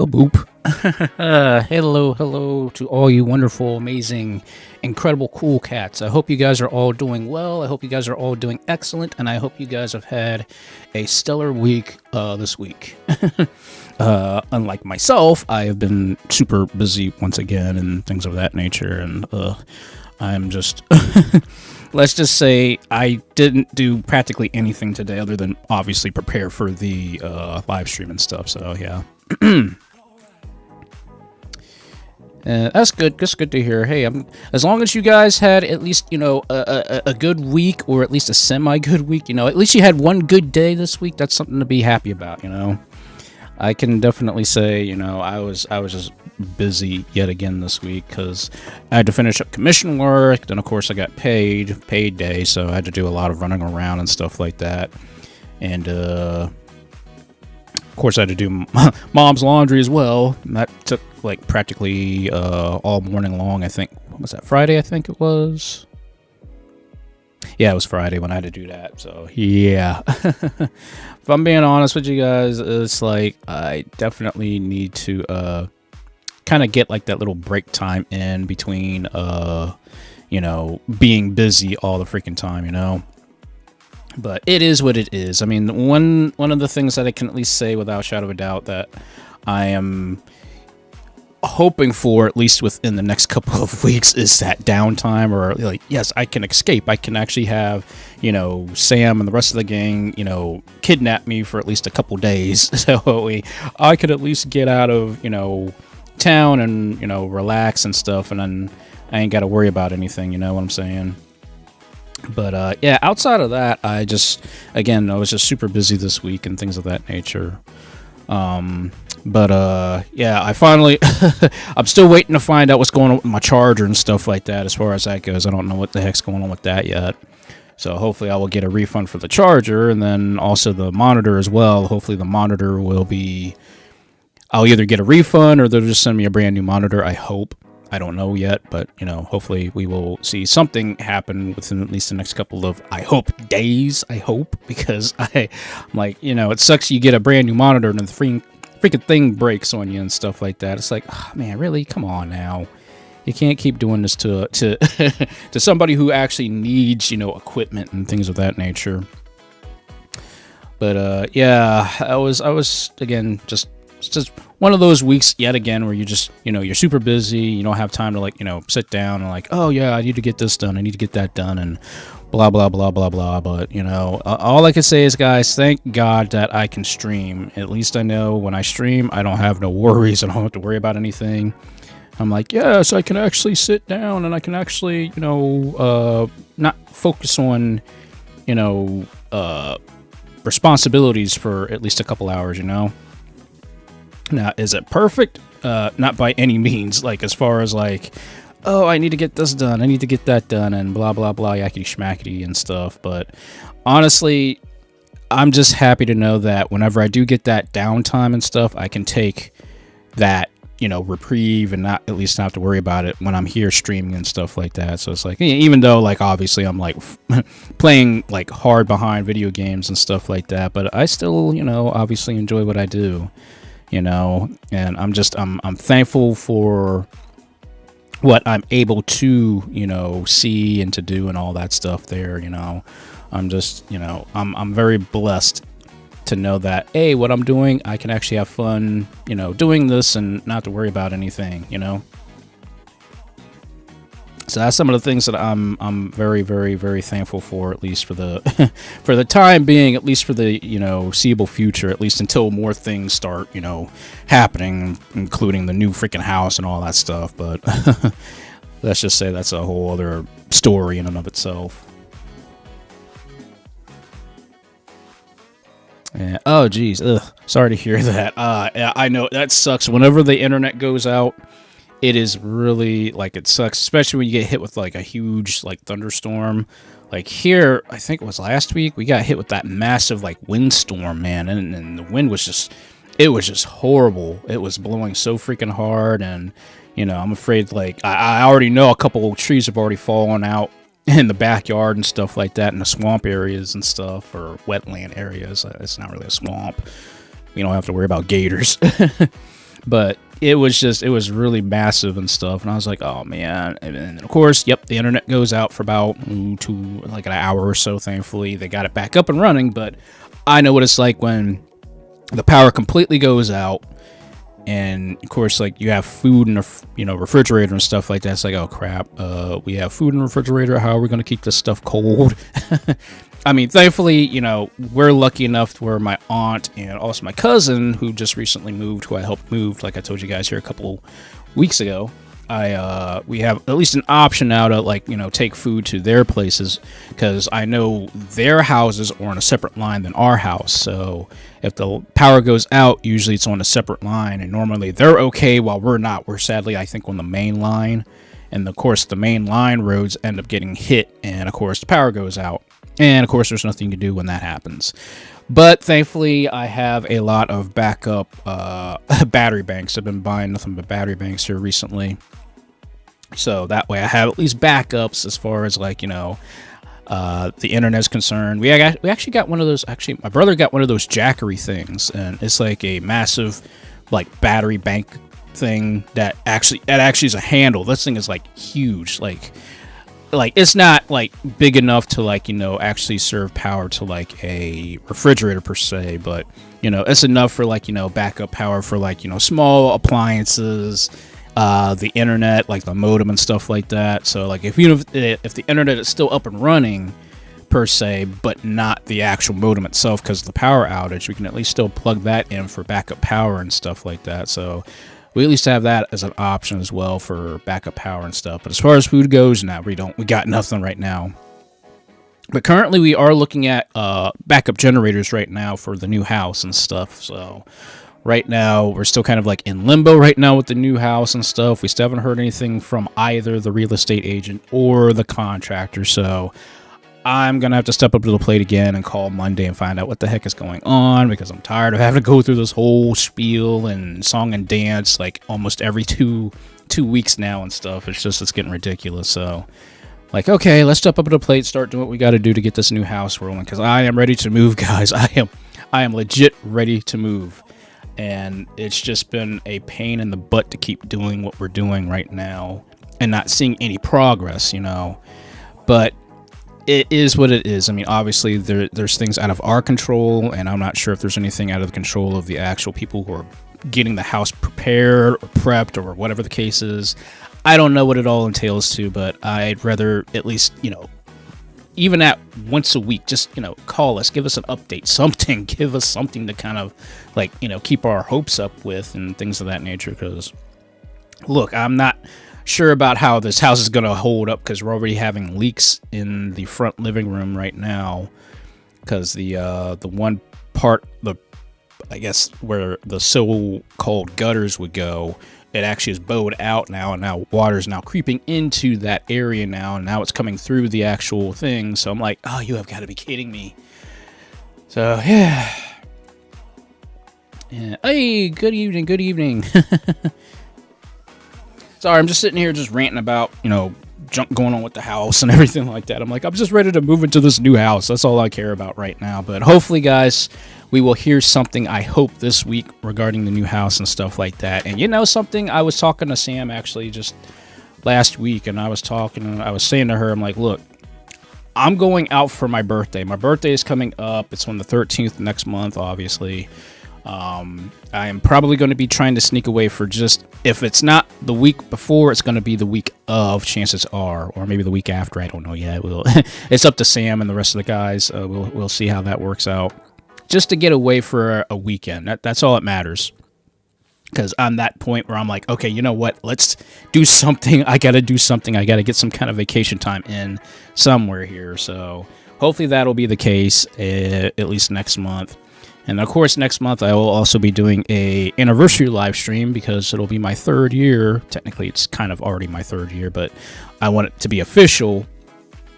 A boop. Hello to all you wonderful, amazing, incredible, cool cats. I hope you guys are all doing well. I hope you guys are all doing excellent, and I hope you guys have had a stellar week this week. Unlike myself, I have been super busy once again and things of that nature, and I'm just... Let's just say I didn't do practically anything today other than obviously prepare for the live stream and stuff, so yeah. That's good. That's good to hear. Hey, as long as you guys had at least, you know, a good week, or at least a semi-good week, you know, at least you had one good day this week. That's something to be happy about, you know. I can definitely say, you know, I was just busy yet again this week because I had to finish up commission work. Then, of course, I got paid day, so I had to do a lot of running around and stuff like that. And, of course, I had to do mom's laundry as well. And that took, like, practically all morning long, I think. What was that, Friday, I think it was? Yeah, it was Friday when I had to do that, so yeah. If I'm being honest with you guys, it's like I definitely need to kind of get like that little break time in between, you know, being busy all the freaking time, you know. But it is what it is. I mean, one of the things that I can at least say without a shadow of a doubt that I am hoping for, at least within the next couple of weeks, is that downtime, or like, yes, I can escape. I can actually have, you know, Sam and the rest of the gang, you know, kidnap me for at least a couple days, so I could at least get out of, you know, town and, you know, relax and stuff, and then I ain't got to worry about anything, you know what I'm saying? But yeah, outside of that, I was just super busy this week and things of that nature. But yeah, I finally I'm still waiting to find out what's going on with my charger and stuff like that. As far as that goes, I don't know what the heck's going on with that yet. So hopefully I will get a refund for the charger, and then also the monitor as well. Hopefully the monitor will be, I'll either get a refund or they'll just send me a brand new monitor. I hope. I don't know yet, but, you know, hopefully we will see something happen within at least the next couple of, I hope, days. I hope, because I'm like, you know, it sucks you get a brand new monitor and the freaking thing breaks on you and stuff like that. It's like, oh, man, really? Come on now. You can't keep doing this to to somebody who actually needs, you know, equipment and things of that nature. But yeah, I was again just one of those weeks yet again where you just, you know, you're super busy, you don't have time to, like, you know, sit down and like, oh yeah, I need to get this done, I need to get that done, and blah blah blah blah blah. But, you know, all I can say is, guys, thank God that I can stream. At least I know when I stream, I don't have no worries. I don't have to worry about anything. I'm like, yes, I can actually sit down and I can actually, you know, not focus on, you know, responsibilities for at least a couple hours, you know. Now, is it perfect? Not by any means. Like, as far as like, oh, I need to get this done, I need to get that done, and blah blah blah, yakety schmackety and stuff. But honestly, I'm just happy to know that whenever I do get that downtime and stuff, I can take that, you know, reprieve and not have to worry about it when I'm here streaming and stuff like that. So it's like, even though, like, obviously I'm like playing like hard behind video games and stuff like that, but I still, you know, obviously enjoy what I do. You know, and I'm thankful for what I'm able to, you know, see and to do and all that stuff there, you know. I'm just, you know, I'm very blessed to know that, hey, what I'm doing, I can actually have fun, you know, doing this and not to worry about anything, you know. So that's some of the things that I'm very, very, very thankful for, at least for the for the time being, at least for the, you know, seeable future, at least until more things start, you know, happening, including the new freaking house and all that stuff. But let's just say that's a whole other story in and of itself. Yeah. Oh, geez. Ugh. Sorry to hear that. Yeah, I know that sucks. Whenever the internet goes out, it is really, like, it sucks, especially when you get hit with, like, a huge, like, thunderstorm. Like, here, I think it was last week, we got hit with that massive, like, windstorm, man, and the wind was just, it was just horrible. It was blowing so freaking hard, and, you know, I'm afraid, like, I already know a couple of trees have already fallen out in the backyard and stuff like that, in the swamp areas and stuff, or wetland areas. It's not really a swamp. We don't have to worry about gators. But it was really massive and stuff, and I was like, oh man. And then of course, yep, the internet goes out for about like an hour or so. Thankfully they got it back up and running, but I know what it's like when the power completely goes out. And of course, like, you have food in a refrigerator and stuff like that. It's like, oh crap, we have food in the refrigerator. How are we going to keep this stuff cold? I mean, thankfully, we're lucky enough to where my aunt and also my cousin, who just recently moved, who I helped move, like I told you guys here a couple weeks ago, we have at least an option now to, like, take food to their places, because I know their houses are on a separate line than our house. So if the power goes out, usually it's on a separate line, and normally they're okay while we're not. We're sadly, I think, on the main line, and of course the main line roads end up getting hit, and of course the power goes out, and of course there's nothing to do when that happens. But thankfully, I have a lot of backup battery banks. I've been buying nothing but battery banks here recently. So that way I have at least backups as far as, like, the internet's concerned. We actually got one of those. Actually, my brother got one of those Jackery things, and it's like a massive, like, battery bank thing that actually is a handle. This thing is, like, huge. Like it's not, like, big enough to, like, actually serve power to, like, a refrigerator per se, but it's enough for, like, backup power for, like, small appliances, the internet, like the modem and stuff like that. So, like, if the internet is still up and running per se, but not the actual modem itself because of the power outage, we can at least still plug that in for backup power and stuff like that. So we at least have that as an option as well for backup power and stuff. But as far as food goes, no, we got nothing right now. But currently we are looking at backup generators right now for the new house and stuff. So right now we're still kind of like in limbo right now with the new house and stuff. We still haven't heard anything from either the real estate agent or the contractor. So I'm going to have to step up to the plate again and call Monday and find out what the heck is going on, because I'm tired of having to go through this whole spiel and song and dance like almost every two weeks now and stuff. It's getting ridiculous. So, like, okay, let's step up to the plate, start doing what we got to do to get this new house rolling, because I am ready to move, guys. I am legit ready to move. And it's just been a pain in the butt to keep doing what we're doing right now and not seeing any progress, But it is what it is. I mean, obviously, there's things out of our control, and I'm not sure if there's anything out of the control of the actual people who are getting the house prepared or prepped or whatever the case is. I don't know what it all entails to, but I'd rather at least, even at once a week, just, call us, give us an update, something, give us something to kind of, like, keep our hopes up with and things of that nature. Because, look, I'm not sure about how this house is going to hold up, because we're already having leaks in the front living room right now, because the one part, I guess where the so-called gutters would go, it actually is bowed out now, and now water is now creeping into that area now, and now it's coming through the actual thing. So I'm like, oh, you have got to be kidding me. So yeah. Hey, good evening. Sorry, I'm just sitting here just ranting about, junk going on with the house and everything like that. I'm like, I'm just ready to move into this new house. That's all I care about right now. But hopefully, guys, we will hear something, I hope, this week regarding the new house and stuff like that. And something, I was talking to Sam actually just last week, and I was saying to her, I'm like, look, I'm going out for my birthday. My birthday is coming up. It's on the 13th next month, obviously. I am probably going to be trying to sneak away for just, if it's not the week before, it's going to be the week of, chances are, or maybe the week after. I don't know yet. It's up to Sam and the rest of the guys. We'll see how that works out. Just to get away for a weekend. That's all that matters. Because I'm that point where I'm like, okay, you know what? Let's do something. I got to do something. I got to get some kind of vacation time in somewhere here. So hopefully that'll be the case, at least next month. And of course, next month I will also be doing a anniversary live stream, because it'll be my 3rd year. Technically, it's kind of already my 3rd year, but I want it to be official,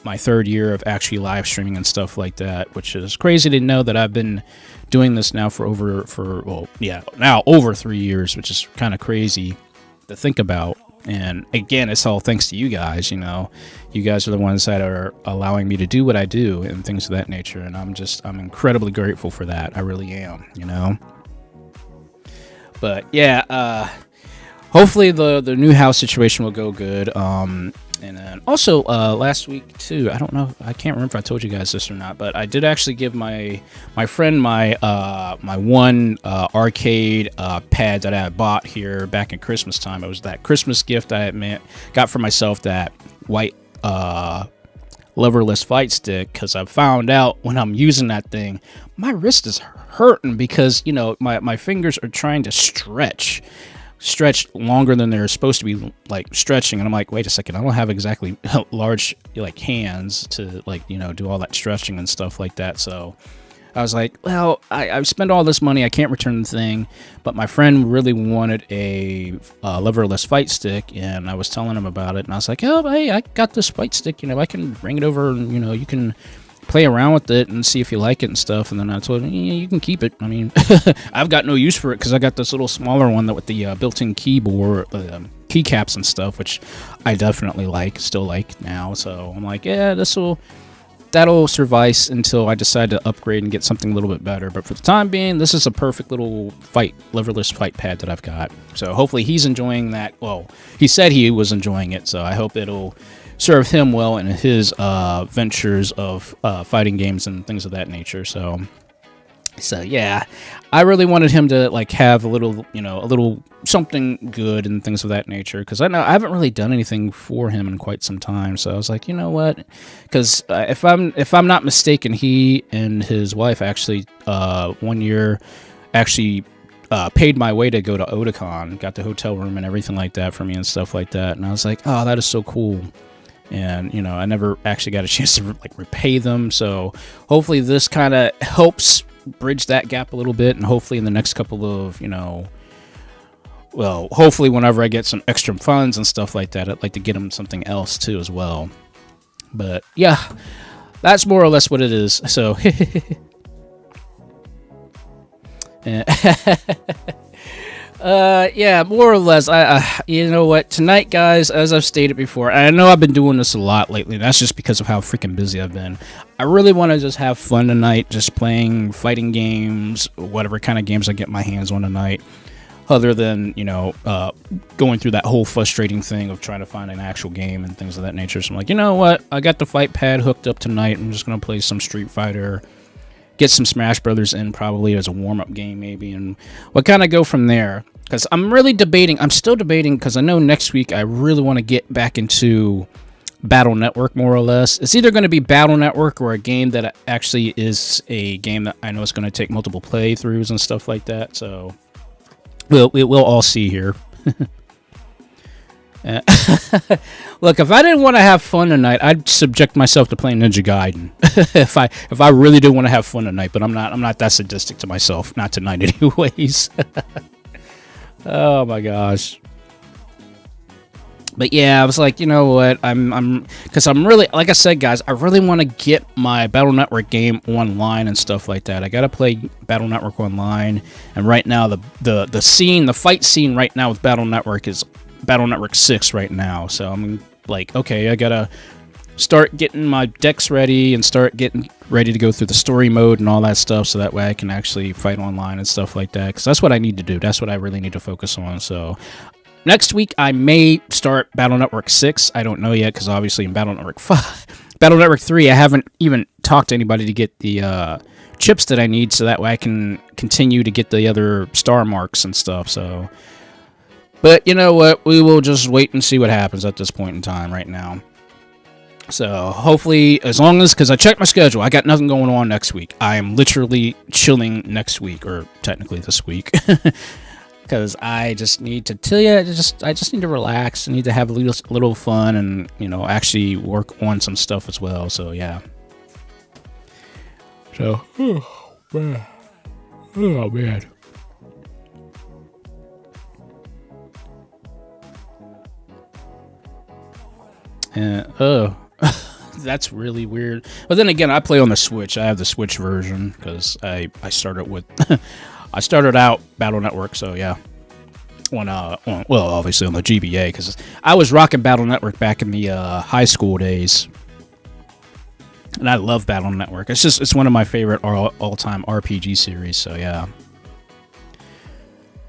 my 3rd year of actually live streaming and stuff like that, which is crazy to know that I've been doing this now for over 3 years, which is kind of crazy to think about. And again, it's all thanks to you guys. You guys are the ones that are allowing me to do what I do and things of that nature. And I'm incredibly grateful for that. I really am, But yeah, hopefully the new house situation will go good. And then also last week too, I don't know, I can't remember if I told you guys this or not, but I did actually give my friend my one arcade pad that I had bought here back in Christmas time. It was that Christmas gift I got for myself, that white leverless fight stick, because I found out when I'm using that thing, my wrist is hurting because, you know, my fingers are trying to stretch longer than they're supposed to be, like, stretching, and I'm like, wait a second, I don't have exactly large, like, hands to, like, you know, do all that stretching and stuff like that. So I was like, well, I've spent all this money, I can't return the thing, but my friend really wanted a leverless fight stick, and I was telling him about it, and I was like, oh, hey, I got this fight stick, you know, I can bring it over, and, you know, you can play around with it and see if you like it and stuff. And then I told him, yeah, you can keep it. I mean, I've got no use for it because I got this little smaller one that with the built-in keyboard, keycaps and stuff, which I definitely still like now. So I'm like, yeah, that'll suffice until I decide to upgrade and get something a little bit better. But for the time being, this is a perfect little leverless fight pad that I've got. So hopefully he's enjoying that. Well, he said he was enjoying it, so I hope it'll serve him well in his ventures of fighting games and things of that nature. So yeah, I really wanted him to, like, have a little, you know, a little something good and things of that nature, because I haven't really done anything for him in quite some time. So I was like, you know what, because if I'm not mistaken, he and his wife actually 1 year actually paid my way to go to Otakon, got the hotel room and everything like that for me and stuff like that. And I was like, oh, that is so cool. And, you know, I never actually got a chance to, like, repay them. So hopefully this kind of helps bridge that gap a little bit. And hopefully in the next couple of, you know, well, hopefully whenever I get some extra funds and stuff like that, I'd like to get them something else too as well. But yeah, that's more or less what it is. So yeah, more or less. You know what? Tonight, guys, as I've stated before, I know I've been doing this a lot lately. That's just because of how freaking busy I've been. I really want to just have fun tonight, just playing fighting games, whatever kind of games I get my hands on tonight. Other than, you know, going through that whole frustrating thing of trying to find an actual game and things of that nature. So I'm like, you know what? I got the fight pad hooked up tonight. I'm just gonna play some Street Fighter. Get some Smash Brothers in probably as a warm-up game maybe, and we'll kind of go from there. Because I'm still debating, because I know next week I really want to get back into Battle Network, more or less. It's either going to be Battle Network or a game that actually is a game that I know is going to take multiple playthroughs and stuff like that, so we'll all see here. Look, if I didn't want to have fun tonight, I'd subject myself to playing Ninja Gaiden. if I really did want to have fun tonight, but I'm not that sadistic to myself, not tonight anyways. Oh my gosh. But yeah, I was like, you know what, because I'm really, like I said, guys, I really want to get my Battle Network game online and stuff like that. I gotta play Battle Network online, and right now the fight scene right now with Battle Network is Battle Network 6 right now. So I'm like, okay, I gotta start getting my decks ready and start getting ready to go through the story mode and all that stuff, so that way I can actually fight online and stuff like that, because that's what I need to do. That's what I really need to focus on. So next week I may start Battle Network 6. I don't know yet, because obviously in Battle Network 5, Battle Network 3, I haven't even talked to anybody to get the chips that I need, so that way I can continue to get the other star marks and stuff. So, but you know what, we will just wait and see what happens at this point in time right now. So hopefully, as long as, because I checked my schedule, I got nothing going on next week. I am literally chilling next week, or technically this week, because I just need to tell you, I just need to relax. I need to have a little fun, and, you know, actually work on some stuff as well. So yeah. So, oh man. That's really weird. But then again, I play on the Switch. I have the Switch version because I started with I started out Battle Network. So yeah, well, obviously on the GBA, because I was rocking Battle Network back in the high school days, and I love Battle Network. It's one of my favorite all-time RPG series. So yeah.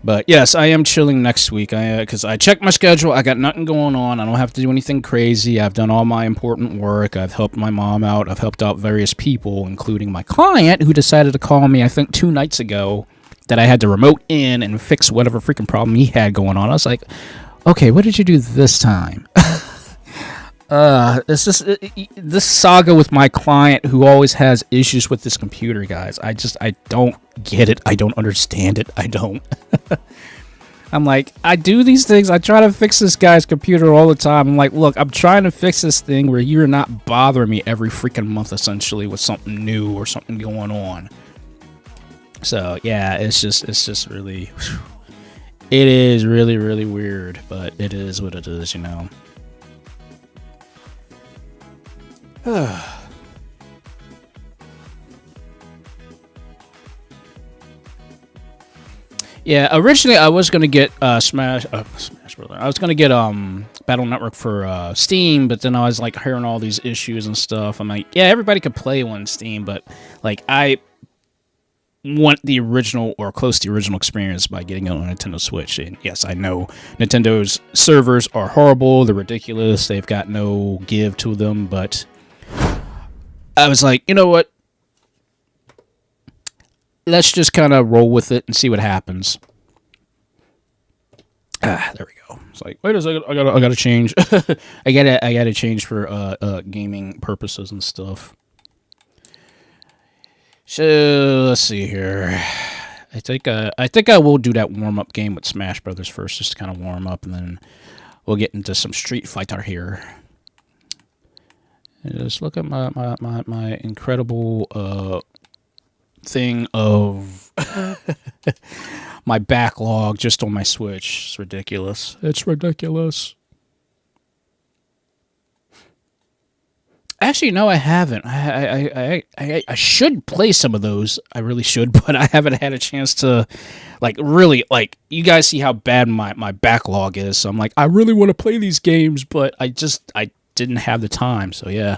But yes, I am chilling next week. Because I checked my schedule. I got nothing going on. I don't have to do anything crazy. I've done all my important work. I've helped my mom out. I've helped out various people, including my client, who decided to call me, I think, 2 nights ago, that I had to remote in and fix whatever freaking problem he had going on. I was like, okay, what did you do this time? It's just this saga with my client who always has issues with this computer, guys. I don't get it. I don't understand it. I don't. I'm like, I do these things. I try to fix this guy's computer all the time. I'm like, look, I'm trying to fix this thing where you're not bothering me every freaking month, essentially, with something new or something going on. So yeah, it's just really, it is really, really weird, but it is what it is, you know. Yeah, originally I was gonna get Smash Brother. I was gonna get Battle Network for Steam, but then I was like hearing all these issues and stuff. I'm like, yeah, everybody could play on Steam, but like I want the original or close to the original experience by getting it on a Nintendo Switch. And yes, I know Nintendo's servers are horrible. They're ridiculous. They've got no give to them, but I was like, you know what? Let's just kind of roll with it and see what happens. There we go. It's like, wait a second, I gotta change. I gotta change for gaming purposes and stuff. So let's see here. I think I will do that warm up game with Smash Brothers first, just to kind of warm up, and then we'll get into some Street Fighter here. And just look at my incredible thing of my backlog just on my Switch. It's ridiculous. It's ridiculous. Actually, no, I haven't. I should play some of those. I really should, but I haven't had a chance to, like, really, like, you guys see how bad my backlog is. So I'm like, I really want to play these games, but I didn't have the time. So yeah.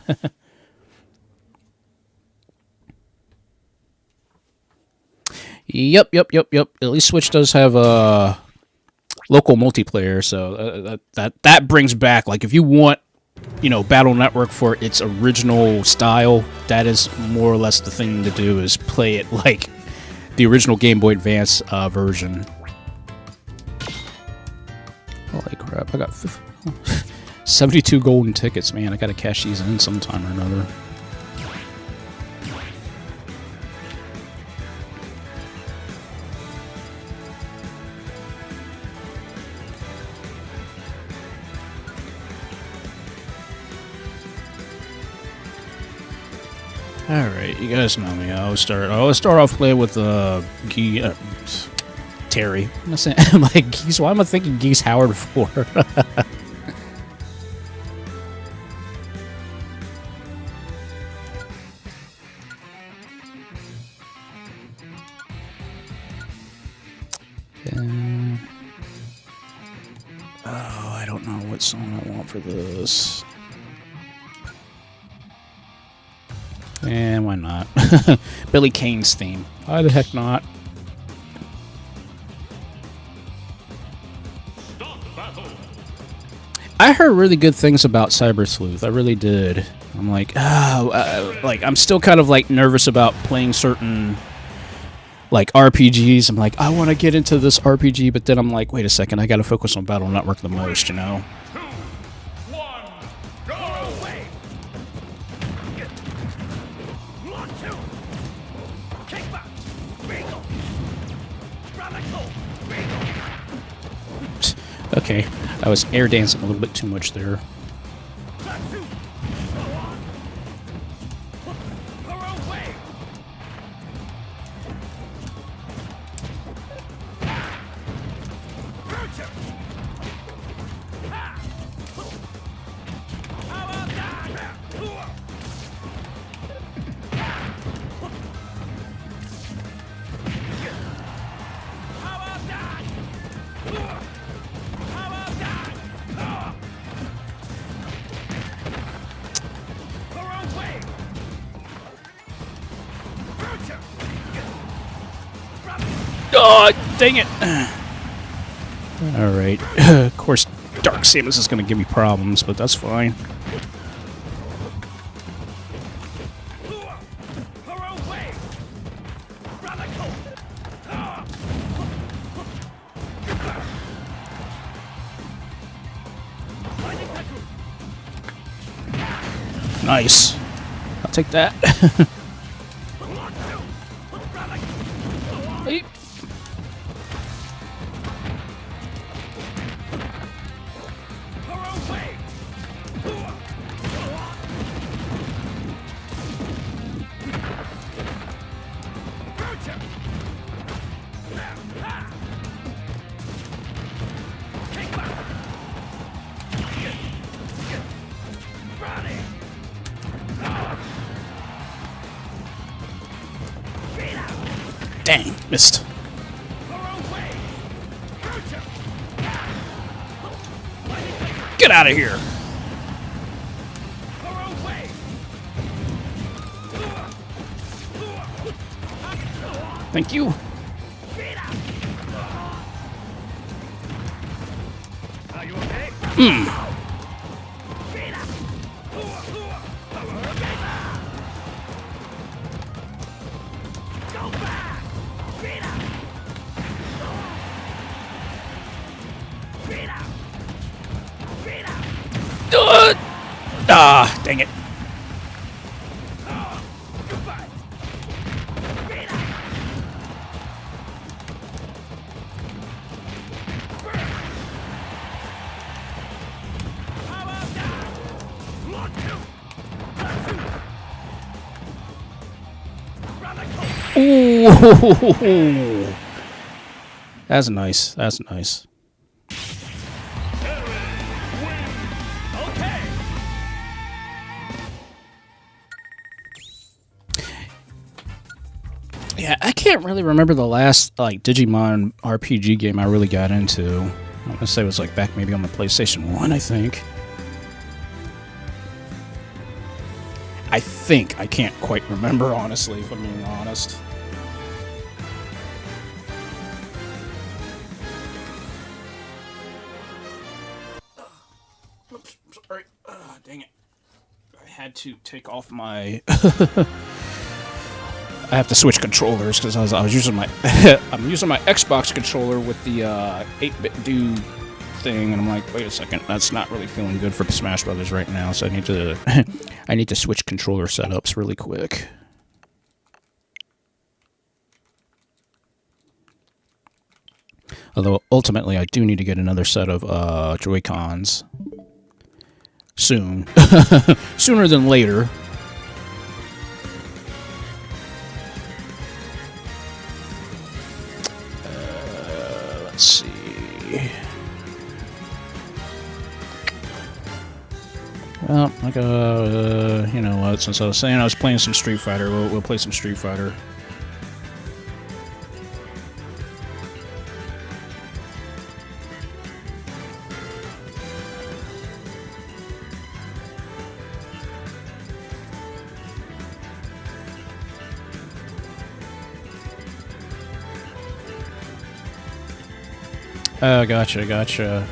Yep. At least Switch does have local multiplayer, so that brings back, like, if you want, you know, Battle Network for its original style, that is more or less the thing to do, is play it like the original Game Boy Advance version. Holy crap, I got 72 golden tickets, man. I gotta cash these in sometime or another. Alright, you guys know me. I always start off playing with Terry. I'm like, Geese. Why am I thinking Geese Howard for? Oh, I don't know what song I want for this. And why not? Billy Kane's theme. Why the heck not? I heard really good things about Cyber Sleuth. I really did. I'm like, like, I'm still kind of like nervous about playing certain like RPGs. I'm like, I want to get into this RPG, but then I'm like, wait a second, I got to focus on Battle Network the most, you know? Okay, I was air dancing a little bit too much there. Oh, dang it. Alright. Of course, Dark Samus is going to give me problems, but that's fine. Nice. I'll take that. Hey. Dang, missed. Get out of here. Thank you. Ah, dang it. Ooh. That's nice. That's nice. Yeah, I can't really remember the last like Digimon RPG game I really got into. I want to say it was like back maybe on the PlayStation 1, I think. I can't quite remember, honestly, if I'm being honest. Oops, sorry. Dang it. I had to take off my... I have to switch controllers because I was using my I'm using my Xbox controller with the 8-bit do thing, and I'm like, wait a second, that's not really feeling good for Smash Brothers right now, so I need to I need to switch controller setups really quick. Although ultimately I do need to get another set of Joy-Cons soon. Sooner than later. Let's see. Well, like you know what? Since I was saying I was playing some Street Fighter, we'll play some Street Fighter. Oh, gotcha.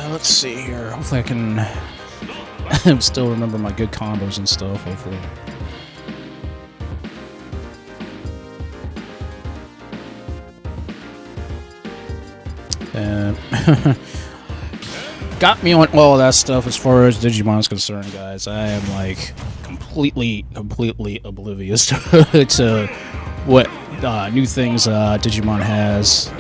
Let's see here. Hopefully I can still remember my good combos and stuff, hopefully. Got me on all that stuff as far as Digimon's concerned, guys. I am like completely oblivious to what new things Digimon has.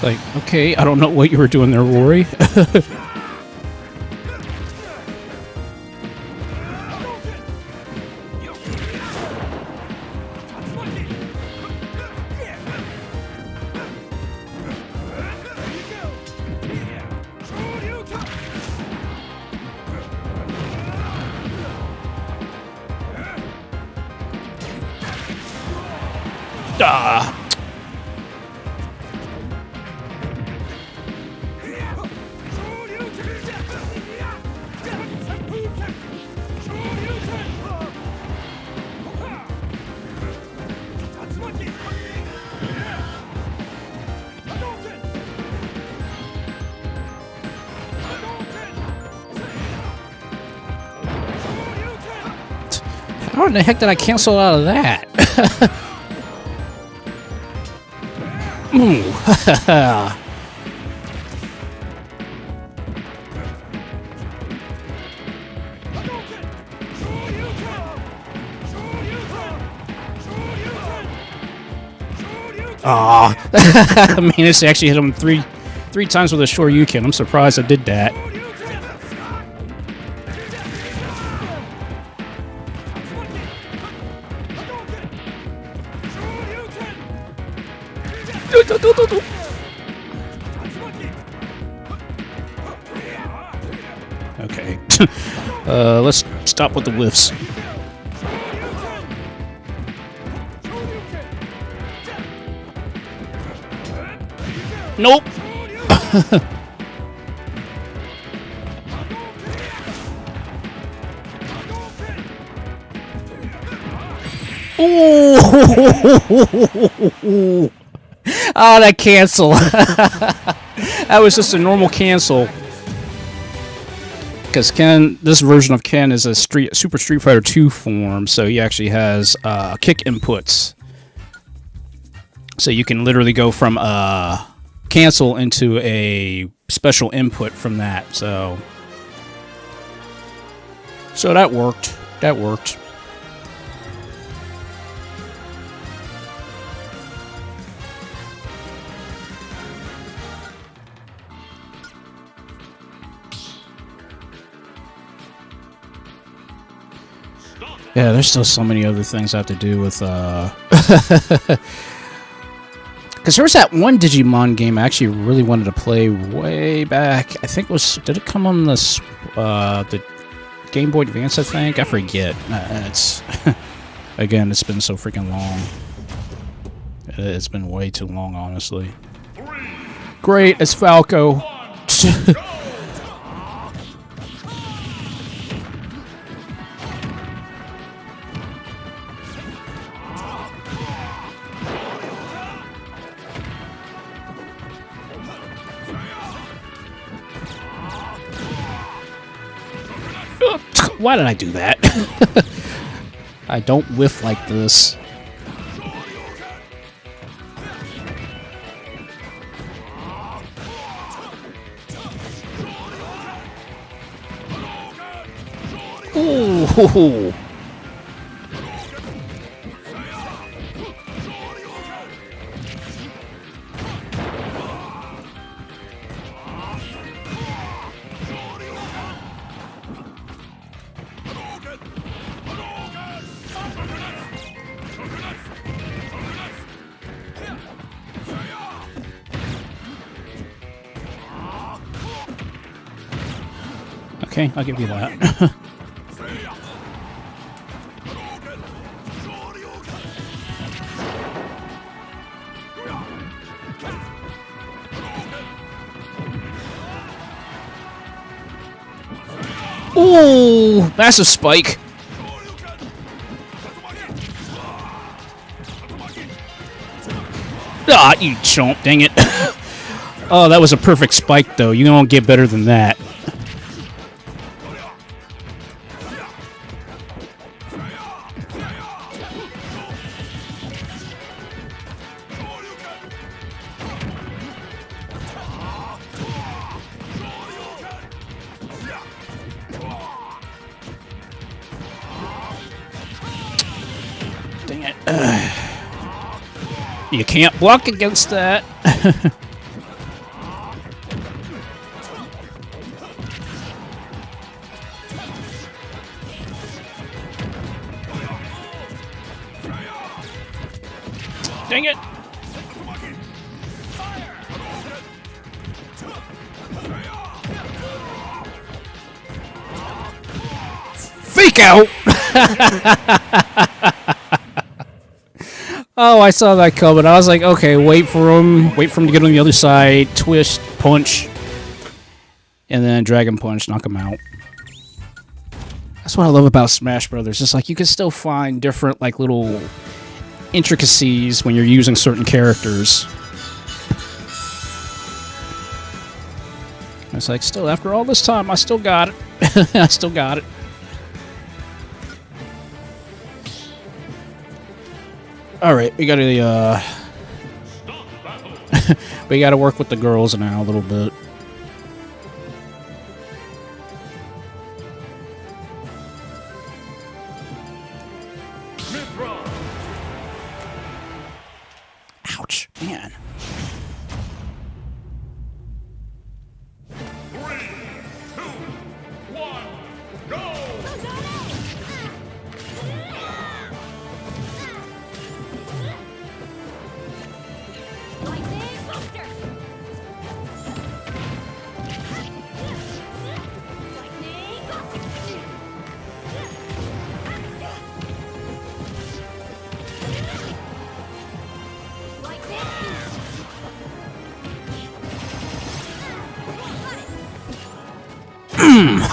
Like, okay, I don't know what you were doing there, Rory. Ah. How in the heck did I cancel out of that? Ooh. Aw. I managed to actually hit him three times with a Shoryuken. I'm surprised I did that. Okay. Let's stop with the whiffs. Nope. Ooh. Oh, that cancel. That was just a normal cancel. Because Ken, this version of Ken is a Super Street Fighter 2 form, so he actually has kick inputs. So you can literally go from cancel into a special input from that. So that worked. That worked. Yeah, there's still so many other things I have to do with, because there was that one Digimon game I actually really wanted to play way back. I think it was, did it come on the Game Boy Advance, I think? I forget. It's, again, it's been so freaking long. It's been way too long, honestly. Great, it's Falco. Why did I do that? I don't whiff like this. Ooh. Okay, I'll give you that. Ooh, massive spike. Ah, you chomp, dang it. Oh, that was a perfect spike, though. You don't get better than that. Dang it. You can't block against that. Dang it! Fake out! Oh, I saw that coming. I was like, okay, wait for him to get on the other side, twist, punch, and then Dragon Punch, knock him out. That's what I love about Smash Brothers. It's like you can still find different like little intricacies when you're using certain characters. It's like, still, after all this time, I still got it. I still got it. All right, we gotta we gotta work with the girls now a little bit. Ouch, man. 3, 2, 1, go!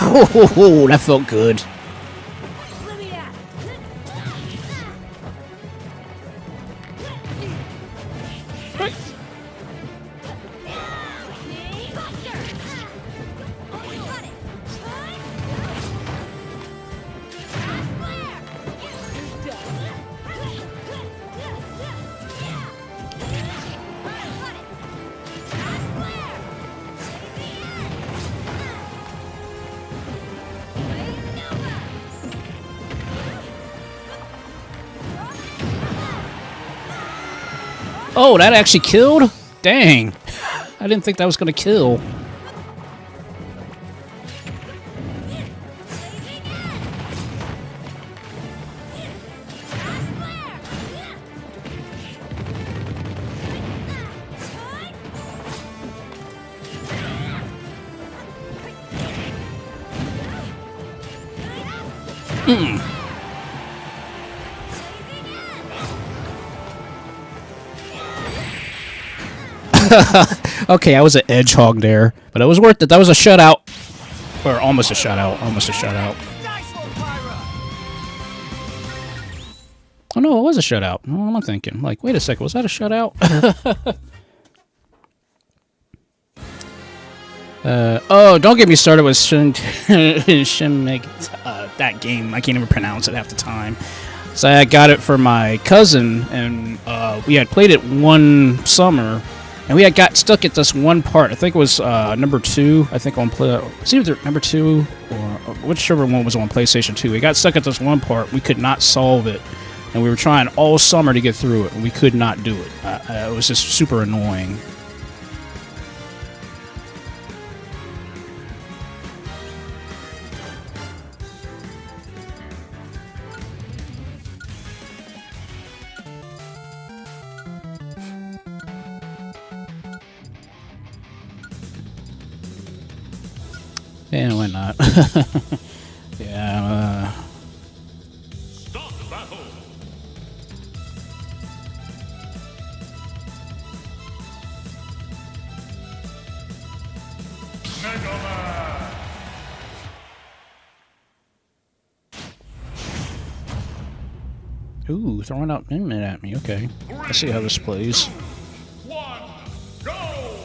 Oh, that felt good. Oh, that actually killed? Dang. I didn't think that was going to kill. Okay, I was an edge hog there, but it was worth it. That was a shutout. Or almost a shutout. Almost a shutout. Oh no, it was a shutout. What am I thinking? Like, wait a second, was that a shutout? Oh, don't get me started with Shin that game. I can't even pronounce it half the time. So I got it for my cousin, and we had played it one summer. And we had got stuck at this one part. I think it was number 2. I think on it's either number 2 or whichever one was on PlayStation 2. We got stuck at this one part. We could not solve it, and we were trying all summer to get through it, and we could not do it. It was just super annoying. Yeah, why not? Yeah, Stop battle! Mega Man! Ooh, throwing out Min-Min at me. Okay. Let's see how this plays. 1, go!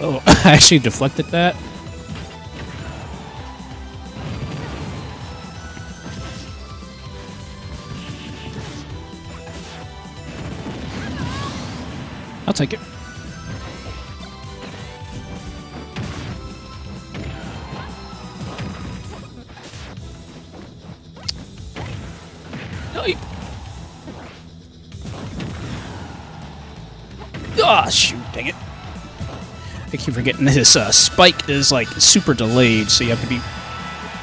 Oh, I actually deflected that. I'll take it. Ah, shoot, dang it. I keep forgetting this spike is like super delayed, so you have to be...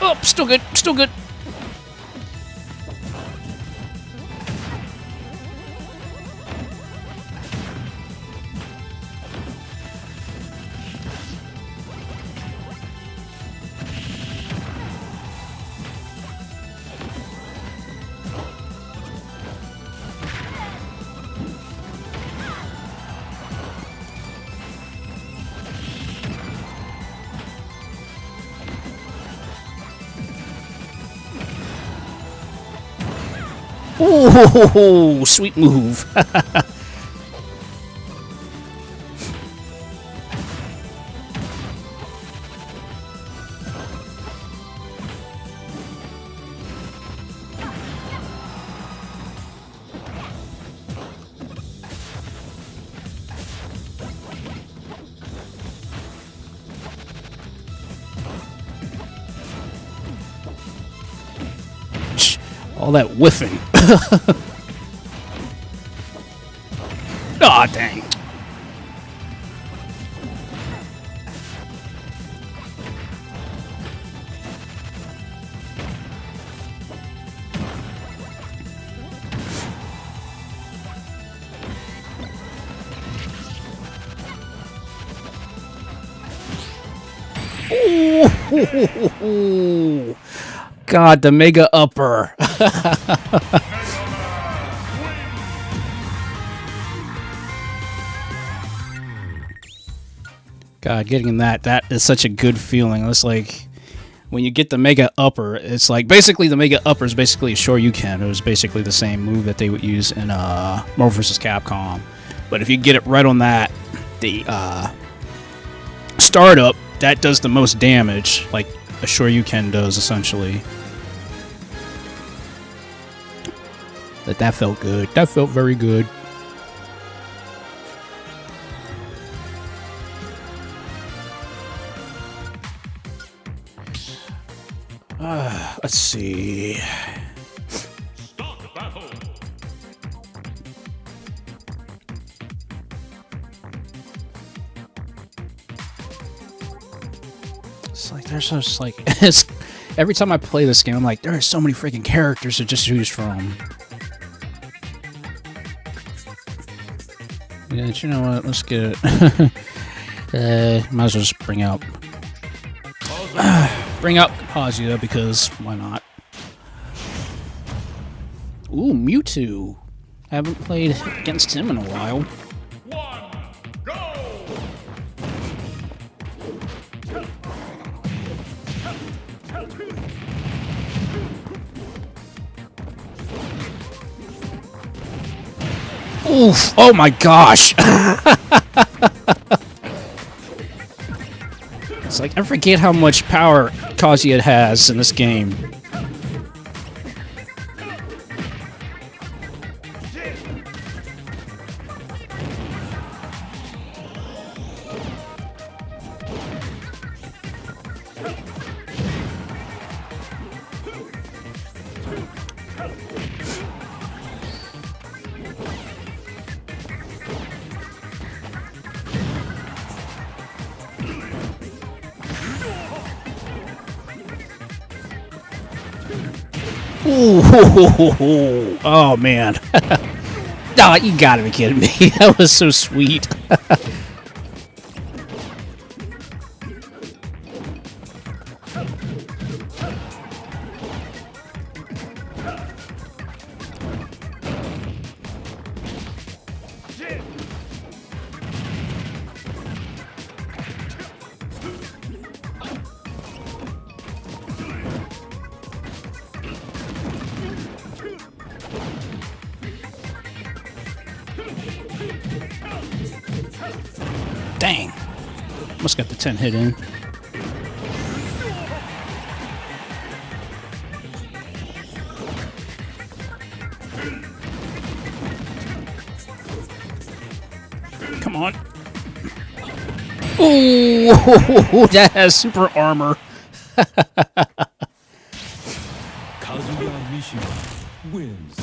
Oh, still good, still good. Oh, sweet move. All that whiffing. Aw, dang. Ooh. God, the mega upper. God, getting that is such a good feeling. It's like when you get the mega upper, it's like basically the mega upper is basically a Shoryuken. It was basically the same move that they would use in Marvel vs. Capcom. But if you get it right on that, the startup, that does the most damage, like a Shoryuken does essentially. That felt good. That felt very good. Let's see. Start battle. It's like there's just like it's, every time I play this game, I'm like, there are so many freaking characters to just choose from. Yeah, but you know what? Let's get it. Might as well just bring out Kazuya because why not? Ooh, Mewtwo. Haven't played against him in a while. One, go! Oof! Oh my gosh! It's like I forget how much power Kazuya has in this game. Ooh, oh man. Oh, you gotta be kidding me. That was so sweet. Must got the 10 hit in. Come on. Ooh, that has super armor. Kazuya Mishima wins.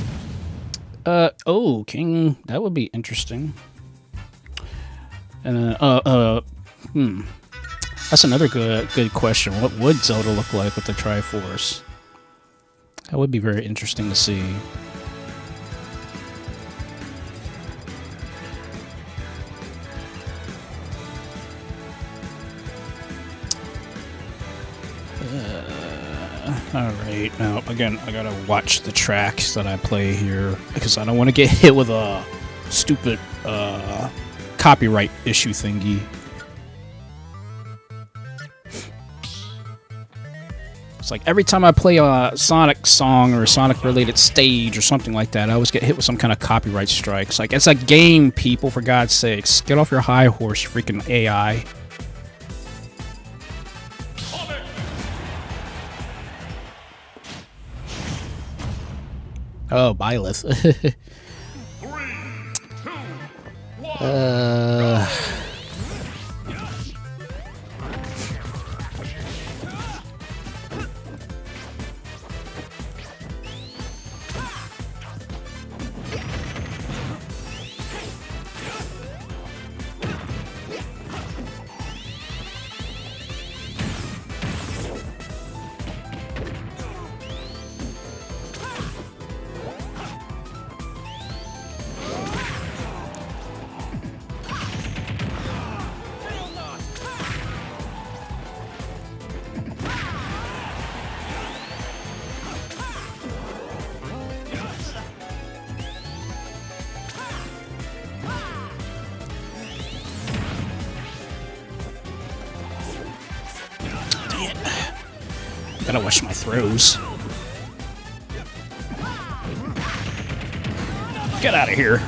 Oh, King, that would be interesting. That's another good question. What would Zelda look like with the Triforce? That would be very interesting to see. Alright, now again, I gotta watch the tracks that I play here because I don't want to get hit with a stupid copyright issue thingy. It's like every time I play a Sonic song or a Sonic related stage or something like that, I always get hit with some kind of copyright strikes. Like, it's a game, people, for God's sakes. Get off your high horse, you freaking AI. Oh, Byleth. 3, 2, 1. Gotta watch my throws. Get out of here.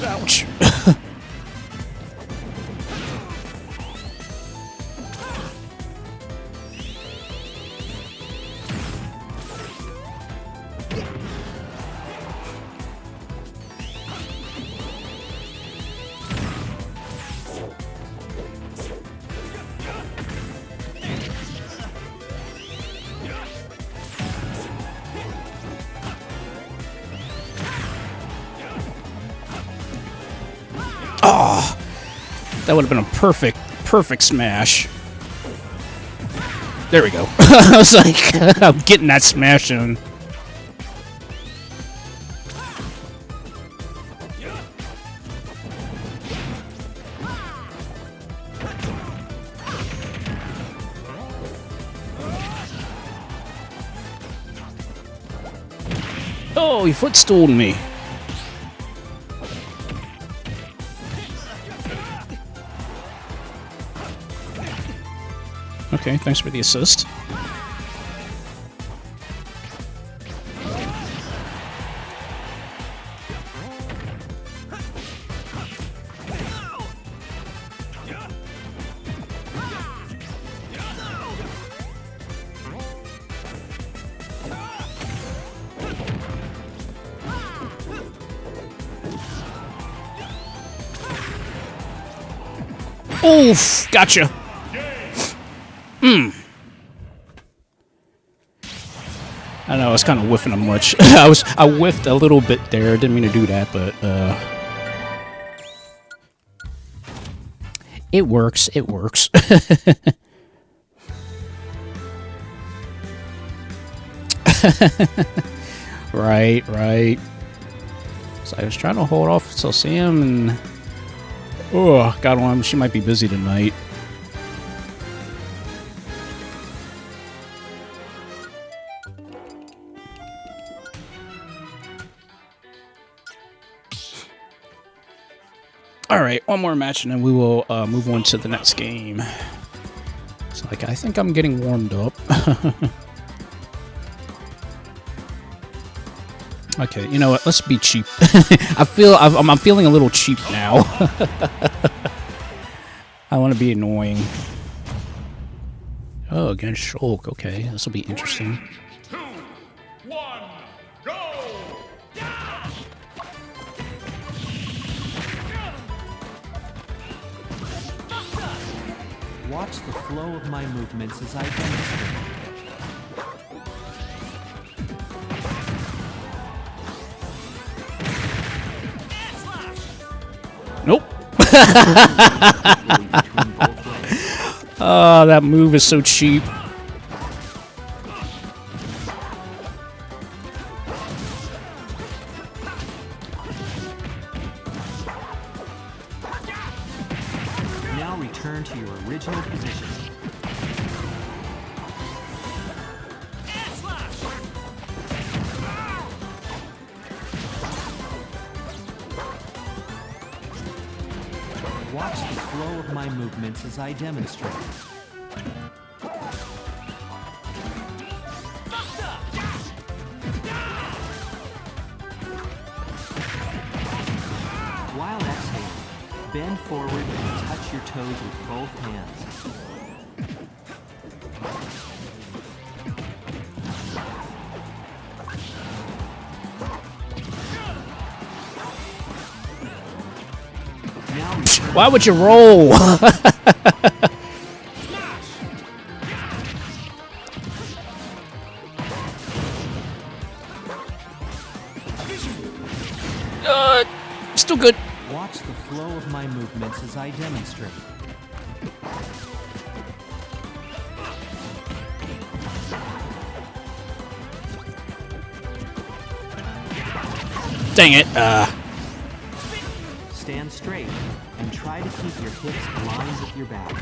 Ouch. Oh, that would have been a perfect smash. There we go. I was like, I'm getting that smash in. Oh, he footstooled me. Okay, thanks for the assist. Oof, gotcha. I know I was kind of whiffing him much. I whiffed a little bit there. Didn't mean to do that, but it works. It works. Right, right. So I was trying to hold off till Sam and... Oh, got on. She might be busy tonight. Alright, one more match and then we will move on to the next game. It's like, I think I'm getting warmed up. Okay, you know what? Let's be cheap. I'm feeling a little cheap now. I want to be annoying. Oh, against Shulk. Okay, this will be interesting. 2, 1, go! Watch the flow of my movements as I demonstrate. Nope. Oh, that move is so cheap. Now return to your original position. Watch the flow of my movements as I demonstrate. While exhaling, bend forward and touch your toes with both hands. Now return. Why would you roll? Still good. Watch the flow of my movements as I demonstrate. Dang it. Stand straight and try to keep your hips aligned with your back.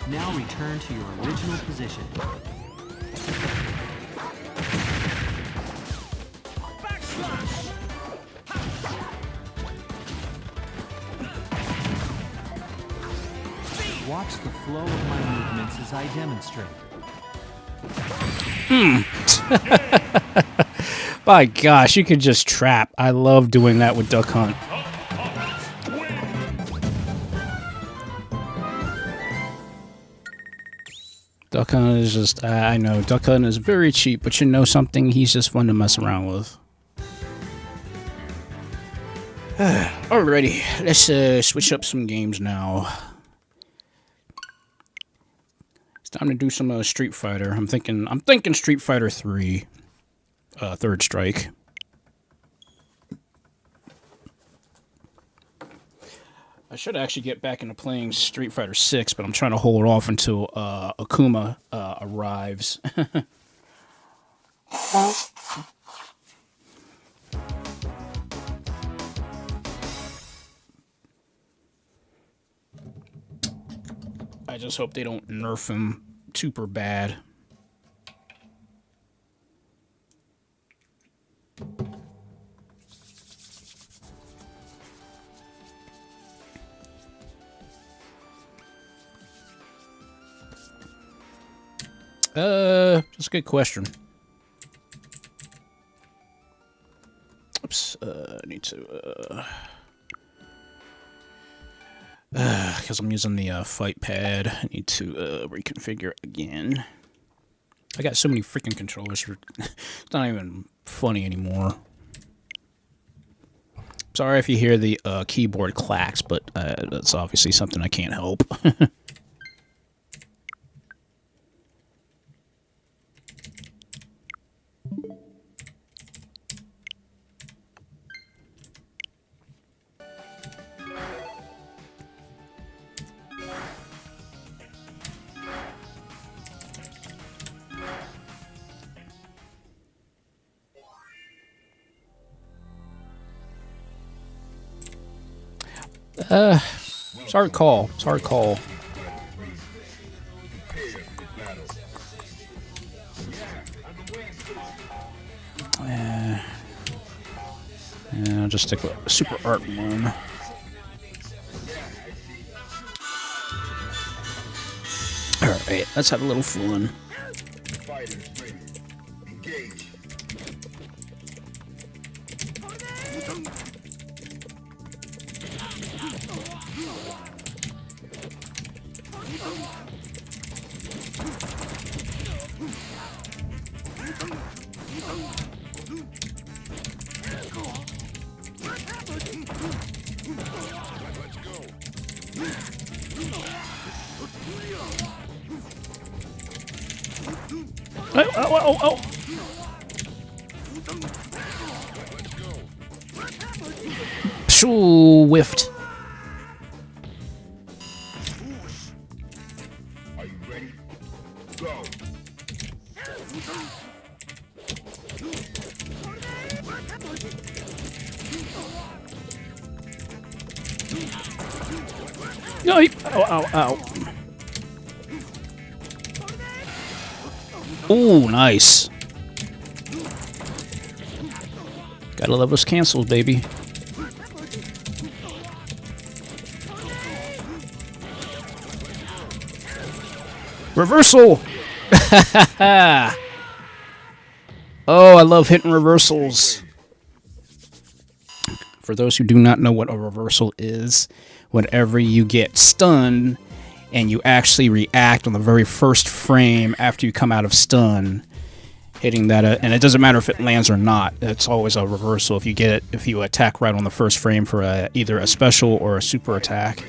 Now return to your original position. Watch the flow of my movements as I demonstrate. My gosh, you could just trap. I love doing that with Duck Hunt. Duck Hunt is just, I know, Duck Hunt is very cheap, but you know something? He's just fun to mess around with. Alrighty, let's switch up some games now. It's time to do some Street Fighter. I'm thinking Street Fighter 3, Third Strike. I should actually get back into playing Street Fighter 6, but I'm trying to hold off until Akuma arrives. I just hope they don't nerf him super bad. That's a good question. Oops, I need to, because I'm using the fight pad, I need to reconfigure it again. I got so many freaking controllers, it's not even funny anymore. Sorry if you hear the keyboard clacks, but that's obviously something I can't help. It's hard call. It's hard call. Yeah, I'll just stick with Super Art 1. Alright, let's have a little fun. Oh. Pshoo, whiffed. Are you ready? Go. Ow. Ooh, nice. Gotta love those cancels, baby. Reversal! Oh, I love hitting reversals. For those who do not know what a reversal is, whenever you get stunned and you actually react on the very first frame after you come out of stun, hitting that, and it doesn't matter if it lands or not. It's always a reversal if you get it, if you attack right on the first frame for either a special or a super attack.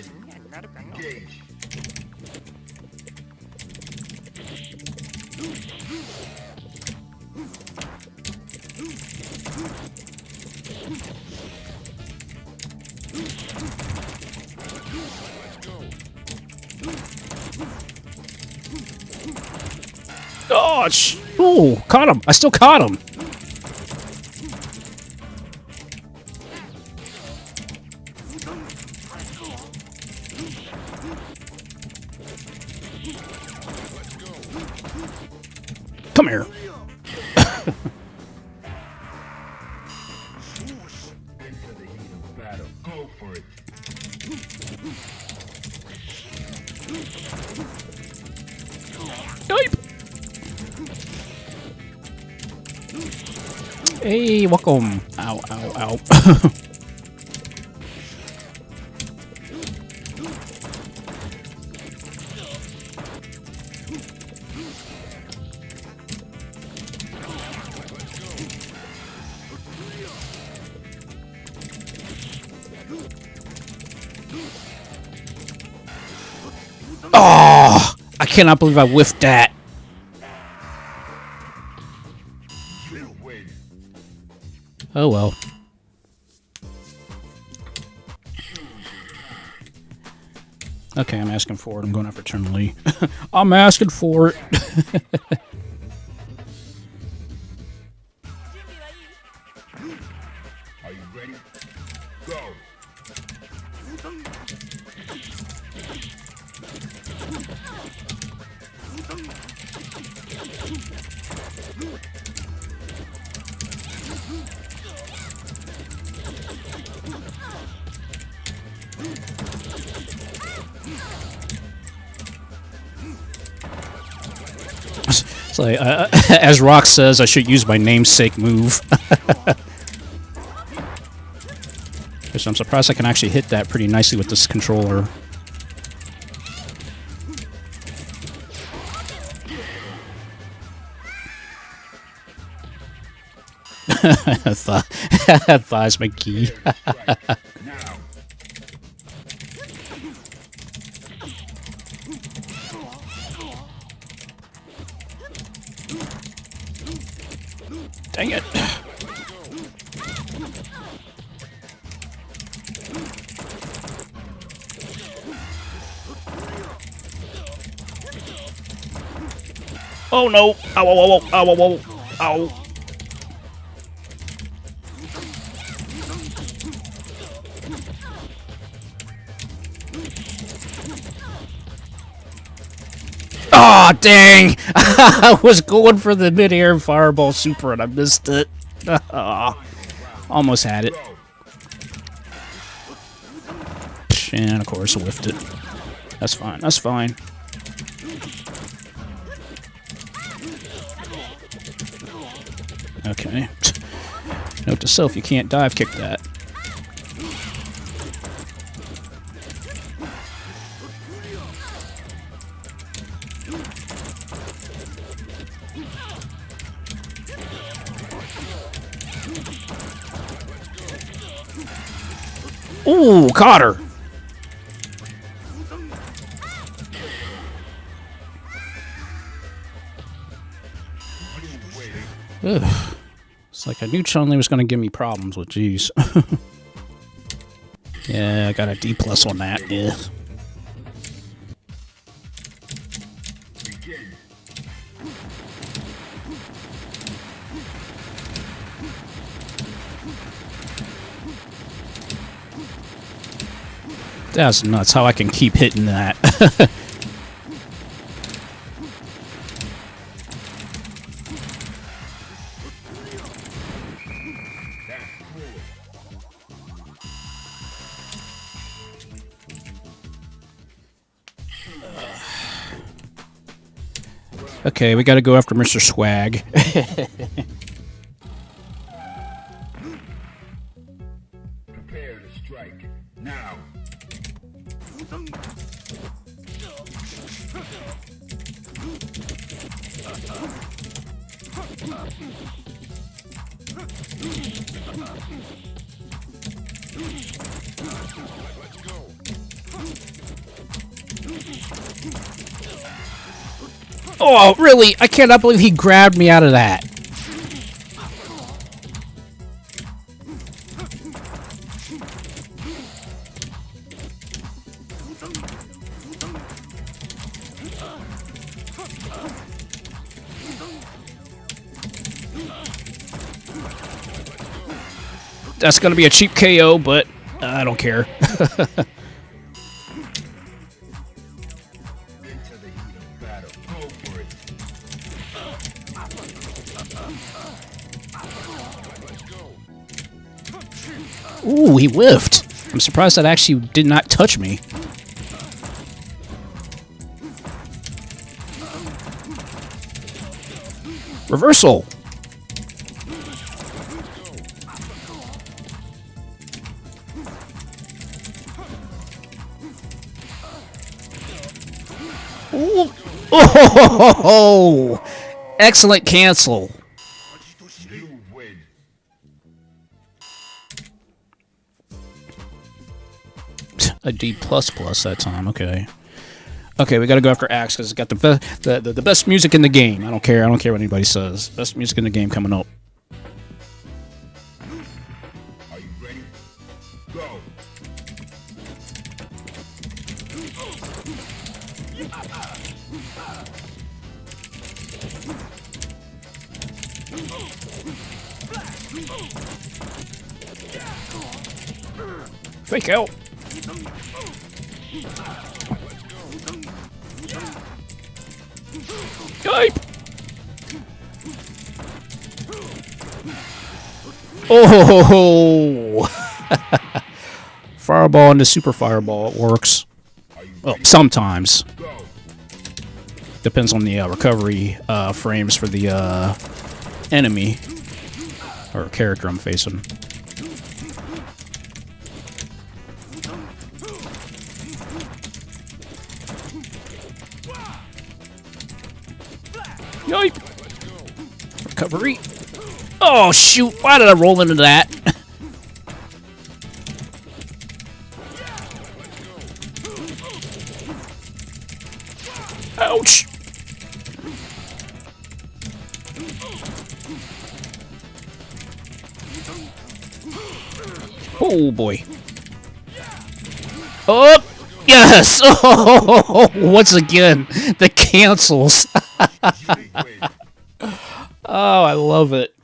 Oh, ooh, caught him. I still caught him. Come here. Go for it. Hey, welcome. Ow. Oh, I cannot believe I whiffed that. Oh well. Okay, I'm asking for it. I'm going after eternally. I'm asking for it. Are you ready? Go. It's like, as Rock says, I should use my namesake move. So I'm surprised I can actually hit that pretty nicely with this controller. Thighs my key. Dang it. Oh no! Ow. Aw, dang! I was going for the mid-air fireball super and I missed it. Almost had it. And of course, I whiffed it. That's fine, that's fine. Okay. Note to self, you can't dive kick that. Ooh, caught her! Ugh. It's like I knew Chun-Li was going to give me problems with G's. Yeah, I got a D+ on that, yeah. That's nuts how I can keep hitting that. Okay, we gotta go after Mr. Swag. Prepare to strike. Now. Oh, really? I cannot believe he grabbed me out of that. That's gonna be a cheap KO, but I don't care. Into the heat of battle. Go for it. Ooh, he whiffed. I'm surprised that actually did not touch me. Reversal. Ooh. Oh, excellent cancel. You win. A D++ that time. Okay. Okay, we gotta go after Axe because it's got the best music in the game. I don't care. I don't care what anybody says. Best music in the game coming up. Are you ready? Go. Fake out. Yipe. Oh! Fireball into super fireball. It works. Well, sometimes. Depends on the recovery frames for the enemy or character I'm facing. Yipe! Recovery. Oh, shoot. Why did I roll into that? Ouch! Oh, boy. Oh! Yes! Oh, once again, the cancels. Oh, I love it.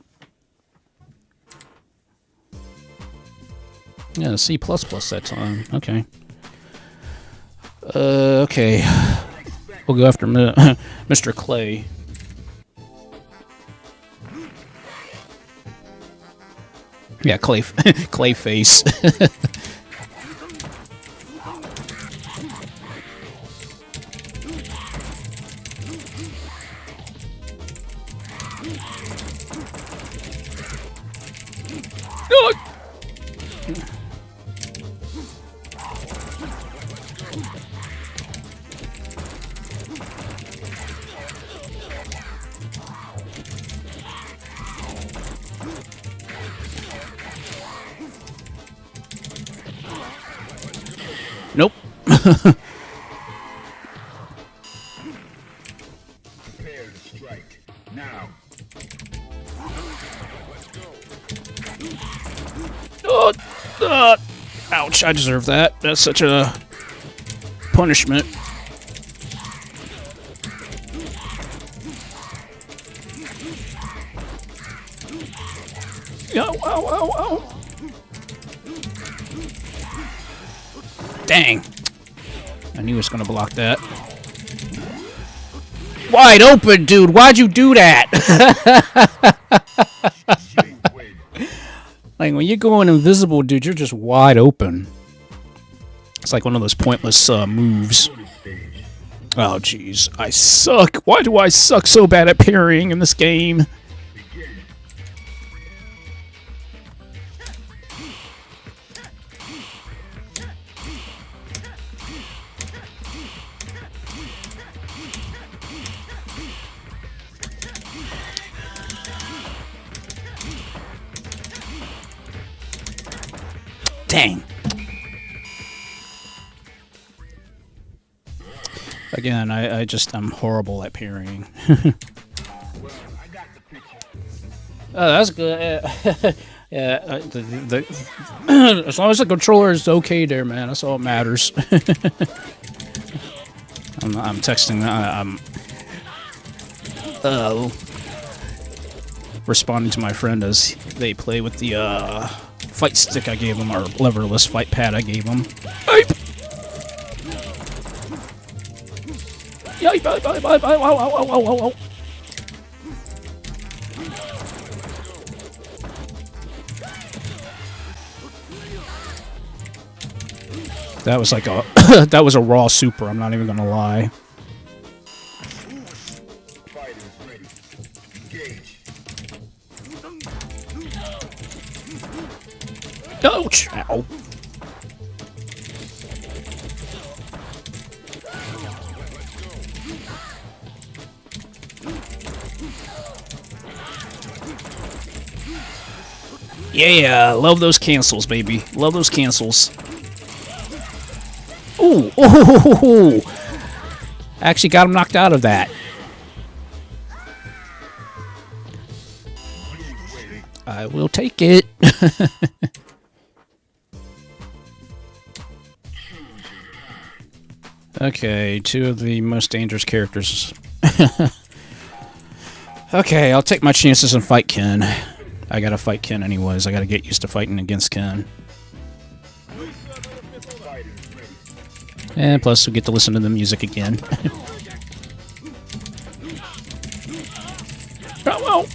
Yeah, C++ that time. Okay. Okay. We'll go after Mr. Clay. Yeah, Clay face. Nope. Prepare to strike. Now. Oh, ouch, I deserve that. That's such a punishment. Ow, ow, ow, ow. Dang. I knew he was going to block that. Wide open, dude. Why'd you do that? Like, when you're going invisible, dude, you're just wide open. It's like one of those pointless moves. Oh, jeez. I suck. Why do I suck so bad at parrying in this game? Dang. Again, I'm horrible at parrying. Oh, that's good. Yeah, as long as the controller is okay there, man, that's all that matters. I'm texting, I'm responding to my friend as they play with the fight stick I gave him, or leverless fight pad I gave him. Yipe! Yipe! That was like a that was a raw super, I'm not even gonna lie. Fighters ready. Engage. Ouch! Ow. Yeah, love those cancels, baby. Love those cancels. Ooh, ooh! Actually got him knocked out of that. I will take it. Okay, two of the most dangerous characters. Okay, I'll take my chances and fight Ken. I gotta fight Ken anyways. I gotta get used to fighting against Ken. And plus, we get to listen to the music again. Oh,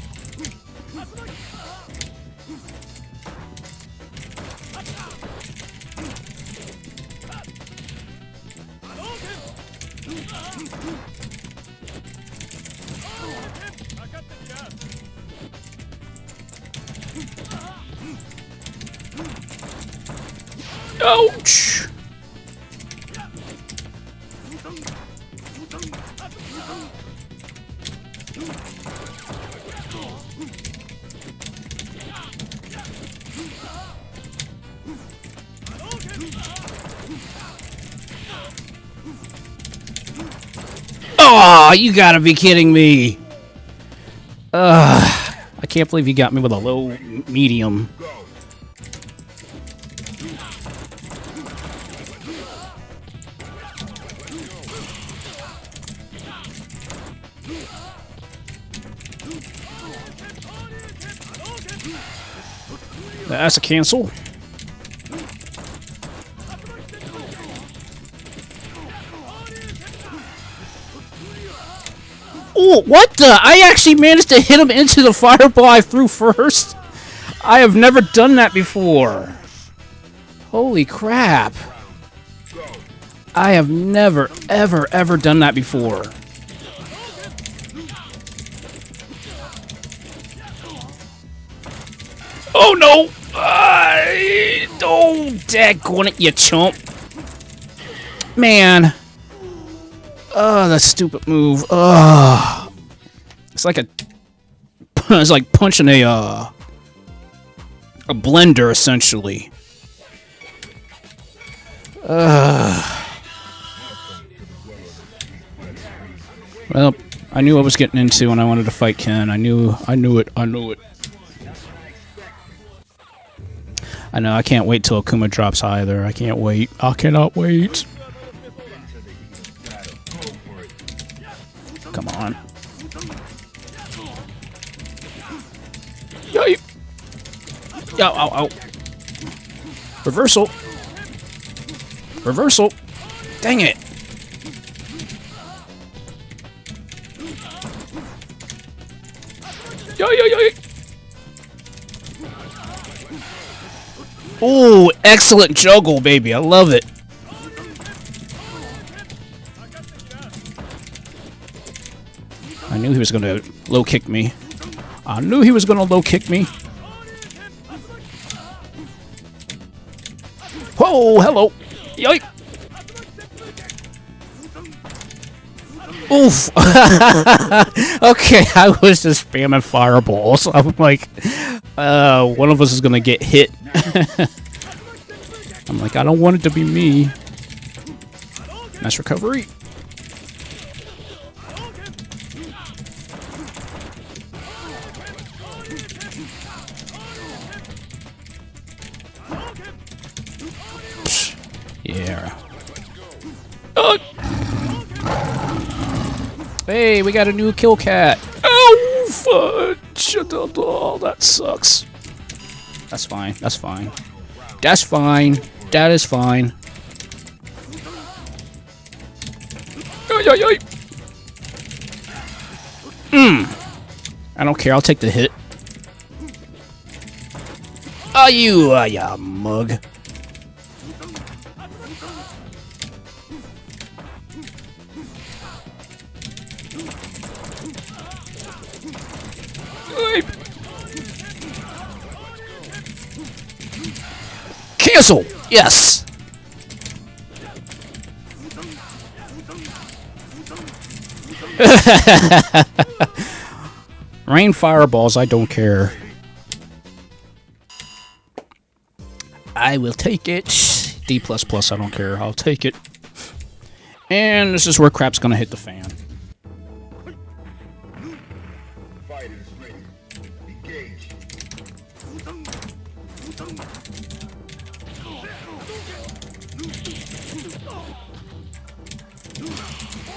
ouch! Oh, you gotta be kidding me! I can't believe you got me with a low medium. That's a cancel. Oh, what the? I actually managed to hit him into the fireball I threw first. I have never done that before. Holy crap. I have never, ever, ever done that before. Oh no! Oh, daggone it, you chump. Man. Oh, that stupid move. Oh. It's like it's like punching a blender, essentially. Well, I knew what I was getting into when I wanted to fight Ken. I knew it. I know, I can't wait till Akuma drops either. I can't wait. I cannot wait. Come on. Yo, ow, ow. Reversal. Reversal. Dang it. Yo. Ooh, excellent juggle, baby. I love it. I knew he was gonna low kick me. Oh, hello. Yoink. Oof. Okay, I was just spamming fireballs. I'm like, one of us is gonna get hit. I'm like, I don't want it to be me. Nice recovery. Yeah. Hey, we got a new kill cat. Oh, fudge. Oh, that sucks. That's fine. That is fine. I don't care. I'll take the hit. Oh, you mug. Cancel! Yes! Rain fireballs, I don't care. I will take it. D++, I don't care. I'll take it. And this is where crap's gonna hit the fan. Fighters ready. Engage.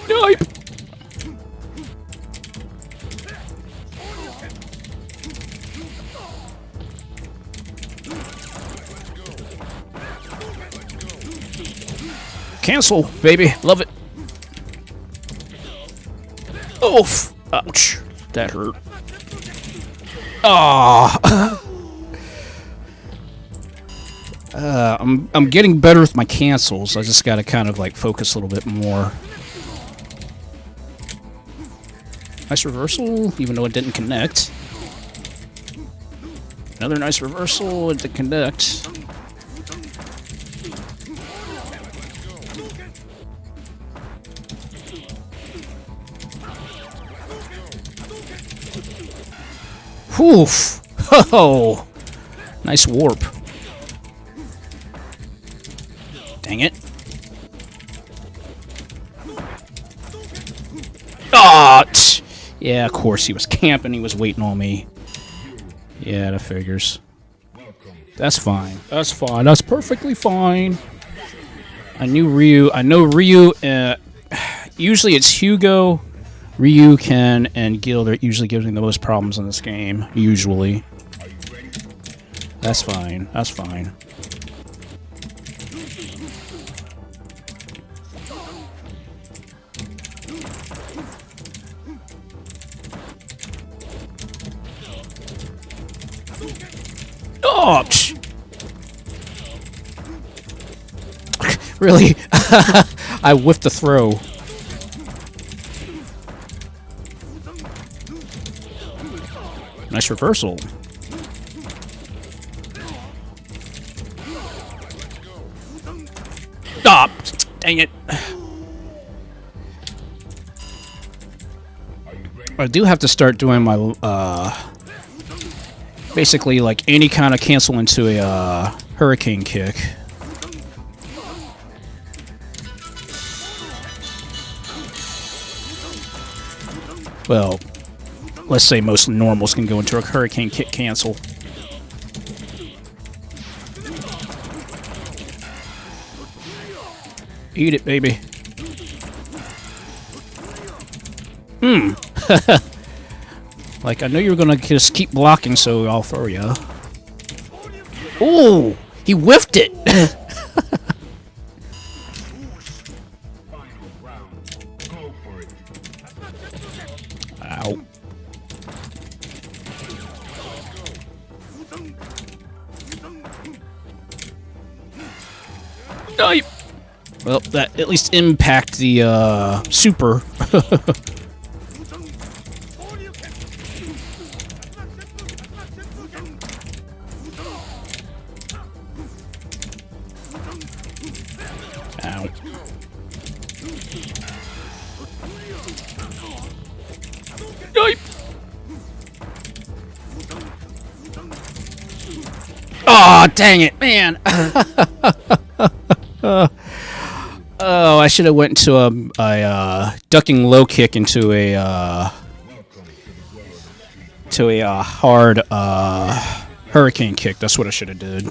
Yipe! Cancel, baby. Love it. Oof. Ouch. That hurt. Ah. I'm getting better with my cancels. I just gotta kind of like focus a little bit more. Nice reversal, even though it didn't connect. Another nice reversal, it didn't connect. Woof! Oh, nice warp. Dang it. Ah! Yeah, of course he was camping. He was waiting on me. Yeah, that figures. That's fine. That's fine. That's perfectly fine. I know Ryu. Usually it's Hugo, Ryu, Ken, and Gil that usually gives me the most problems in this game. Usually. That's fine. That's fine. Oh, psh. Really? I whiffed the throw. Nice reversal. Stop! Dang it. I do have to start doing my, basically, like, any kind of cancel into a, hurricane kick. Well, let's say most normals can go into a hurricane kick cancel. Eat it, baby. Like, I know you were gonna just keep blocking, so I'll throw ya. Ooh! He whiffed it! Ow. Die! Well, that at least impact the, super. Ow. Die! Aw, dang it, man! Oh, I should have went into a ducking low kick into a hard hurricane kick. That's what I should have did.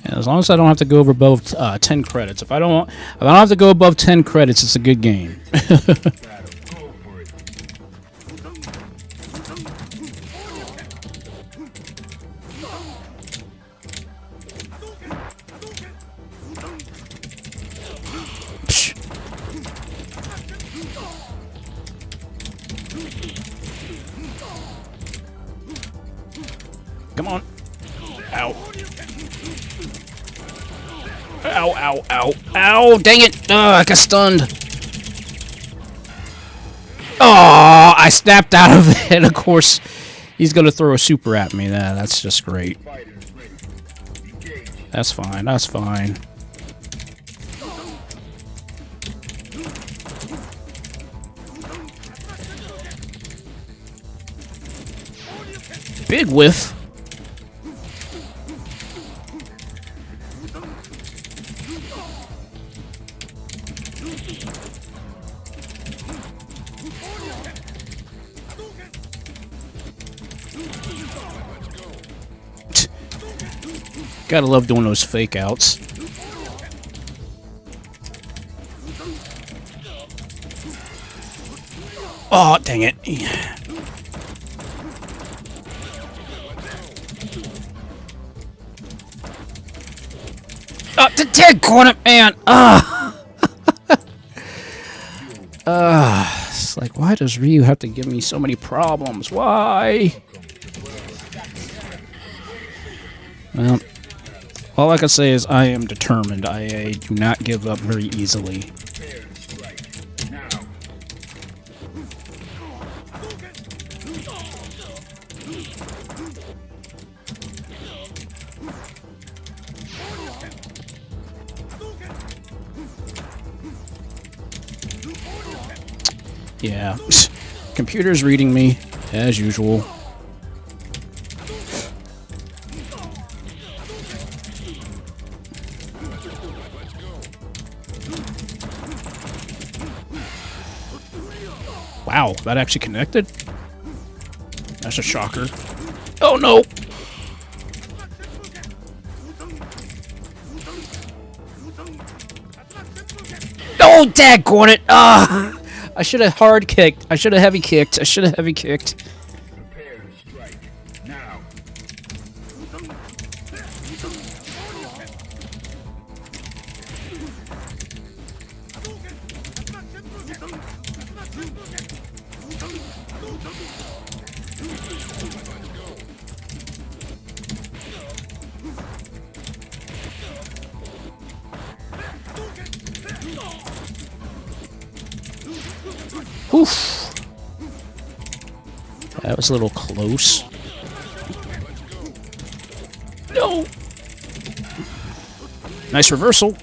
And as long as I don't have to go over above 10 credits. If I don't have to go above 10 credits, it's a good game. Come on. Ow. Ow, ow, ow. Ow, dang it. I got stunned. Oh, I snapped out of it. And of course, he's going to throw a super at me. That's just great. That's fine. That's fine. Big whiff. Gotta love doing those fake outs. Oh, dang it. Oh, the dead corner, man. It's like, why does Ryu have to give me so many problems? Why? Well, all I can say is I am determined. I do not give up very easily. Yeah, computer's reading me, as usual. Wow, that actually connected? That's a shocker. Oh no! Oh, daggone it! I should have hard kicked. I should have heavy kicked. I should have heavy kicked. Prepare to strike. Now. Oof. That was a little close. No! Nice reversal.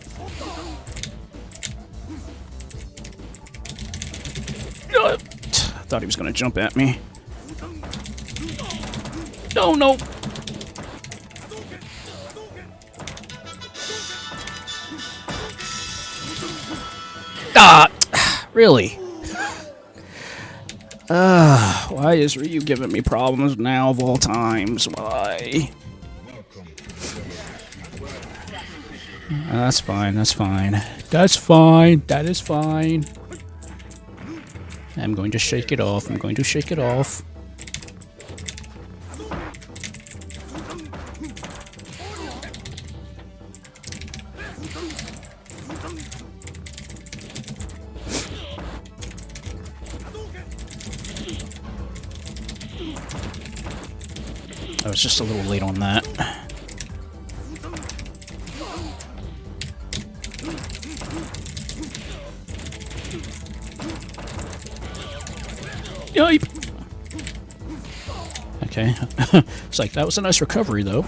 Thought he was going to jump at me. No, no. Ah, really? Why is Ryu giving me problems now of all times? Why? That's fine, that's fine. That's fine, that is fine. I'm going to shake it off, I'm going to shake it off. I was just a little late on that. Yipe! Okay. It's like, that was a nice recovery, though.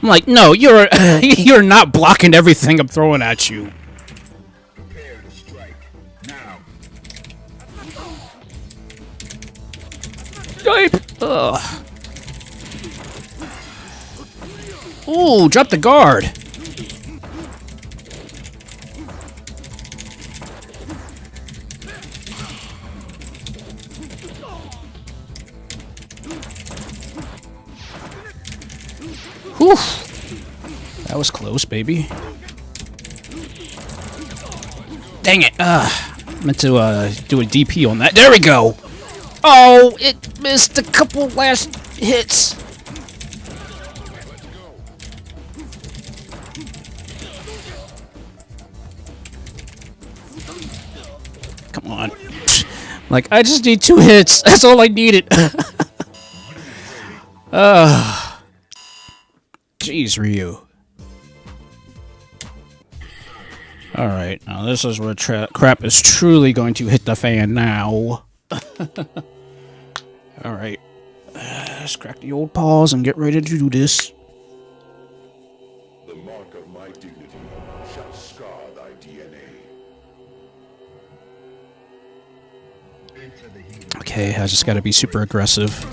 I'm like, no, you're you're not blocking everything I'm throwing at you. Prepare to strike. Now. Yipe! Ugh. Ooh, drop the guard. Whew. That was close, baby. Dang it. Meant to do a DP on that. There we go. Oh, it missed a couple last hits. Come on. Like, I just need 2 hits. That's all I needed. Jeez, Ryu. Alright, now this is where crap is truly going to hit the fan now. Alright. Let's crack the old paws and get ready to do this. The mark of my dignity shall scar thy DNA. Okay, I just gotta be super aggressive.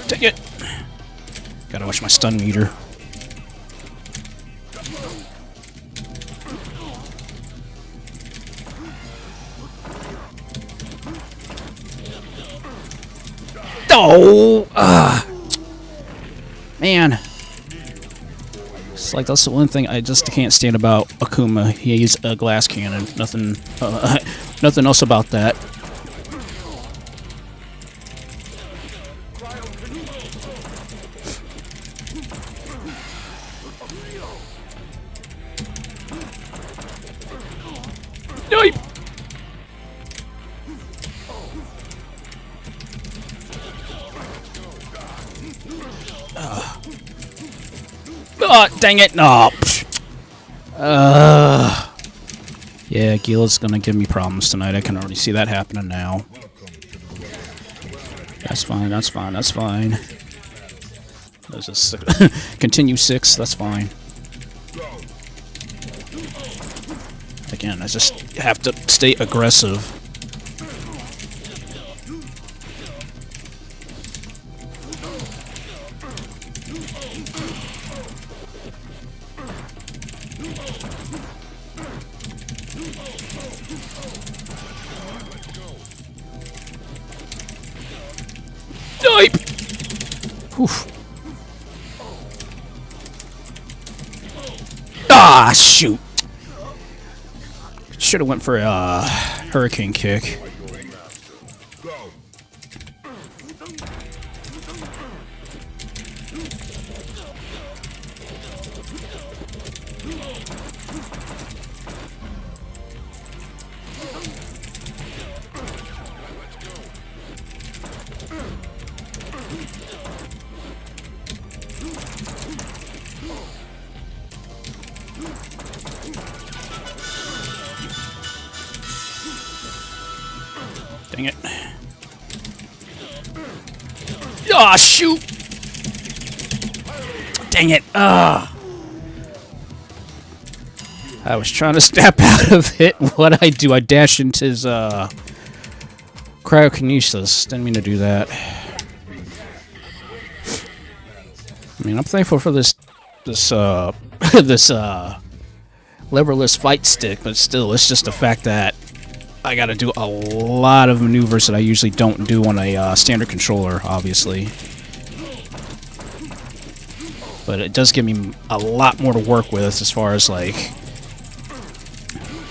Take it! Gotta watch my stun meter. Oh! Man. It's like, that's the one thing I just can't stand about Akuma. He's a glass cannon. Nothing, nothing else about that. Yipe! Oh, dang it! No. Yeah, Gila's gonna give me problems tonight. I can already see that happening now. That's fine. That's fine. That's fine. Let's just continue 6. That's fine. Again, I just have to stay aggressive. Yipe! Oof. Ah, shoot! Should have went for a hurricane kick. Dang it. Ah, shoot! Dang it. I was trying to snap out of it. What I do, I dash into his cryokinesis. Didn't mean to do that. I mean, I'm thankful for this this leverless fight stick, but still, it's just the fact that I gotta do a lot of maneuvers that I usually don't do on a standard controller, obviously. But it does give me a lot more to work with as far as, like,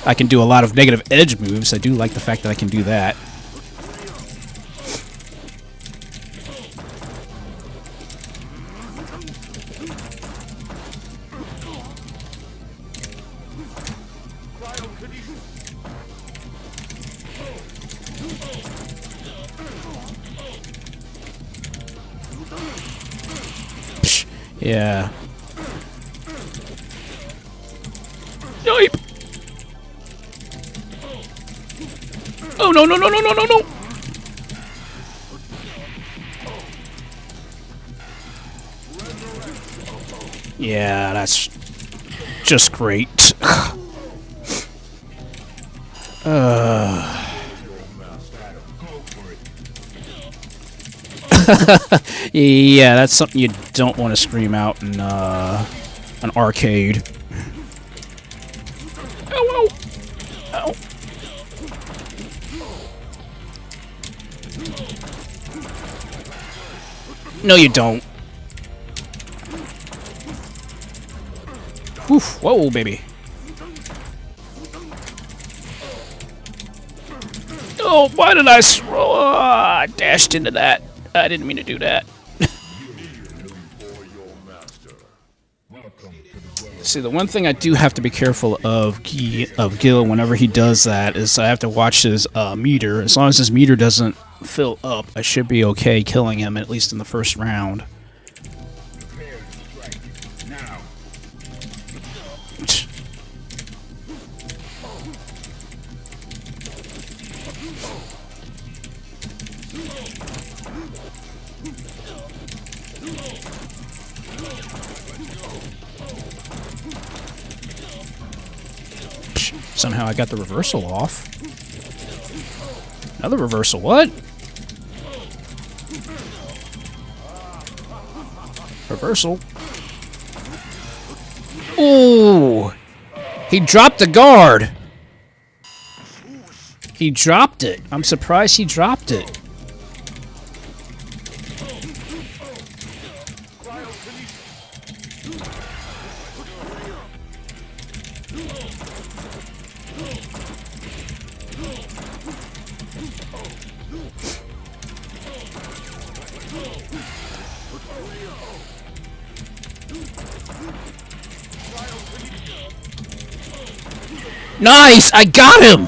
I can do a lot of negative edge moves. I do like the fact that I can do that. Yeah. Yipe! Oh, no, no, no, no, no, no, no! Yeah, that's just great. Yeah, that's something you don't want to scream out in an arcade. Ow, ow, ow. No, you don't. Oof, whoa, baby. Oh, why did I I dashed into that. I didn't mean to do that. See, the one thing I do have to be careful of Gil whenever he does that is I have to watch his meter. As long as his meter doesn't fill up, I should be okay killing him, at least in the first round. Somehow I got the reversal off. Another reversal, what? Reversal. Ooh! He dropped the guard! He dropped it. I'm surprised he dropped it. Nice! I got him!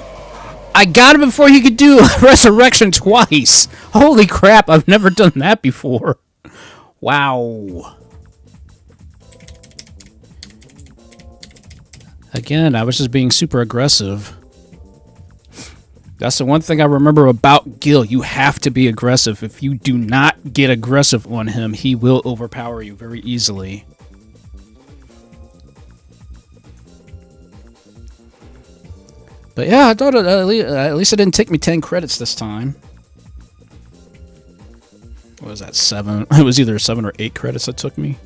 I got him before he could do resurrection twice! Holy crap, I've never done that before. Wow. Again, I was just being super aggressive. That's the one thing I remember about Gil. You have to be aggressive. If you do not get aggressive on him, he will overpower you very easily. But yeah, I thought at least it didn't take me 10 credits this time. What was that, 7? It was either 7 or 8 credits that took me.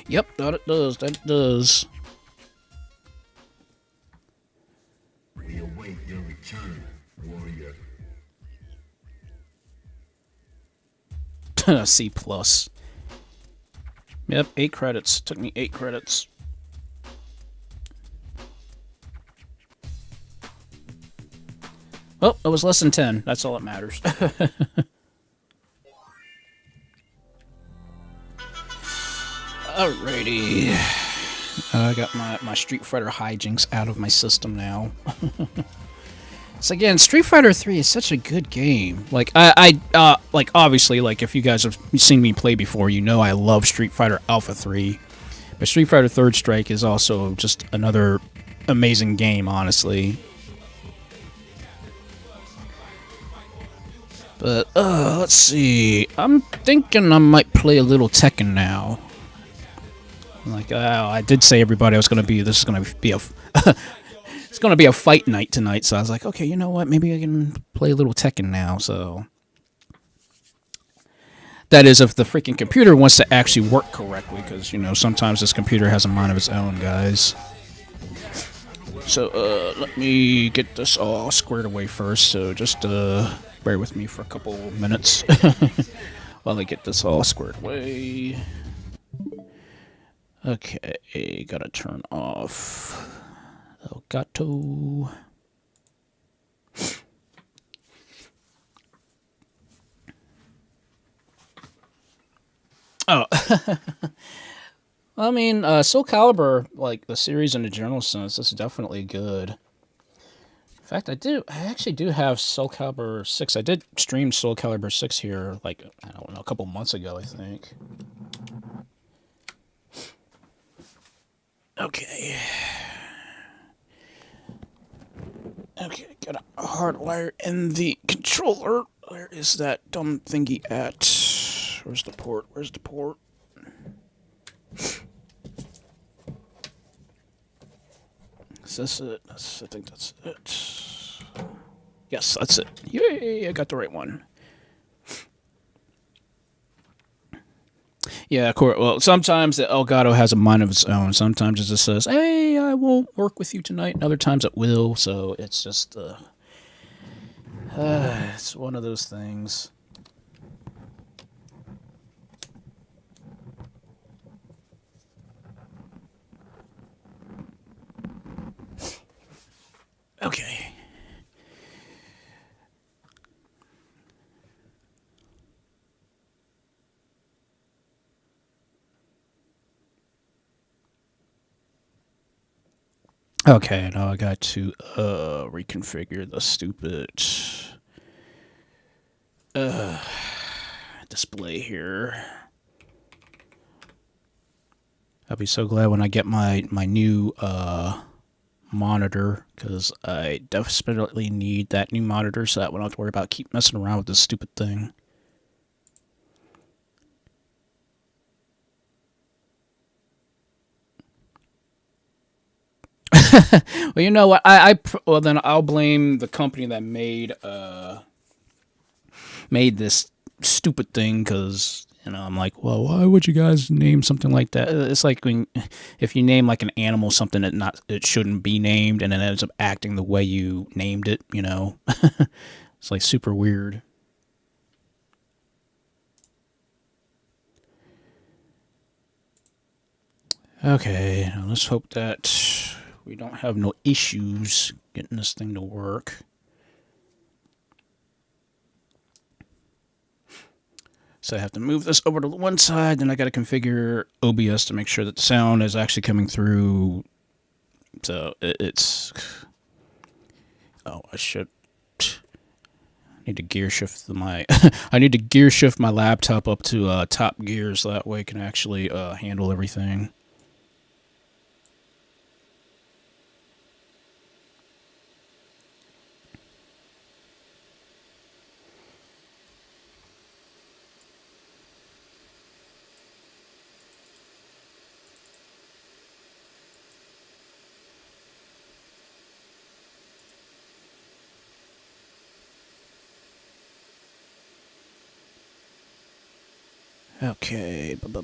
Yep, that it does. That it does. We await your return, warrior. C+. Yep, 8 credits. Took me 8 credits. Oh, it was less than 10. That's all that matters. Alrighty. I got my Street Fighter hijinks out of my system now. So again, Street Fighter 3 is such a good game. Like like obviously, like if you guys have seen me play before, you know I love Street Fighter Alpha 3. But Street Fighter Third Strike is also just another amazing game, honestly. But let's see. I'm thinking I might play a little Tekken now. Like, I did say everybody this is gonna be a it's gonna be a fight night tonight, so I was like, okay, you know what, maybe I can play a little Tekken now, so that is if the freaking computer wants to actually work correctly, because, you know, sometimes this computer has a mind of its own, guys. So, let me get this all squared away first, so just, bear with me for a couple minutes while I get this all squared away. Okay, gotta turn off Elgato. Oh, I mean, Soul Calibur, like the series in a general sense, is definitely good. In fact, I actually do have Soul Calibur 6. I did stream Soul Calibur 6 here, like, I don't know, a couple months ago, I think. Okay. Okay, got a hardwire in the controller. Where is that dumb thingy at? Where's the port? Where's the port? Is this it? I think that's it. Yes, that's it. Yay, I got the right one. Yeah, of course. Well, sometimes the Elgato has a mind of its own. Sometimes it just says, hey, I won't work with you tonight. And other times it will. So it's just, it's one of those things. Okay. Okay, now I got to reconfigure the stupid display here. I'll be so glad when I get my new monitor, because I desperately need that new monitor so that I don't have to worry about keep messing around with this stupid thing. Well, you know what? Well, then I'll blame the company that made this stupid thing, because, you know, I'm like, well, why would you guys name something like that? It's like if you name like an animal something that it shouldn't be named, and then it ends up acting the way you named it. You know, it's like super weird. Okay, now let's hope that we don't have no issues getting this thing to work. So I have to move this over to the one side, then I got to configure OBS to make sure that the sound is actually coming through. So it's... Oh, I need to gear shift my... I need to gear shift my laptop up to top gear so that way it can actually handle everything. Okay, let's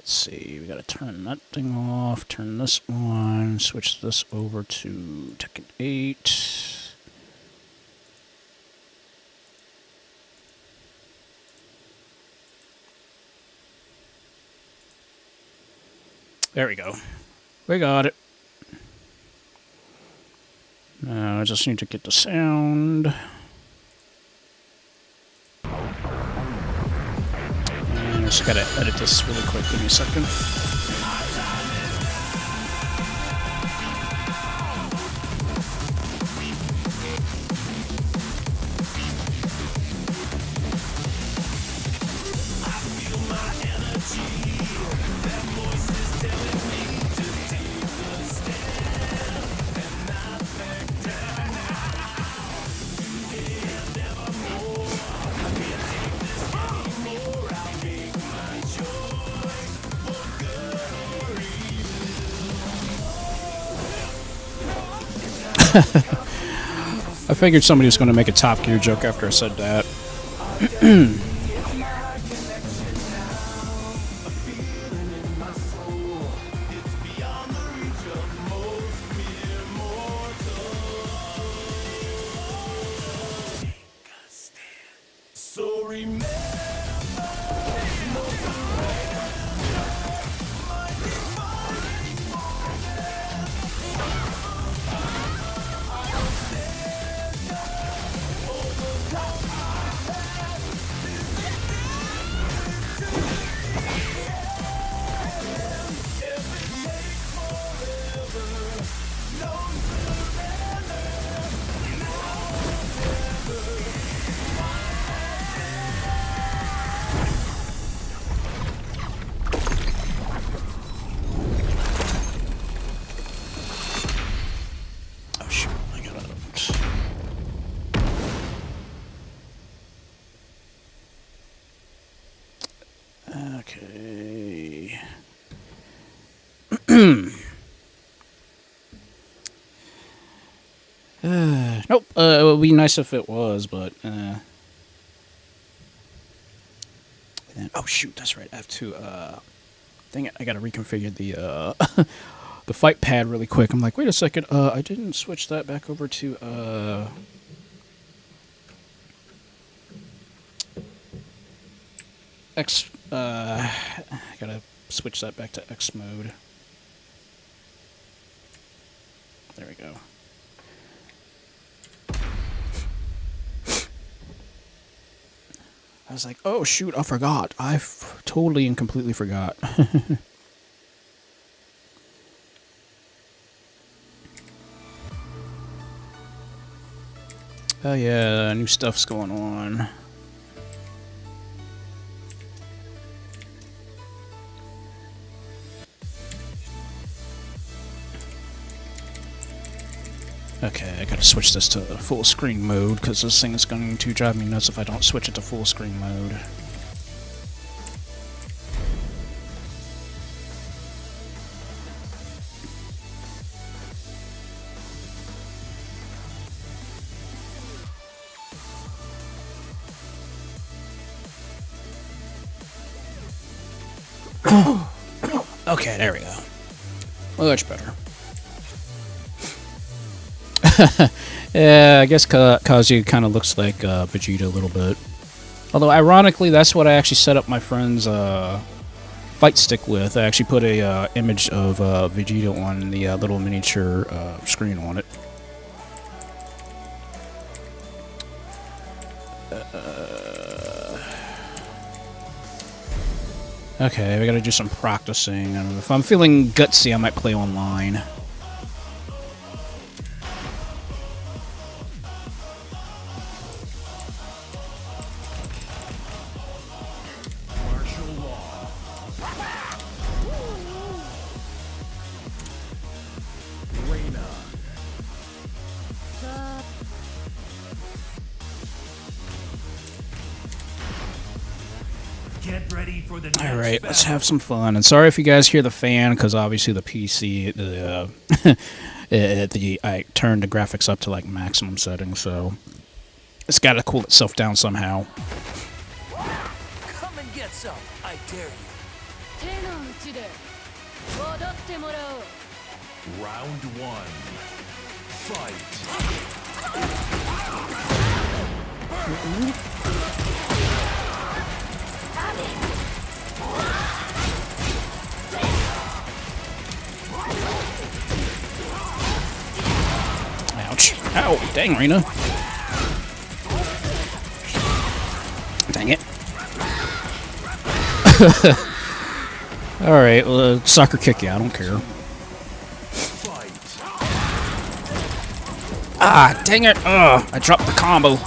see, we gotta turn that thing off, turn this on, switch this over to Tekken 8. There we go. We got it. Now I just need to get the sound. Just gotta edit this really quick. Give me a second. I figured somebody was going to make a Top Gear joke after I said that. Oh shoot, I got it. Okay. Nope. It would be nice if it was, but then, oh shoot, that's right. I have to dang it, I gotta reconfigure the the fight pad really quick. I'm like, wait a second, I didn't switch that back over to X. I gotta switch that back to X mode. There we go. I was like, oh shoot, I forgot. I totally and completely forgot. Oh yeah, new stuff's going on. Okay, I gotta switch this to full screen mode, because this thing is going to drive me nuts if I don't switch it to full screen mode. Okay, there we go. Much better. Yeah, I guess Kazuya kind of looks like Vegeta a little bit. Although, ironically, that's what I actually set up my friend's fight stick with. I actually put a image of Vegeta on the little miniature screen on it. Okay, we gotta do some practicing. If I'm feeling gutsy, I might play online. Alright, let's have some fun. And sorry if you guys hear the fan, because obviously the PC, I turned the graphics up to like maximum settings, so it's got to cool itself down somehow. Come and get some, I dare you. Round one. Fight. Ouch. Ow, dang, Rena. Dang it. Alright, well, soccer kick you, I don't care. Ah, dang it! Ugh, I dropped the combo.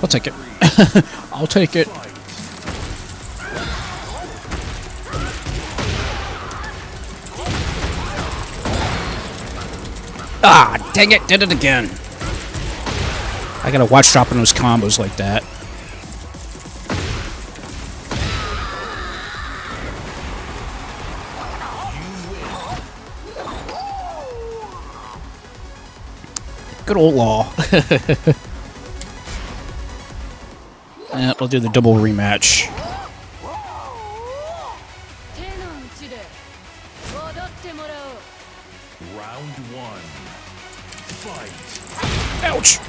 I'll take it. I'll take it. Ah, dang it, did it again. I gotta watch dropping those combos like that. Good old law. Yeah, we'll do the double rematch. Round one. Fight. Ouch!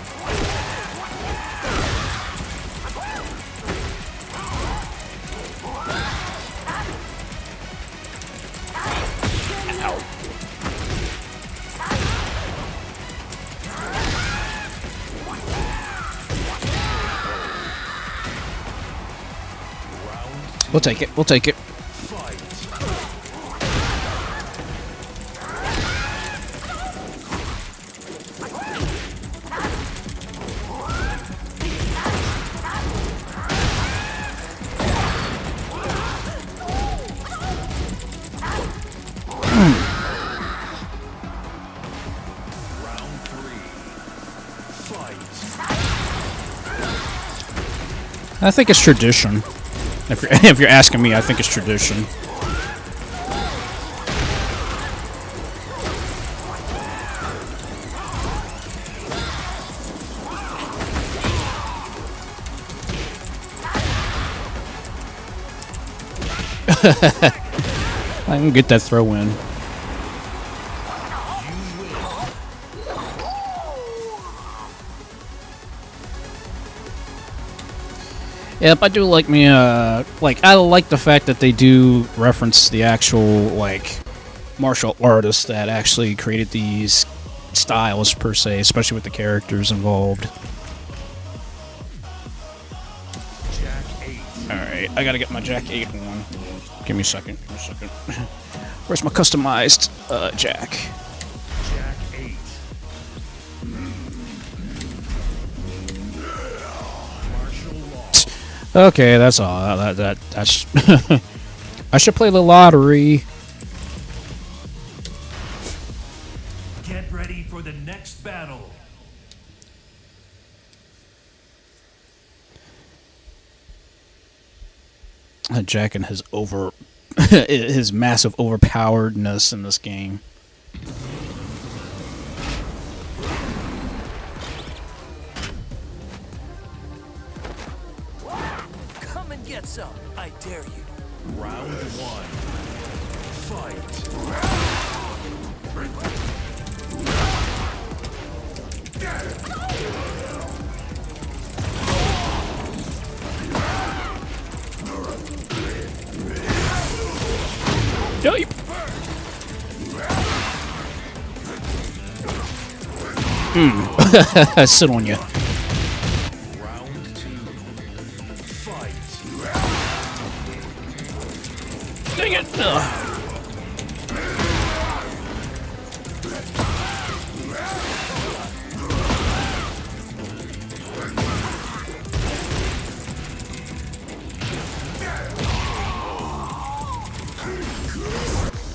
We'll take it. We'll take it. Fight. Round three. Fight. I think it's tradition. If you're asking me, I think it's tradition. I can get that throw in. Yep, I do like me, like, I like the fact that they do reference the actual, like, martial artists that actually created these styles, per se, especially with the characters involved. Jack 8. Alright, I gotta get my Jack 8 on. Give me a second, give me a second. Where's my customized, Jack? Jack 8. Martial law. Okay, that's all. That's... I should play the lottery. Get ready for the next battle. Jack and his his massive overpoweredness in this game. Come and get some. I dare you. Round one. Fight. Yep. Sit on you. Round two. Fight. Dang it. Ugh.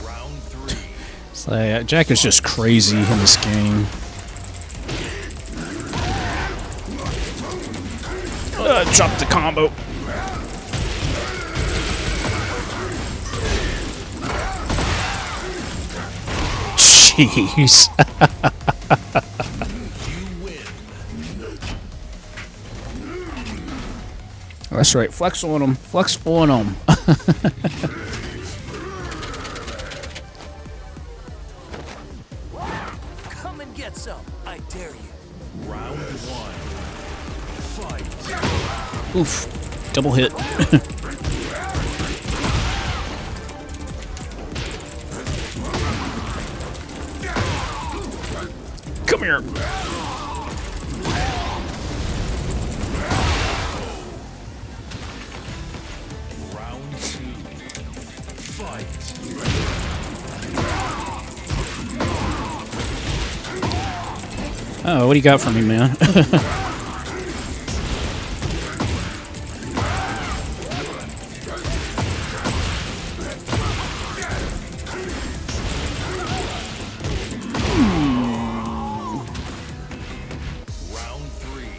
Round three. So, Jack is just crazy in this game. Drop the combo. Jeez. You win. That's right. Flex on him. Flex on him. Come and get some. I dare you. Round one. Fight. Oof. Double hit. Come here. Round two. Fight. Oh, what do you got for me, man? Round three.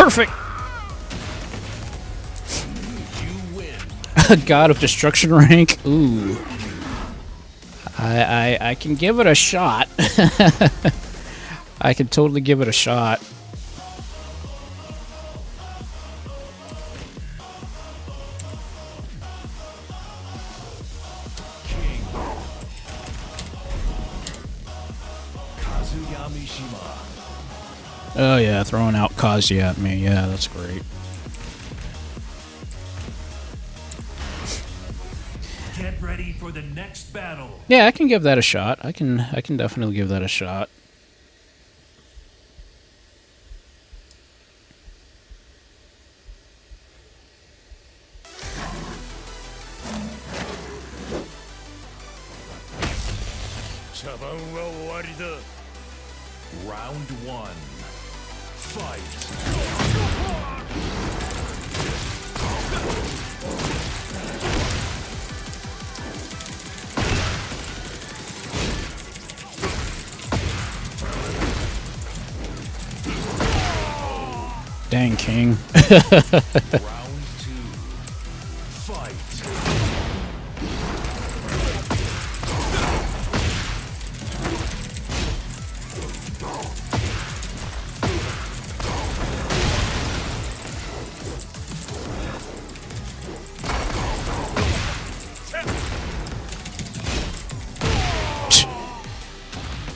Perfect. God of Destruction rank. Ooh. I can give it a shot. I can totally give it a shot. Oh yeah, throwing out Kazuya at me. Yeah, that's great. Get ready for the next battle. Yeah, I can give that a shot. I can definitely give that a shot. Round 1. Fight. Dang, King. Round 2. Fight.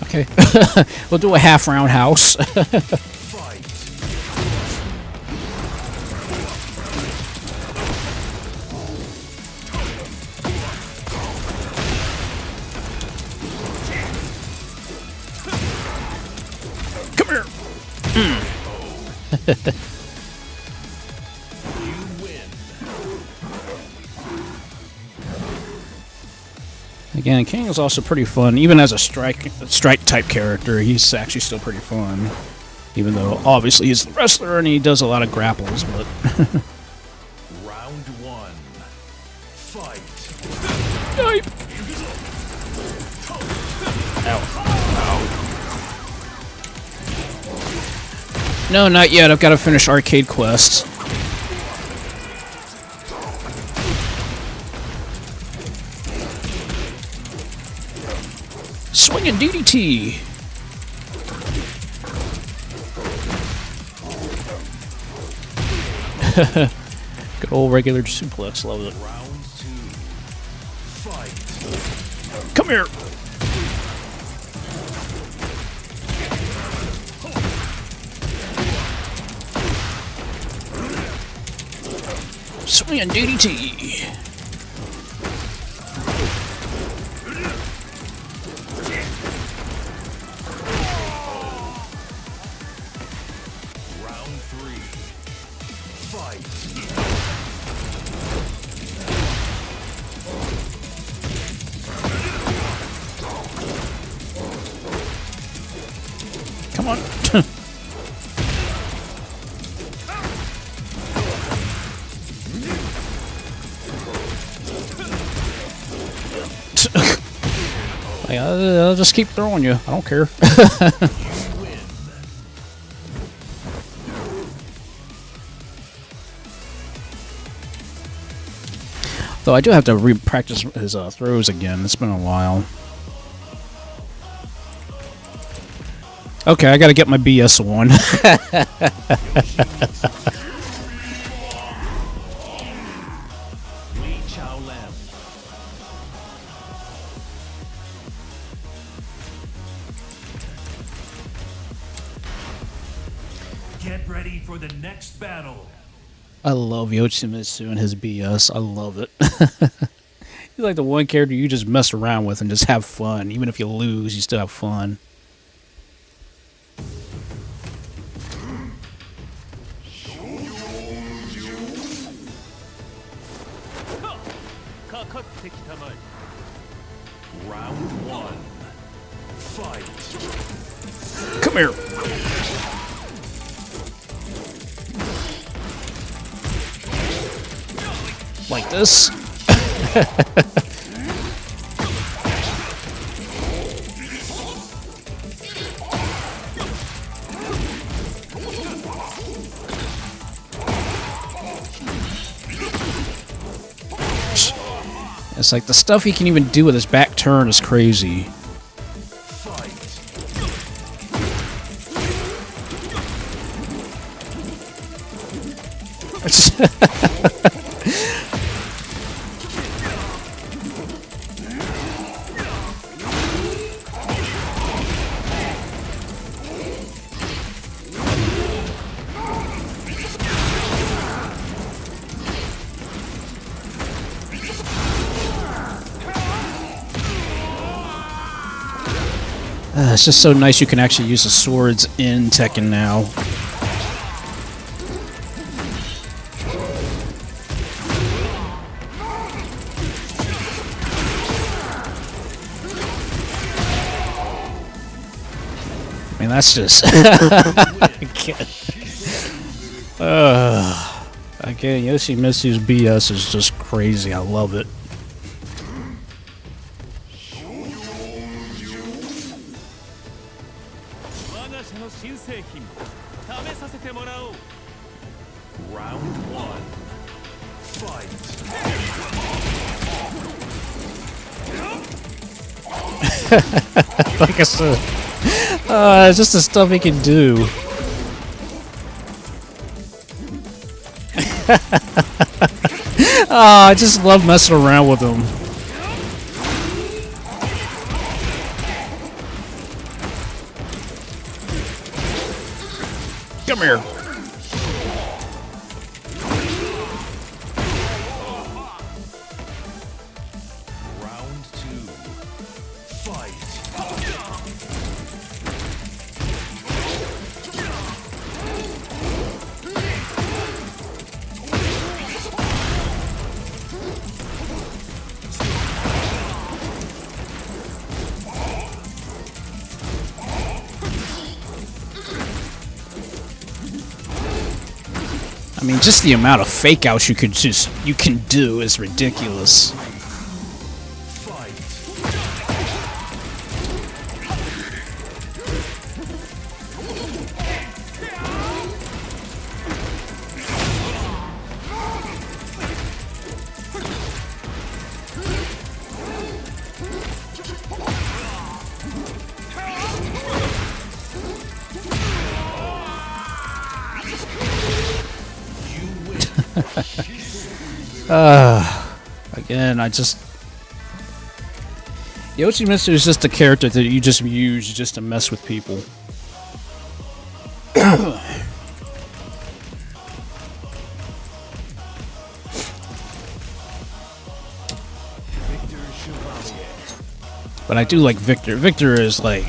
Okay. We'll do a half roundhouse. Fight. Come here. You win. Again, King is also pretty fun. Even as a strike type character, he's actually still pretty fun. Even though obviously he's the wrestler and he does a lot of grapples, but Round 1. Fight. no, not yet. I've got to finish Arcade Quest. Swinging DDT. Good old regular suplex. Love it. Round 2. Fight. Come here. Swinging DDT. Round 3. Fight. Come on. I'll just keep throwing you. I don't care. Though I do have to re-practice his throws again. It's been a while. Okay, I gotta get my BS one. Get ready for the next battle. I love Yoshimitsu and his BS. I love it. He's like the one character you just mess around with and just have fun. Even if you lose, you still have fun. Round 1. Fight. Come here. Like this. It's like the stuff he can even do with his back turn is crazy. Fight. It's just so nice you can actually use the swords in Tekken now. I mean, that's just... I can't. Again, Yoshimitsu's BS is just crazy. I love it. Round one. Fight. Like I said, it's just the stuff he can do. I just love messing around with him. Come here. Round two. Fight. I mean, just the amount of fake outs you can do is ridiculous. Fight. Again, Yoshimitsu is just a character that you just use just to mess with people. But I do like Victor. Victor is like...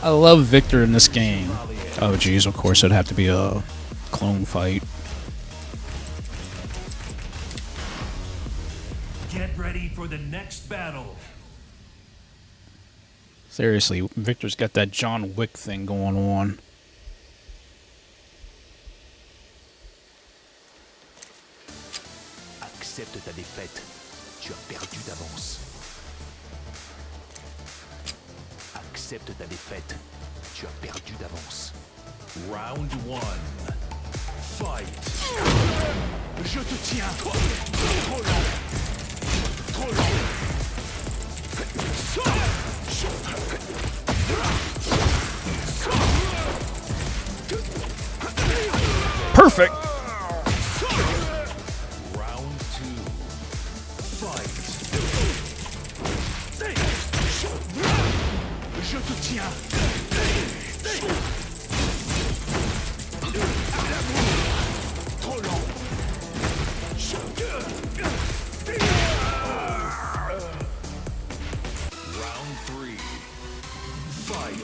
I love Victor in this game. Oh geez, of course it'd have to be a clone fight. Get ready for the next battle. Seriously, Victor's got that John Wick thing going on. Accepte ta défaite. Tu as perdu d'avance. Accepte ta défaite. Tu as perdu d'avance. Round one. Fight. Je te tiens. Trop lent. Trop lent. Perfect. Round two. Fight. Je te tiens. Trop lent. Round three. Fight.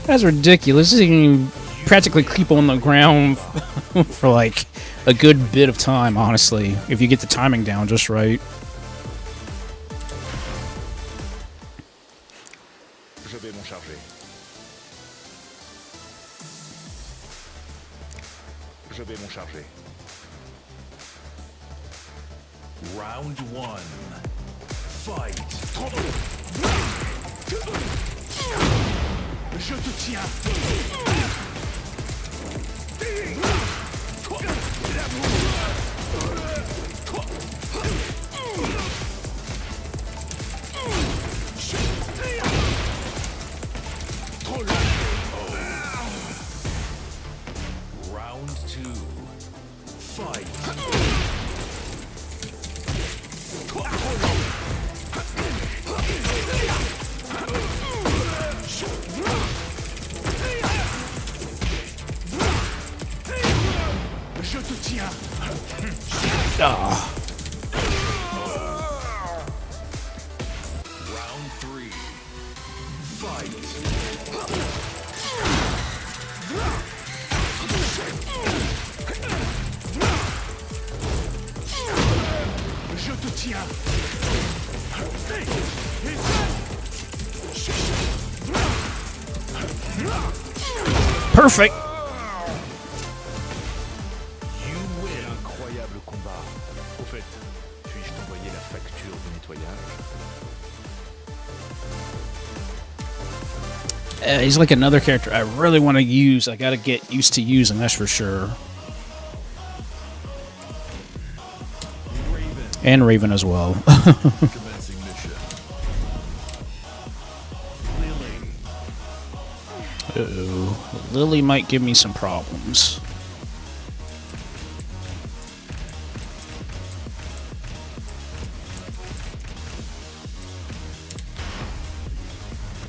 That's ridiculous. You can practically creep on the ground for like a good bit of time, honestly, if you get the timing down just right. Je vais m'en charger. Je vais m'en charger. Round one. Fight. Je te tiens. Round two. Fight. Je te tiens. Round three. Fight. Je te tiens. Perfect. You win. Incroyable combat. Au fait, puis-je t'envoyer la facture de nettoyage? He's like another character I really want to use. I gotta get used to using, that's for sure. And Raven as well. Commencing mission. Lily. Uh-oh. Lily might give me some problems.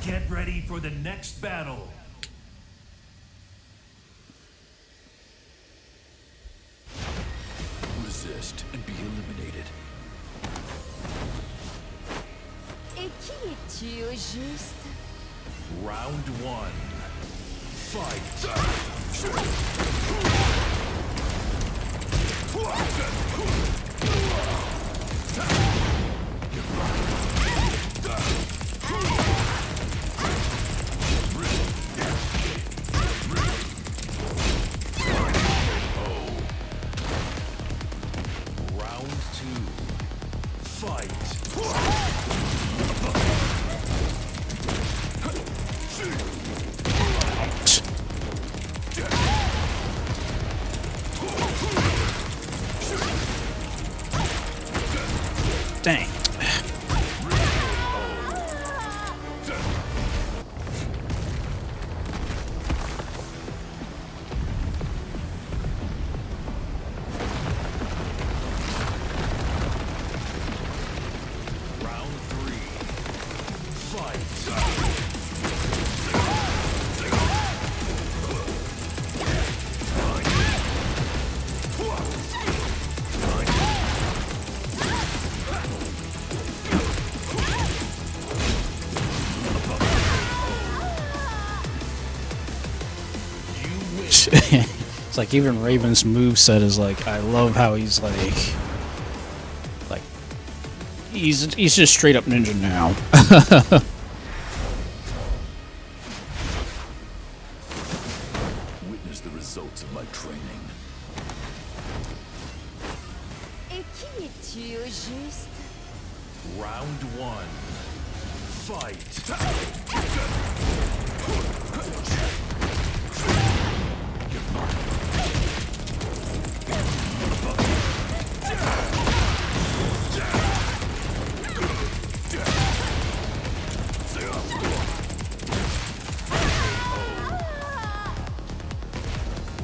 Get ready for the next battle. Resist and be eliminated. Et qui es-tu au juste? Round one. Fight. Round two. Fight. Dang. Round three. Fight. It's like even Raven's moveset is like, I love how he's like he's just straight up ninja now. Witness the results of my training. Et qui es-tu au juste? Round one. Fight.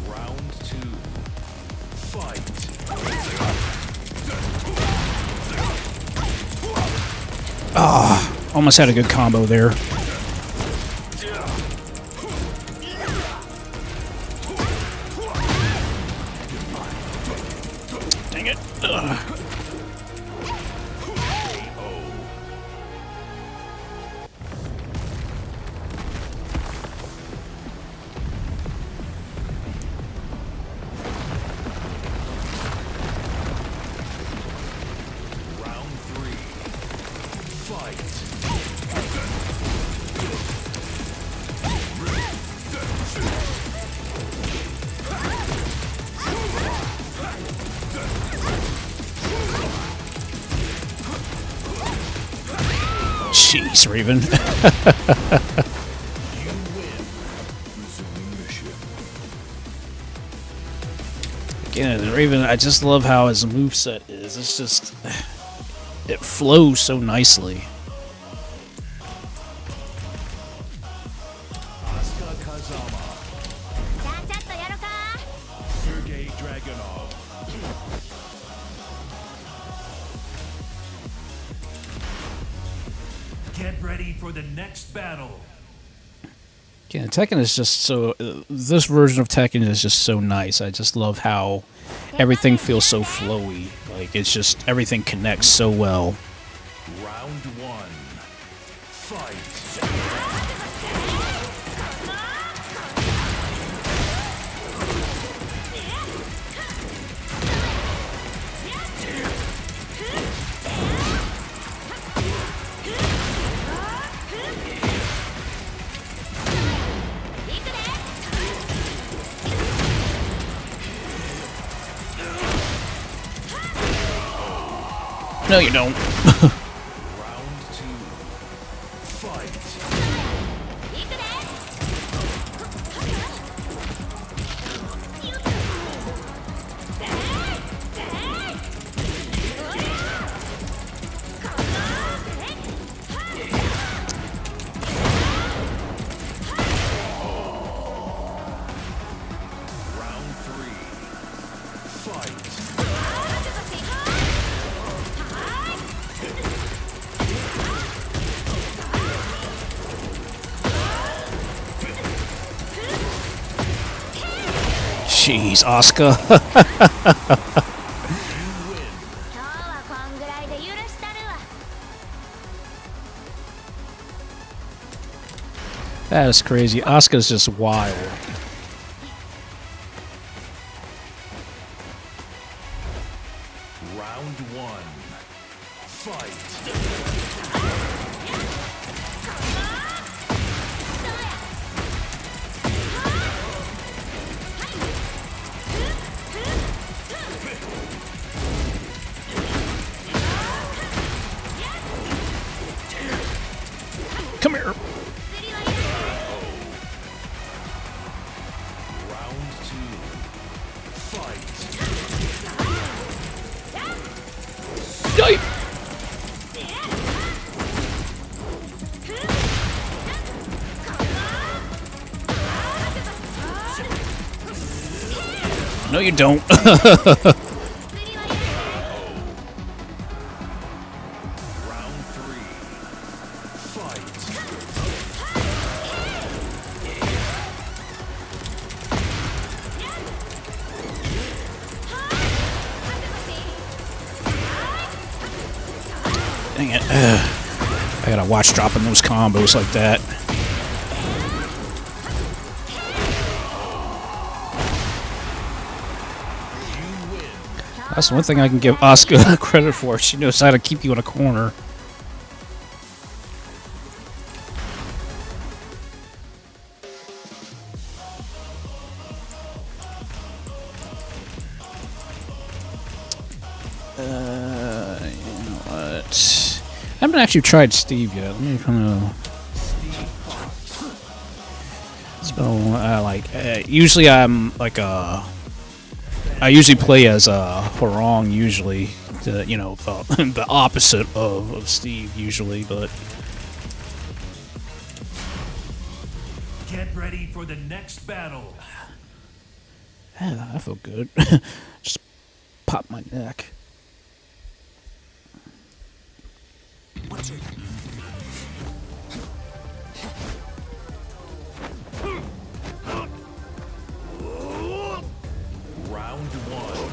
Round two. Fight. Almost had a good combo there. Dang it. Ugh. Round three. Fight. Jeez, Raven. Again, Raven, I just love how his moveset is. It's just... it flows so nicely. Get ready for the next battle. Yeah, Tekken is just so... this version of Tekken is just so nice. I just love how everything feels so flowy. Like, it's just... everything connects so well. Round one. Fight. No, you don't. Round two. Fight. Round three. Fight. Jeez, Asuka. That is crazy. Asuka's just wild. Round one. Fight. Come here. Round two. Fight. Yipe. No, you don't. Round three. Fight. Dang it. I gotta watch dropping those combos like that. That's one thing I can give Asuka credit for. She knows how to keep you in a corner. You know what? I haven't actually tried Steve yet. Let me kind of. So, usually I'm like I usually play as Hwarong, usually. You know, the opposite of Steve, usually, but. Get ready for the next battle. Yeah, I feel good. Just pop my neck. Round one.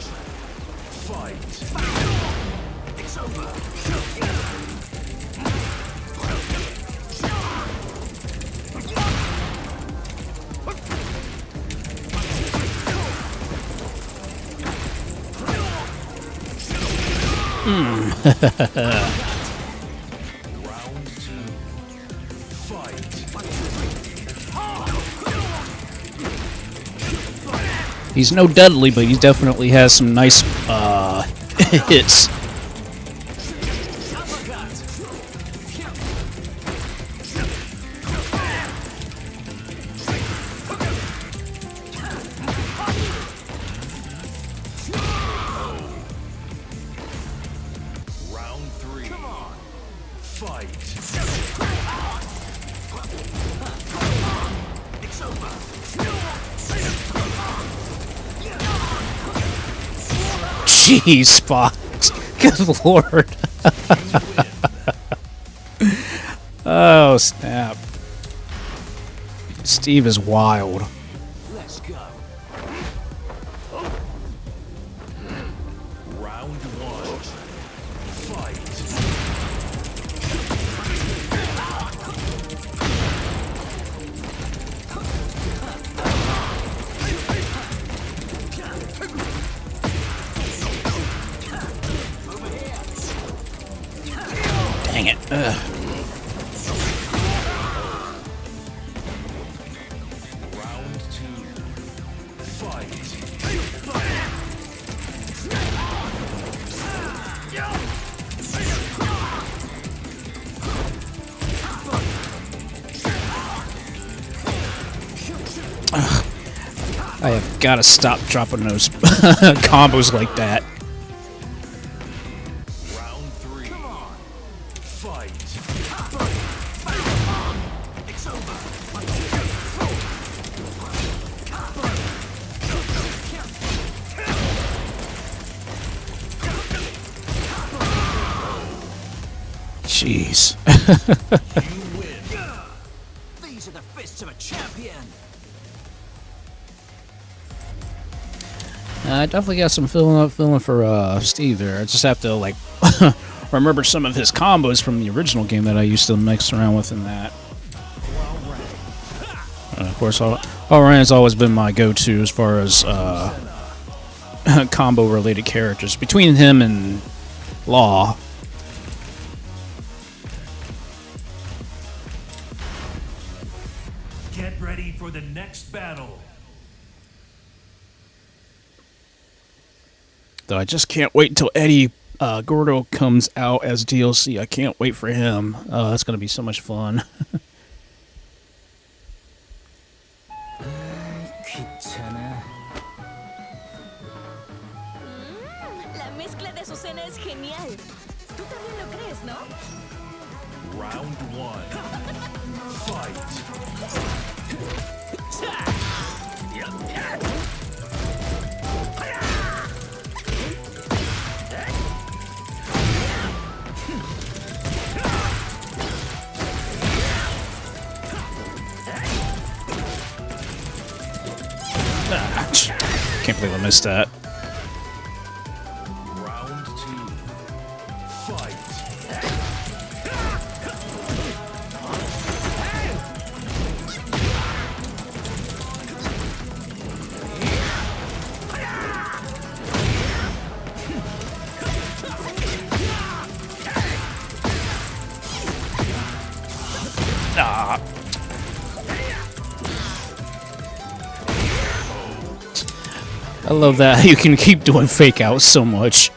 Fight. It's over. Round two. Fight. He's no Dudley, but he definitely has some nice hits. Fight. It's over. Jeez, Spot. Good lord. Oh, snap. Steve is wild. Let's go. Round one. Fight. Dang it. Ugh. Round two. Fight. I have got to stop dropping those combos like that. Round three. Fight. It's over. Jeez. You win. These are the fists of a champion. I definitely got some feeling for Steve there. I just have to like remember some of his combos from the original game that I used to mix around with in that. Of course, All Ran has always been my go-to as far as combo-related characters. Between him and Law. Get ready for the next battle. Though I just can't wait until Eddie Gordo comes out as DLC. I can't wait for him. That's going to be so much fun. La mezcla de Azucena es genial. Tú también lo crees, ¿no? Round one. Fight. Can't believe I missed that. Round two. Fight. Ah. I love that you can keep doing fake outs so much.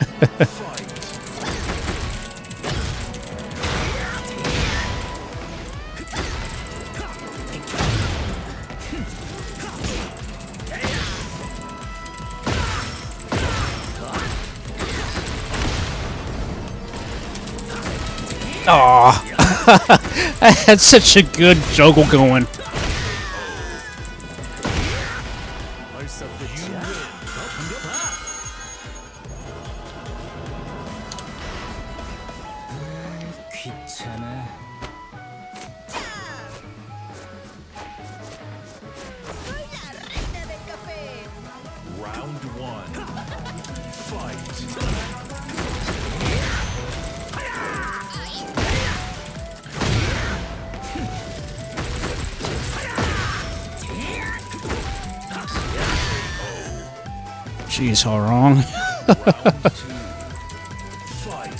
Aw. I had such a good juggle going. Soy la reina del café. Round one. Fight. Jeez, how wrong. Round two. Fight.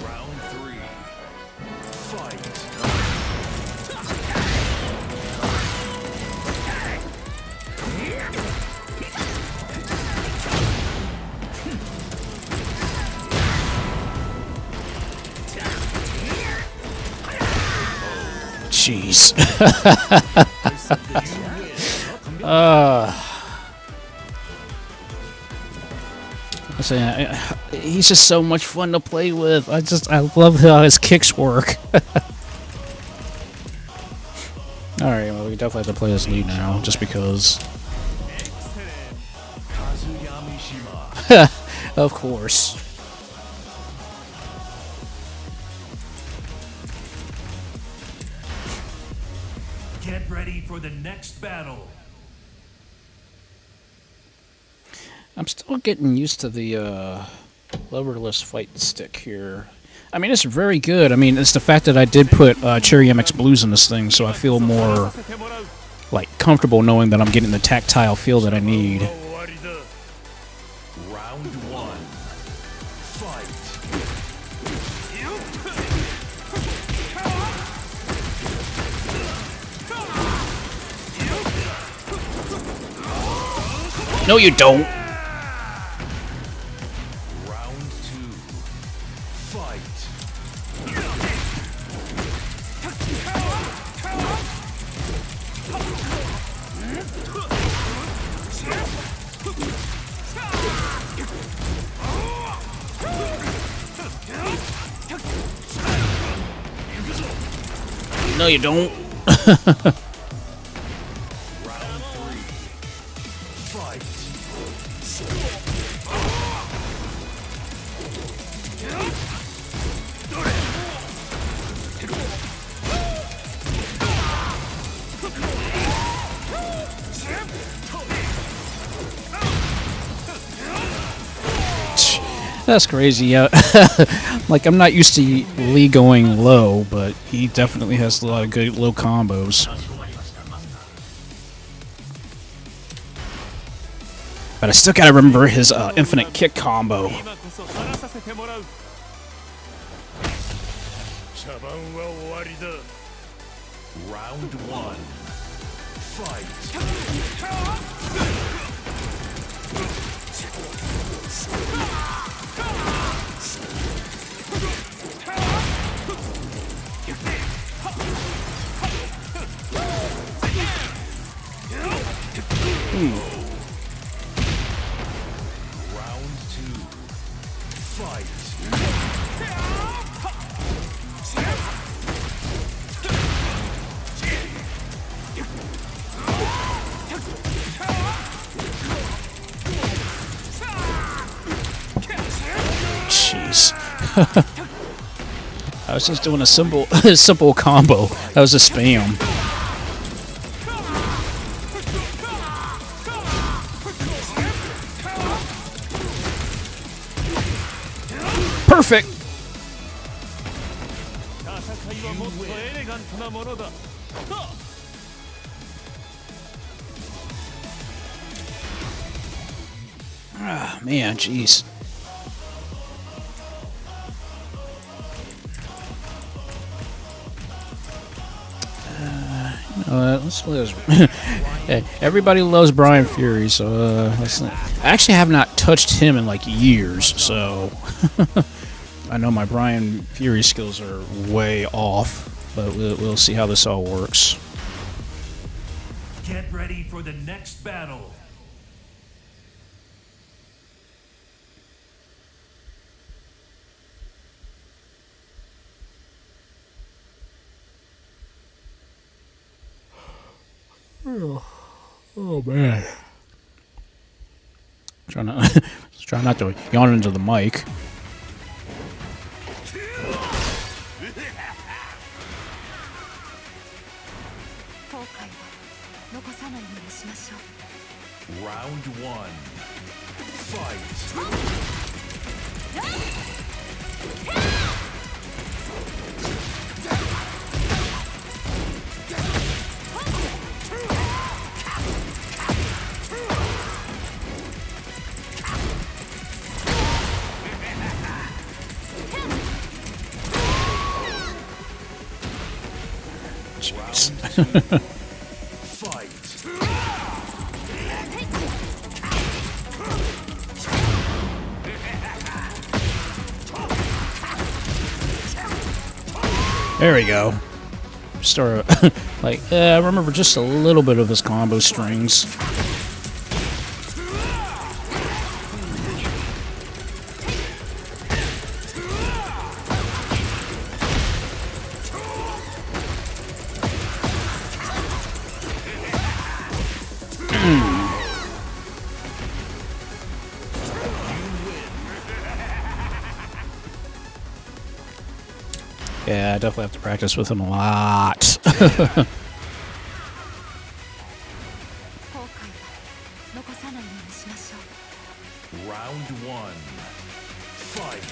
Round three. Fight. jeez. I'm saying, he's just so much fun to play with. I love how his kicks work. Alright, well, we definitely have to play this lead now, just because. Of course. Get ready for the next battle. I'm still getting used to the leverless fight stick here. I mean, it's very good. I mean, it's the fact that I did put Cherry MX Blues in this thing, so I feel more like comfortable knowing that I'm getting the tactile feel that I need. Round one. Fight. No, you don't. Round two. Fight. No, you don't. Round three. Fight. That's crazy. Yeah. Like, I'm not used to Lee going low, but he definitely has a lot of good low combos. But I still gotta remember his infinite kick combo. Round one. Fight. Round two. Fight. Jeez. I was just doing a simple simple combo. That was a spam. Perfect. Ah, man, jeez. Hey, everybody loves Brian Fury, so I actually have not touched him in like years, so I know my Brian Fury skills are way off, but we'll see how this all works. Get ready for the next battle. Oh man. Try not to yawn into the mic. Round one. Fight. Jeez. Fight. There we go. Start like I remember just a little bit of his combo strings. Yeah, I definitely have to practice with him a lot. Round one. Fight.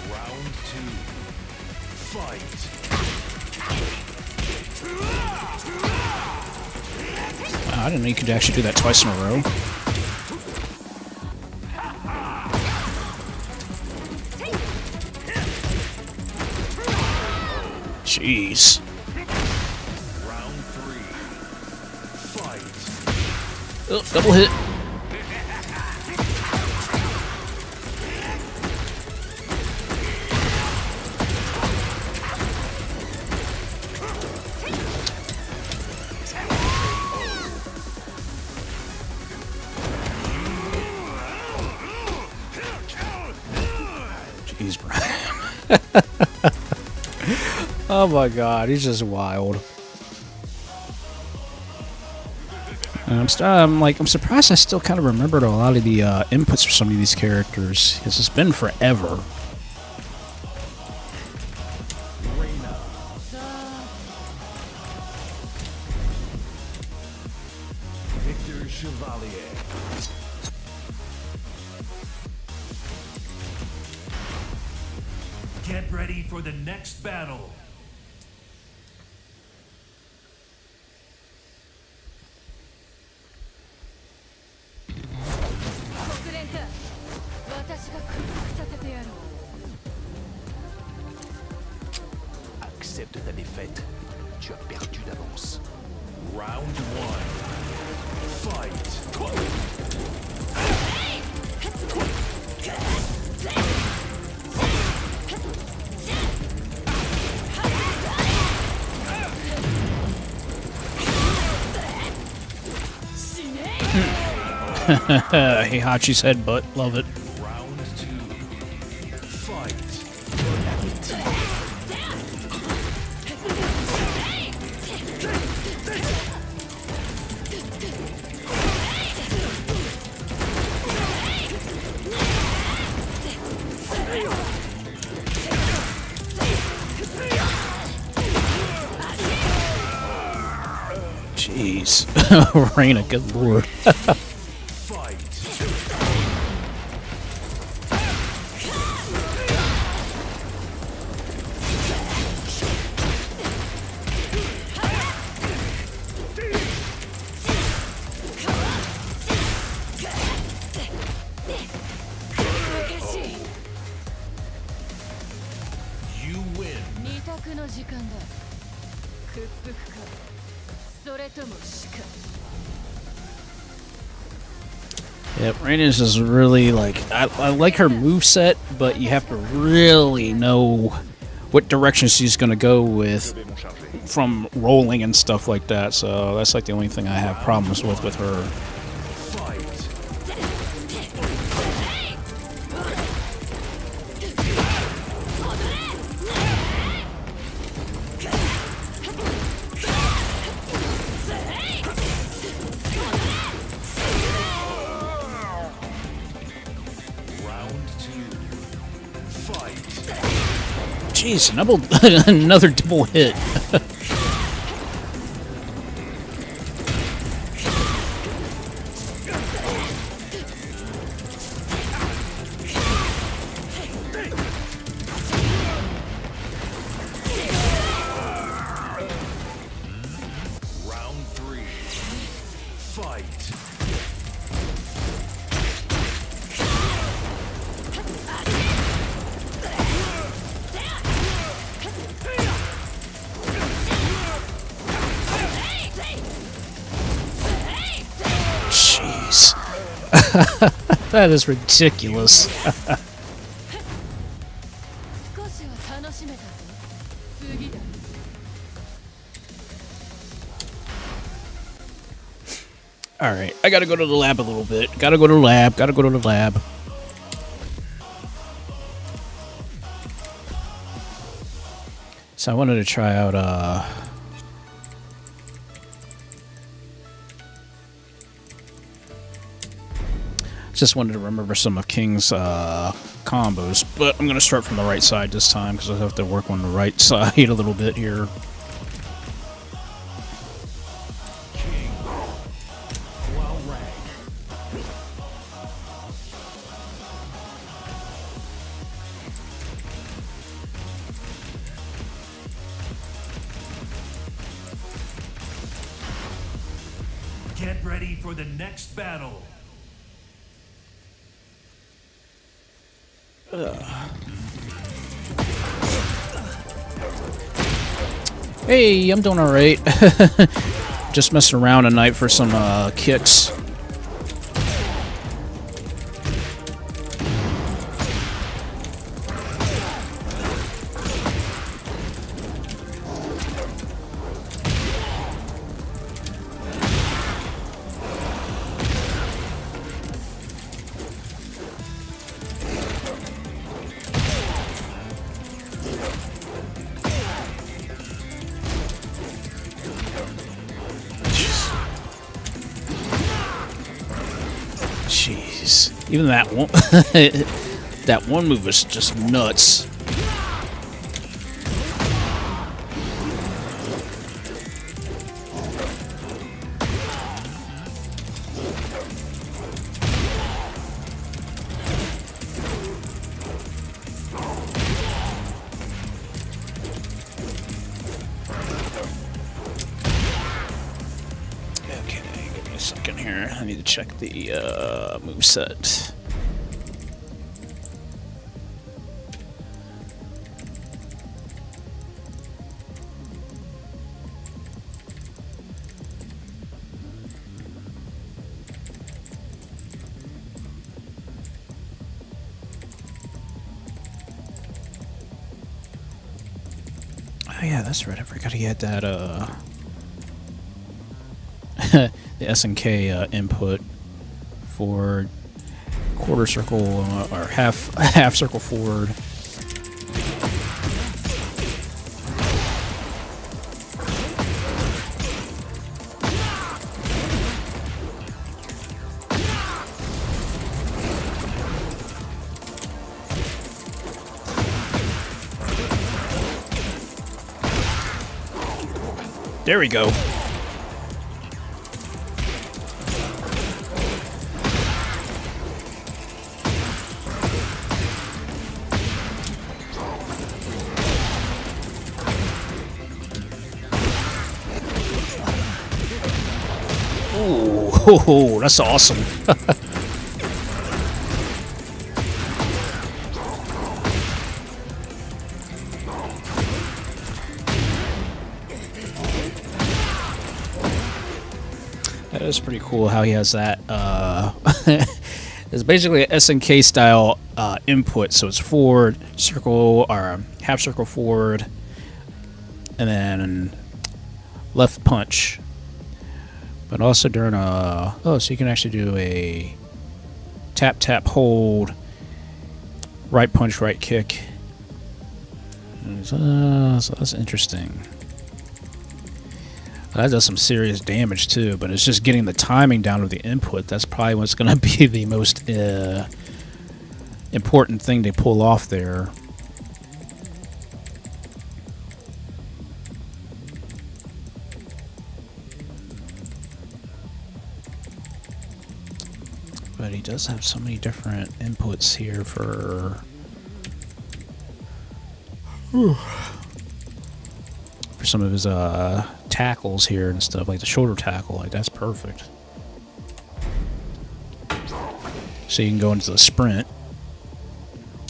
Round two. Fight. Wow, I didn't know you could actually do that twice in a row. Jeez. Round three. Fight. Oh, double hit. Jeez, Brian. Oh my god, he's just wild. And I'm surprised I still kind of remembered a lot of the inputs for some of these characters, because it's been forever. Victor Chevalier. Get ready for the next battle. Accepte ta défaite. Tu as perdu d'avance. Round one. Fight. Heihachi's headbutt, love it. Round two. Fight. Jeez. Reina, good lord. Fight. You win. 二択の時間だ。屈服か、それとも死か。 Yeah, Reina's is really like I like her moveset, but you have to really know what direction she's gonna go with from rolling and stuff like that. So that's like the only thing I have problems with her. Fight. Round two. Fight. Jeez, another double hit. Round three. Fight. That is ridiculous. 少しは楽しめたぞ。次だ。Alright, I gotta go to the lab a little bit. Gotta go to the lab, gotta go to the lab. So I wanted to try out, just wanted to remember some of King's, combos. But I'm gonna start from the right side this time, because I have to work on the right side a little bit here. Get ready for the next battle. Hey, I'm doing alright. Just messing around tonight for some kicks. Jeez. Even that one that one move was just nuts. Okay, give me a second here. I need to check the moveset. Oh yeah, that's right. I forgot he had that the SNK input for quarter circle or half circle forward. There we go. Oh, that's awesome. That is pretty cool how he has that. It's basically an SNK style input, so it's forward, circle, or half circle forward, and then left punch. But also during a... Oh, so you can actually do a tap, tap, hold, right punch, right kick. So that's interesting. That does some serious damage too, but it's just getting the timing down of the input. That's probably what's going to be the most important thing to pull off there. But he does have so many different inputs here for some of his tackles here and stuff, like the shoulder tackle. Like, that's perfect. So you can go into the sprint,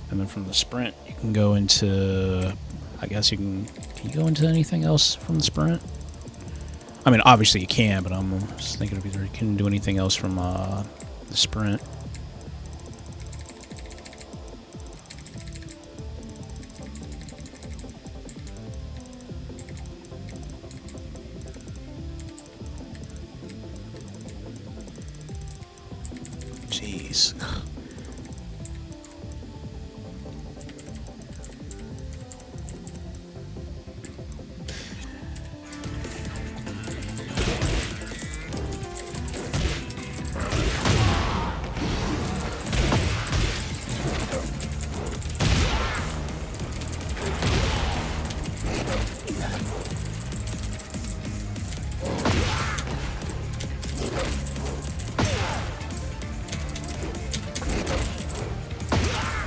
and then from the sprint you can go into, I guess you can you go into anything else from the sprint? I mean, obviously you can, but I'm just thinking if you can do anything else from the sprint. Jeez.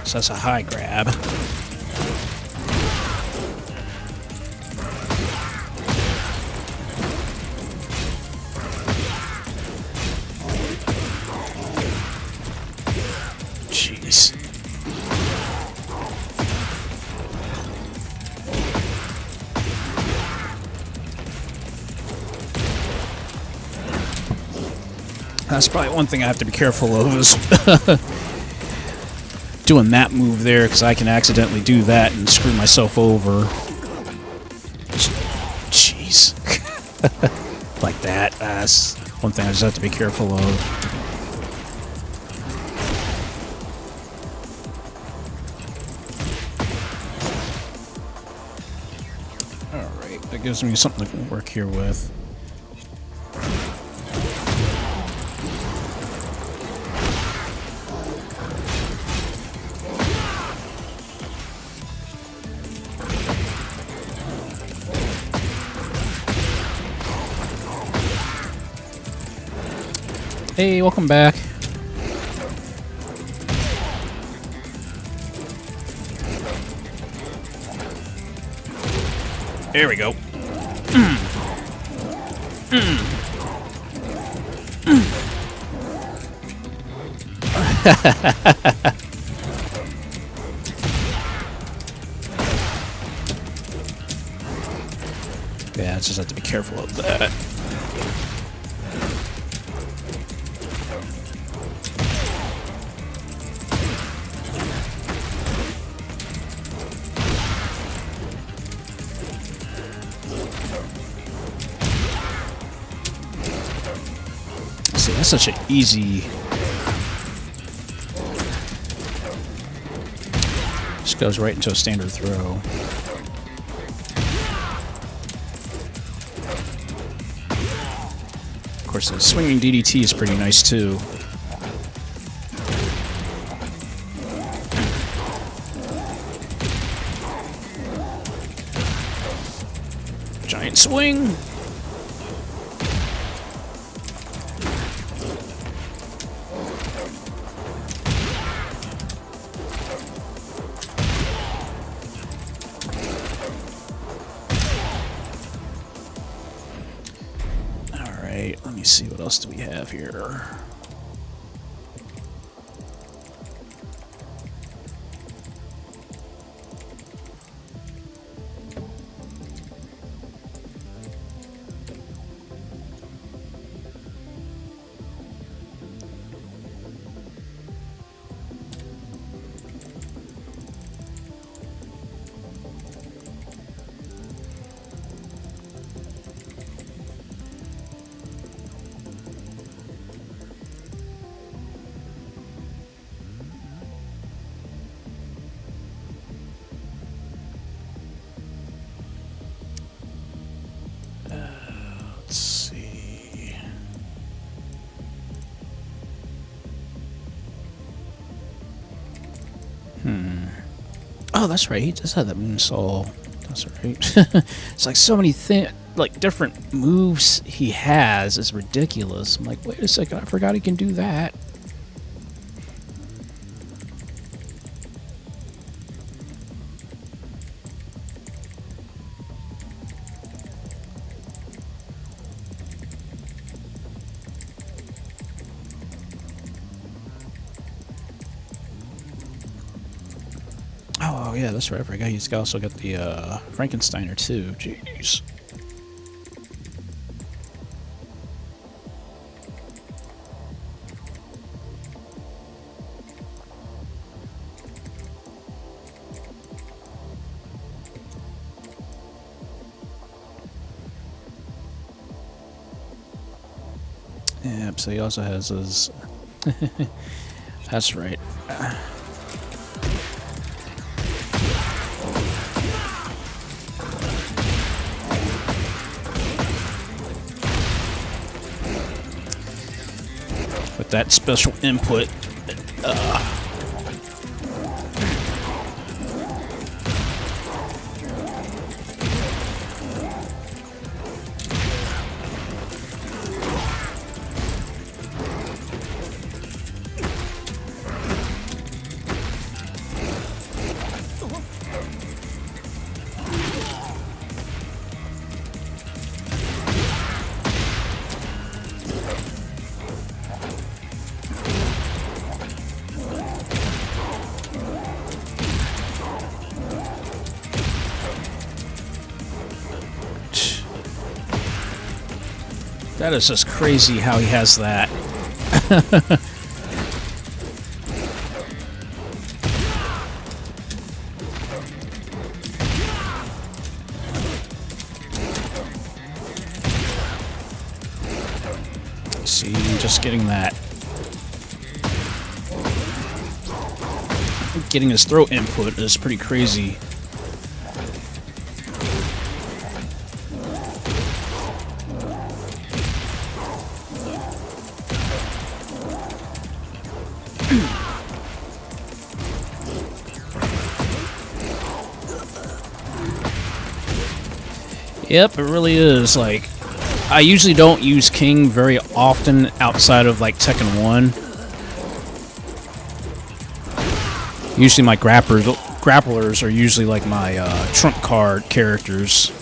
So that's a high grab. Jeez. That's probably one thing I have to be careful of is doing that move there, because I can accidentally do that and screw myself over. Jeez. Like that. That's one thing I just have to be careful of. Alright, that gives me something to work here with. Hey, welcome back. There we go. Yeah, I just have to be careful of that. See, that's such an easy... Just goes right into a standard throw. Of course, the swinging DDT is pretty nice too. Giant swing! Let me see, what else do we have here? Let's see. Oh, that's right. He just had that moonsault. That's right. It's like so many different moves he has is ridiculous. I'm like, wait a second, I forgot he can do that. Oh, yeah, that's right. I forgot he's also got the Frankensteiner, too. Jeez. Yep, so he also has his That's right. With that special input. That is just crazy how he has that. See, just getting that. Getting his throw input is pretty crazy. Yep, it really is. Like, I usually don't use King very often outside of like Tekken 1. Usually my grapplers are usually like my trump card characters.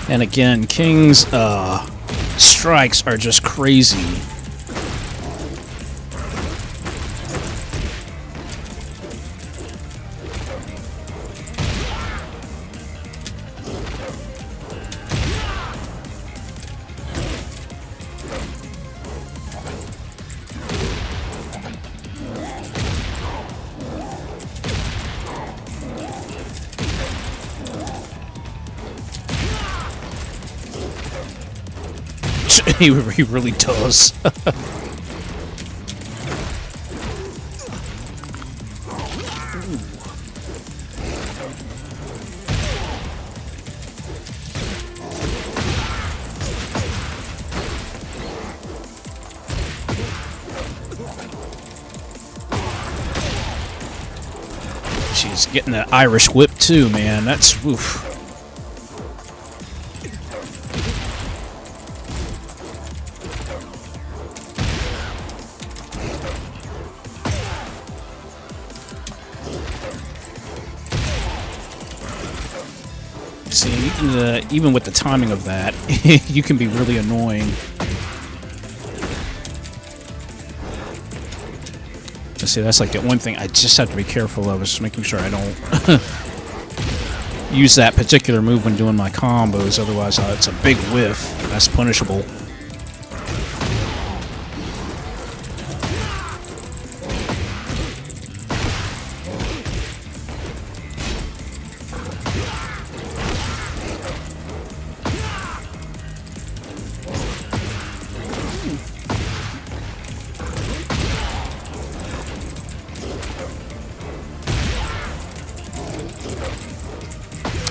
And again, King's strikes are just crazy. He really does. She's getting that Irish whip too, man. That's oof. See, even with the timing of that, you can be really annoying. See, that's like the one thing I just have to be careful of, is making sure I don't use that particular move when doing my combos, otherwise it's a big whiff. That's punishable.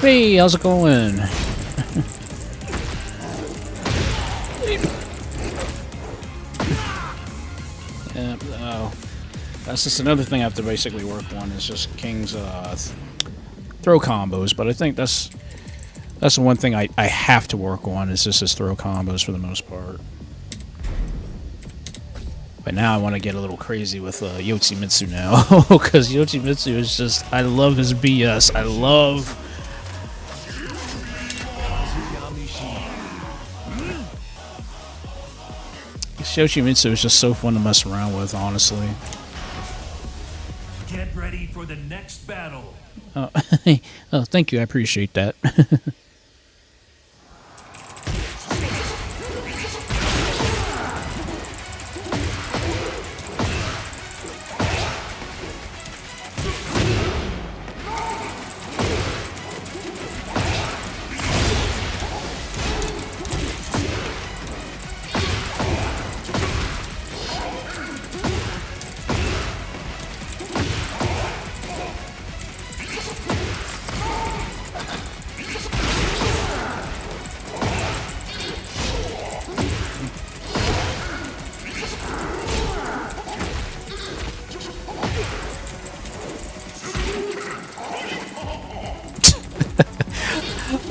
Hey, how's it going? Yeah, that's just another thing I have to basically work on, is just King's throw combos, but I think that's the one thing I have to work on, is just his throw combos for the most part. But now I want to get a little crazy with ToXiC-ness now, because ToXiC-ness is just, I love his BS. I love... Yoshimitsu is just so fun to mess around with, honestly. Get ready for the next battle. Oh, oh, thank you. I appreciate that.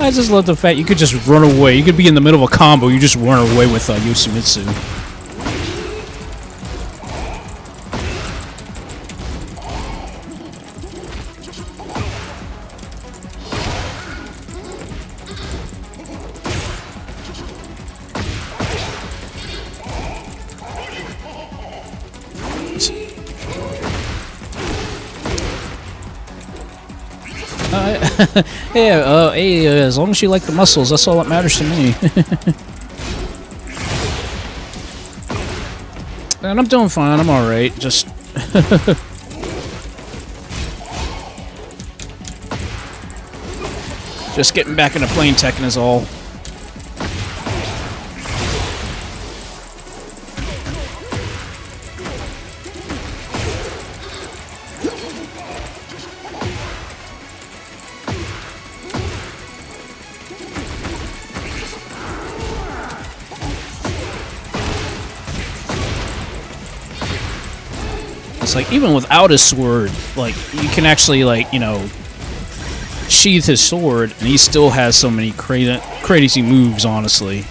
I just love the fact you could just run away. You could be in the middle of a combo, you just run away with Yoshimitsu. Yeah, hey, as long as you like the muscles, that's all that matters to me. And I'm doing fine, I'm alright, just... just getting back into playing Tekken is all. It's like, even without his sword, like, you can actually, like, you know, sheath his sword, and he still has so many crazy moves, honestly.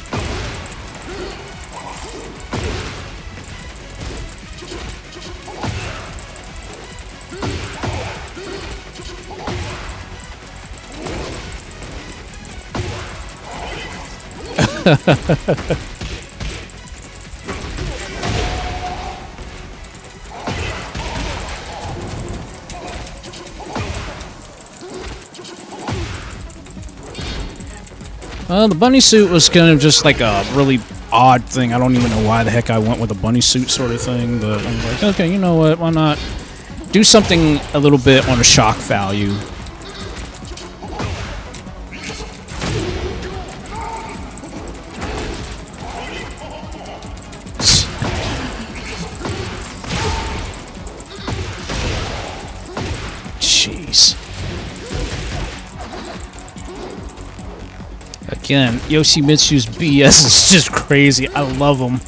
The bunny suit was kind of just like a really odd thing. I don't even know why the heck I went with a bunny suit sort of thing, but I'm like, okay, you know what, why not do something a little bit on a shock value. Jeez. Again, Yoshimitsu's BS is just crazy. I love him.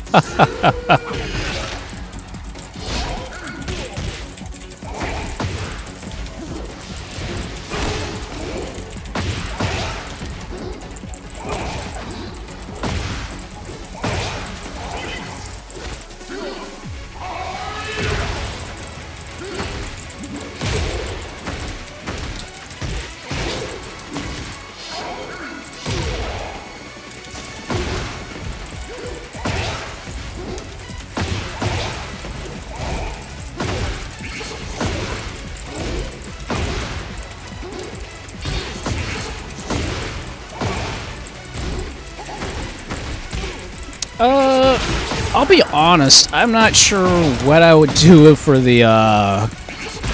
I'll be honest, I'm not sure what I would do for the,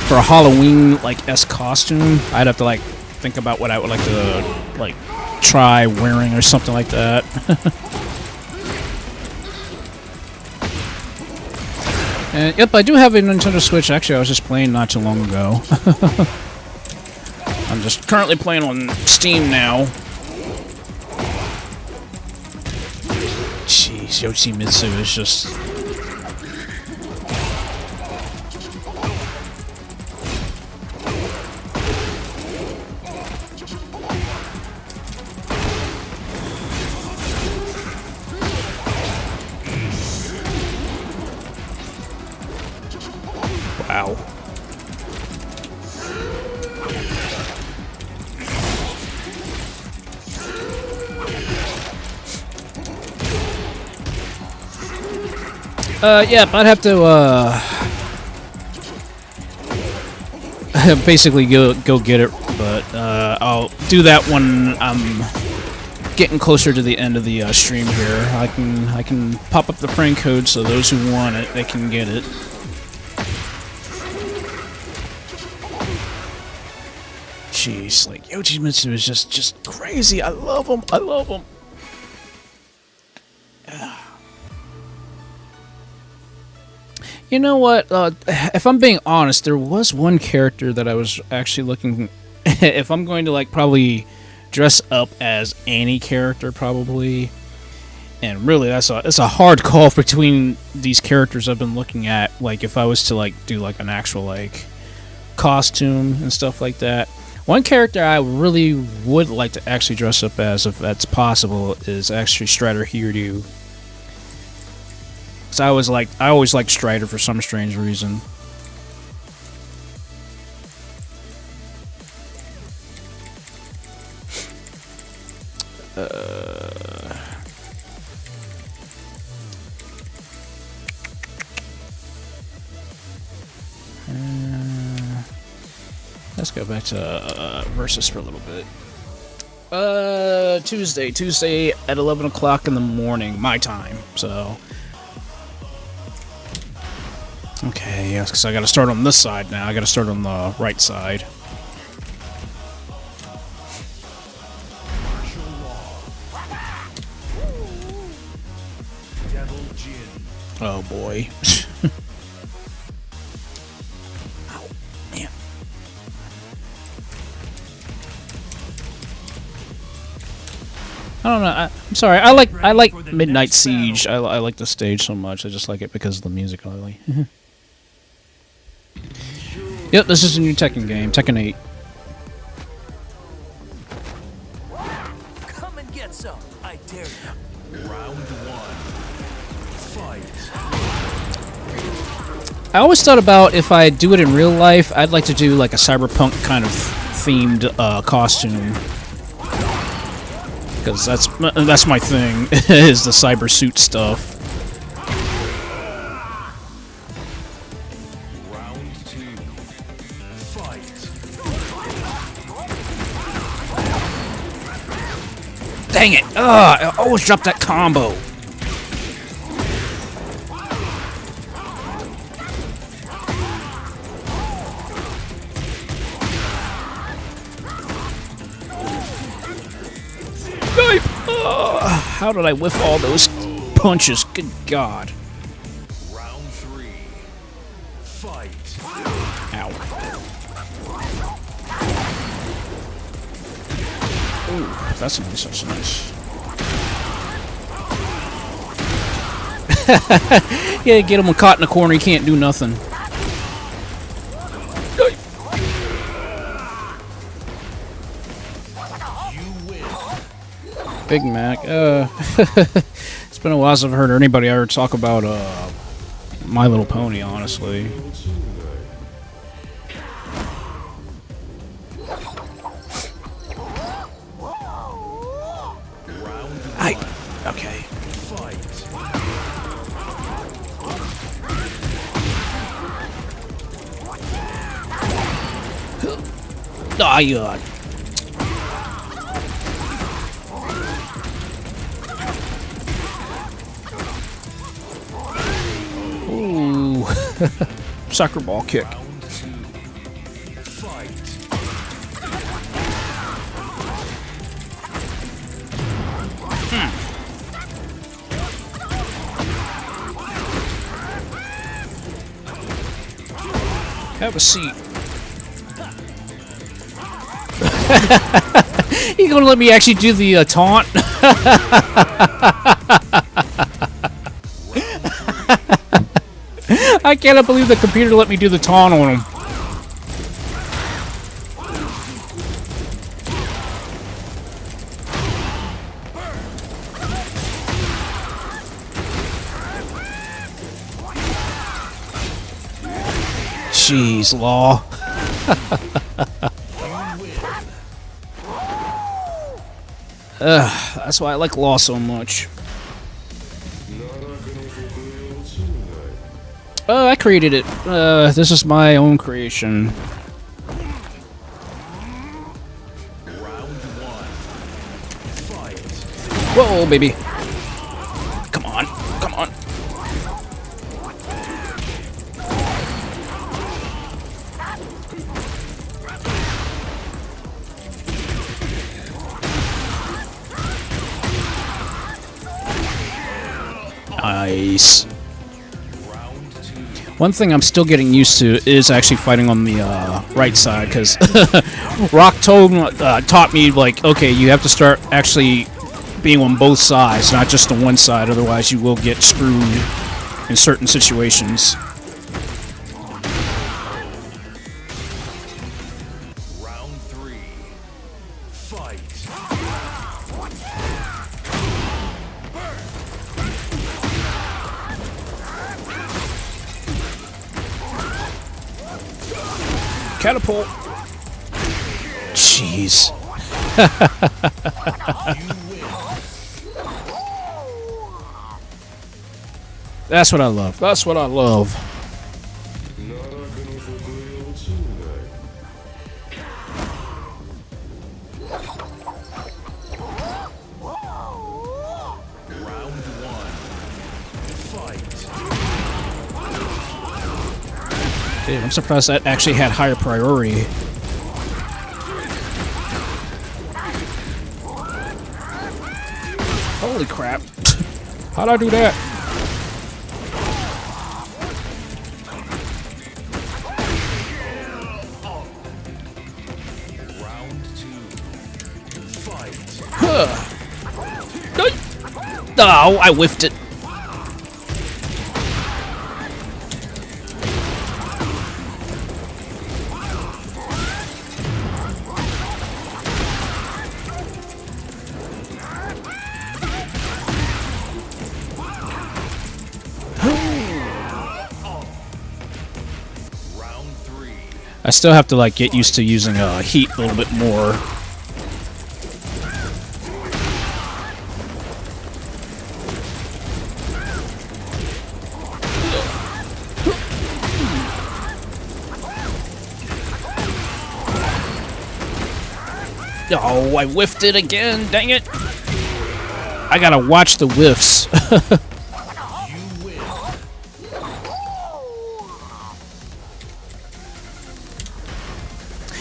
for a Halloween, like, costume. I'd have to, like, think about what I would like to, like, try wearing or something like that. And, yep, I do have a Nintendo Switch. Actually, I was just playing not too long ago. I'm just currently playing on Steam now. Jeez, Yoshimitsu is just... Wow. Yep, I'd have to, basically go get it, but, I'll do that when I'm getting closer to the end of the, stream here. I can pop up the friend code so those who want it, they can get it. Jeez, like, ToXiC-ness is just crazy. I love him. I love him. You know what? If I'm being honest, there was one character that I was actually looking... if I'm going to, like, probably dress up as any character, probably... And really, it's a hard call between these characters I've been looking at. Like, if I was to, like, do, like, an actual, like, costume and stuff like that. One character I really would like to actually dress up as, if that's possible, is actually Strider Hiryu. Because I always liked Strider for some strange reason. Let's go back to Versus for a little bit. Tuesday at 11 o'clock in the morning, my time. So, okay, yes, because I got to start on this side now. I got to start on the right side. Oh boy. I don't know. I'm sorry. I like Midnight Siege. I like the stage so much. I just like it because of the music, really. Yep, this is a new Tekken game, Tekken 8. Come and get some. I dare you. Round one. Fight. I always thought about if I do it in real life, I'd like to do like a cyberpunk kind of themed costume. Because that's my thing, is the cyber suit stuff. Round two. Fight. Dang it! I always drop that combo. How did I whiff all those punches? Good God. Round three. Fight. Ow. Ooh, that's nice, that's nice. Yeah, get him caught in a corner, he can't do nothing. Big Mac. It's been a while since I've heard anybody ever talk about My Little Pony, honestly. Okay. Oh, God. Ooh. Soccer ball kick. Have a seat. You gonna let me actually do the taunt? I cannot believe the computer let me do the taunt on him. Jeez, Law. That's why I like Law so much. Oh, I created it. This is my own creation. Whoa, baby. Come on. Come on. Nice. One thing I'm still getting used to is actually fighting on the right side, because Rock taught me, like, okay, you have to start actually being on both sides, not just on one side, otherwise you will get screwed in certain situations. Round 3. Fight. Catapult. Jeez. That's what I love. That's what I love. Round 1. Fight. Dude, I'm surprised that actually had higher priority. Holy crap. How'd I do that? Round 2. Fight. Oh, I whiffed it. Round 3. I still have to, like, get used to using heat a little bit more. Oh, I whiffed it again. Dang it. I gotta watch the whiffs. You win.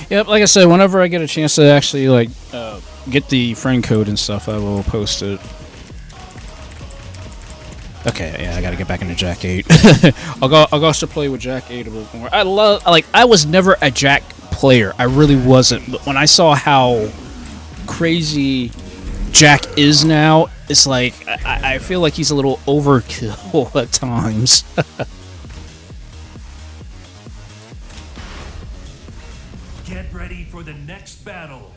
Yep, like I said, whenever I get a chance to actually, like, get the friend code and stuff, I will post it. Okay, yeah, I gotta get back into Jack 8. I'll go to play with Jack 8 a little more. I was never a Jack player. I really wasn't. But when I saw how crazy Jack is now, it's like, I feel like he's a little overkill at times. Get ready for the next battle.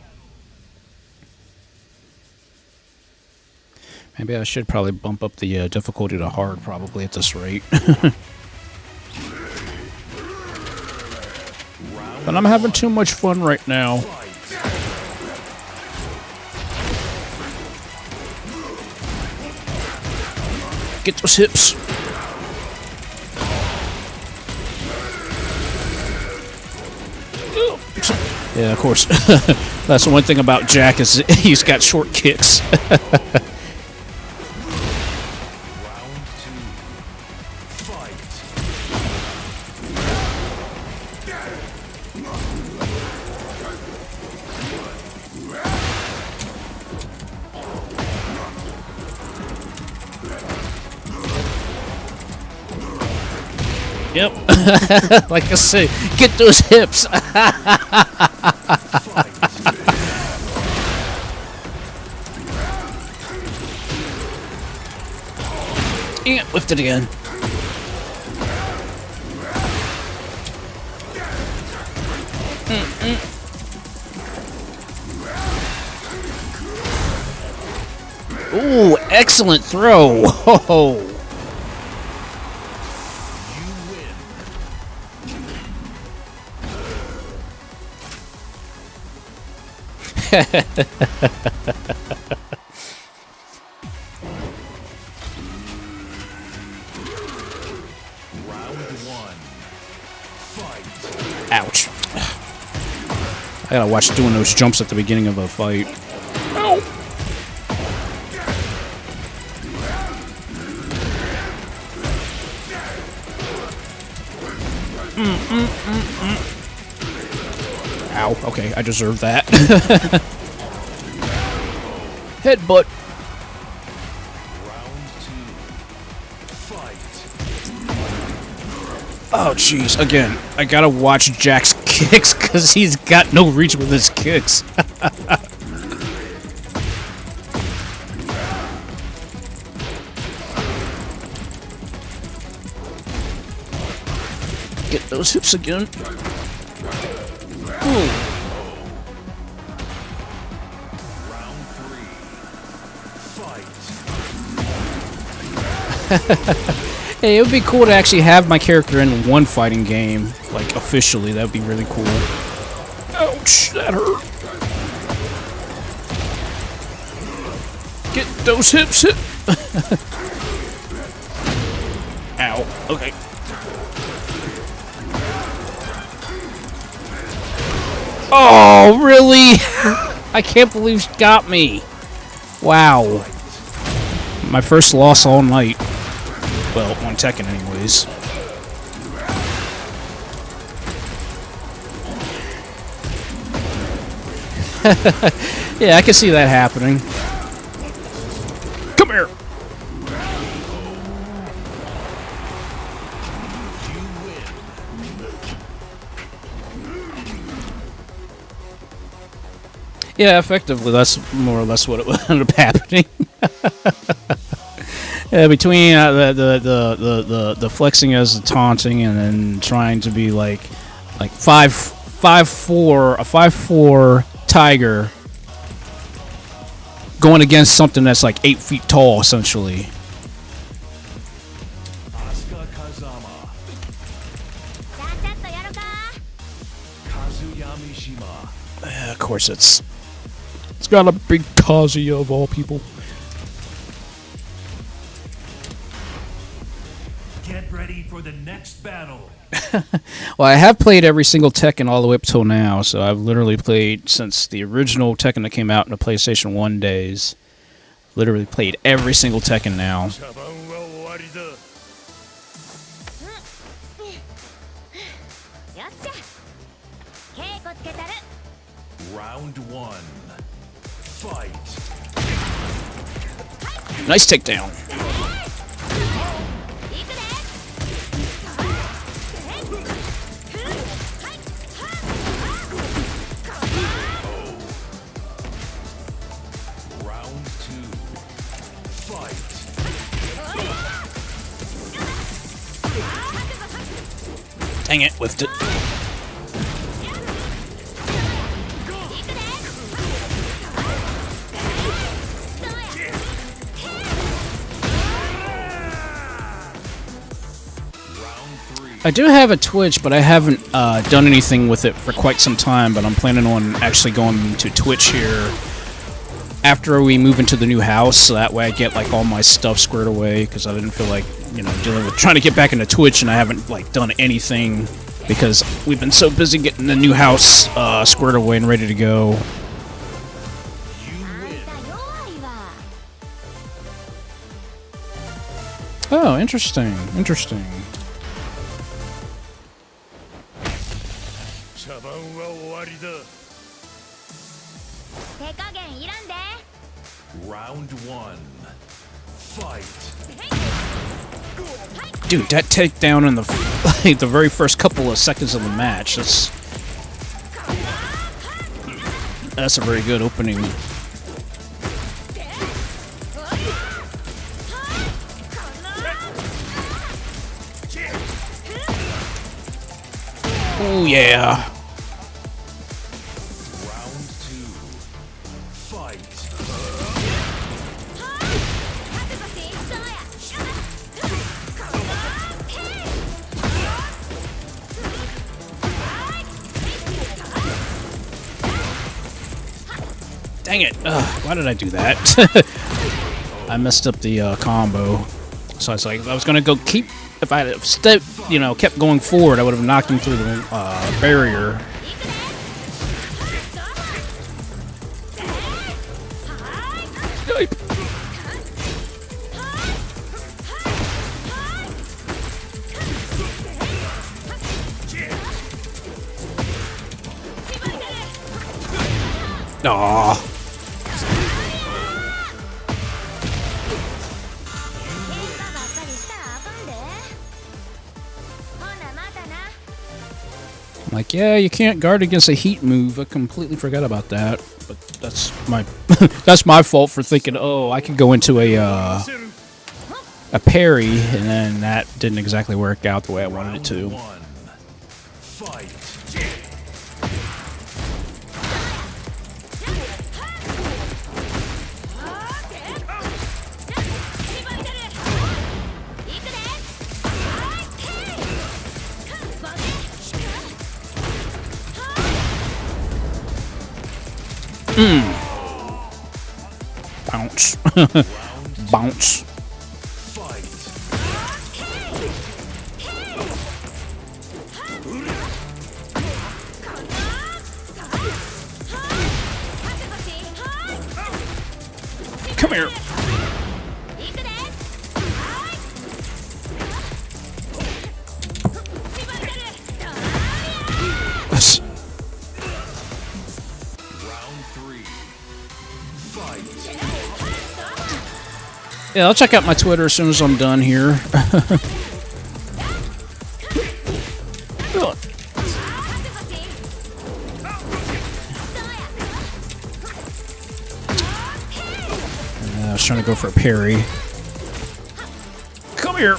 Maybe I should probably bump up the difficulty to hard, probably, at this rate. But I'm having too much fun right now. Get those hips. Yeah, of course. That's the one thing about Jack, is he's got short kicks. Yep. Like I say, get those hips. Yeah, whiffed it again. Ooh, excellent throw. Oh. Round 1. Ouch. I gotta watch doing those jumps at the beginning of a fight. Ow. Ow, okay, I deserve that. Headbutt. Oh, jeez, again, I gotta watch Jack's kicks, because he's got no reach with his kicks. Get those hips again. Ooh. Hey, it would be cool to actually have my character in one fighting game, like officially. That would be really cool. Ouch, that hurt. Get those hips hit. Ow. Okay. Oh, really? I can't believe she got me. Wow. My first loss all night. Well, on Tekken anyways. Yeah, I can see that happening. Come here. Yeah, effectively, that's more or less what it ended up happening. Yeah, between the flexing as the taunting and then trying to be like 5'4", a 5'4" tiger going against something that's like 8 feet tall, essentially. Of course, it's got a big Kazuya of all people. Get ready for the next battle. Well, I have played every single Tekken all the way up till now, so I've literally played since the original Tekken that came out in the PlayStation 1 days. Literally played every single Tekken now. Round one. Fight. Nice takedown. Round two. Fight. Dang it, whiffed it. I do have a Twitch, but I haven't done anything with it for quite some time, but I'm planning on actually going to Twitch here after we move into the new house, so that way I get like all my stuff squared away, because I didn't feel like, you know, dealing with trying to get back into Twitch and I haven't like done anything because we've been so busy getting the new house squared away and ready to go. Oh, interesting, interesting. Round one. Fight. Dude, that takedown in the like, the very first couple of seconds of the match, that's a very good opening. Oh yeah. Round two. Fight. Dang it. Ugh, why did I do that? I messed up the combo. So I was like, I was gonna go keep, if I had you know, kept going forward, I would have knocked him through the barrier. Yipe. Aww. Like, yeah, you can't guard against a heat move. I completely forgot about that. But that's my that's my fault for thinking, oh, I could go into a parry, and then that didn't exactly work out the way I wanted it to. Fight. Bounce. Bounce. Come here. Yeah, I'll check out my Twitter as soon as I'm done here. I was trying to go for a parry. Come here.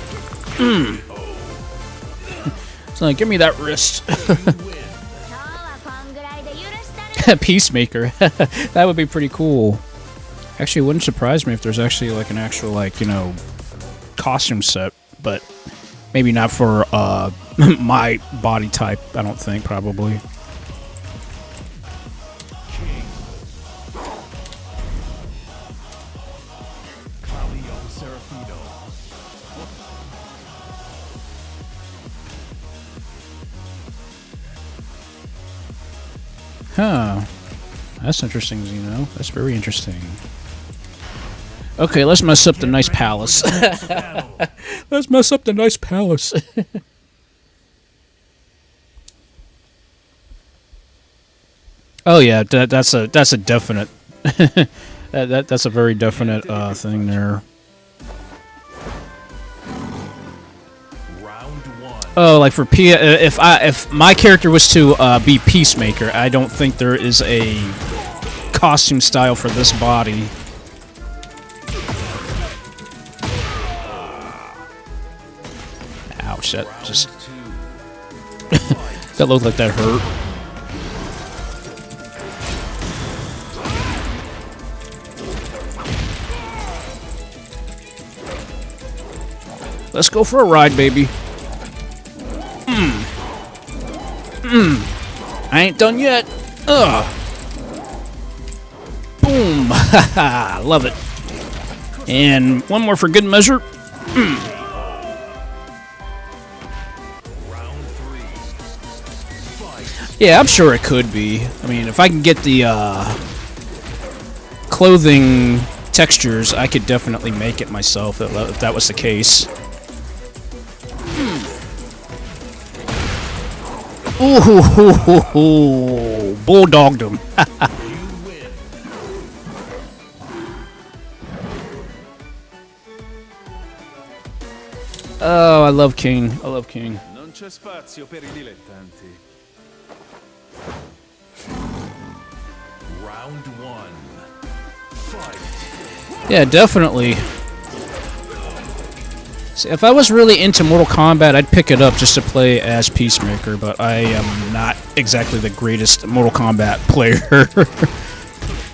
So give me that wrist. Peacemaker. That would be pretty cool. Actually, it wouldn't surprise me if there's actually like an actual, like, you know, costume set, but maybe not for my body type. I don't think, probably. Huh. That's interesting, Zeno. That's very interesting. Okay, let's mess up the nice palace. Let's mess up the nice palace. Oh yeah, that's a definite. That's a very definite thing there. Oh, like for if my character was to be Peacemaker, I don't think there is a costume style for this body. Ouch! That just that looked like that hurt. Let's go for a ride, baby. I ain't done yet. Ugh. Boom. Haha. Love it. And one more for good measure. Yeah, I'm sure it could be. I mean, if I can get the clothing textures, I could definitely make it myself if that was the case. Ooh, bulldogged him. Oh, I love King. I love King. Non c'è spazio per I dilettanti. Round 1. Fight. Yeah, definitely. See, if I was really into Mortal Kombat, I'd pick it up just to play as Peacemaker, but I am not exactly the greatest Mortal Kombat player.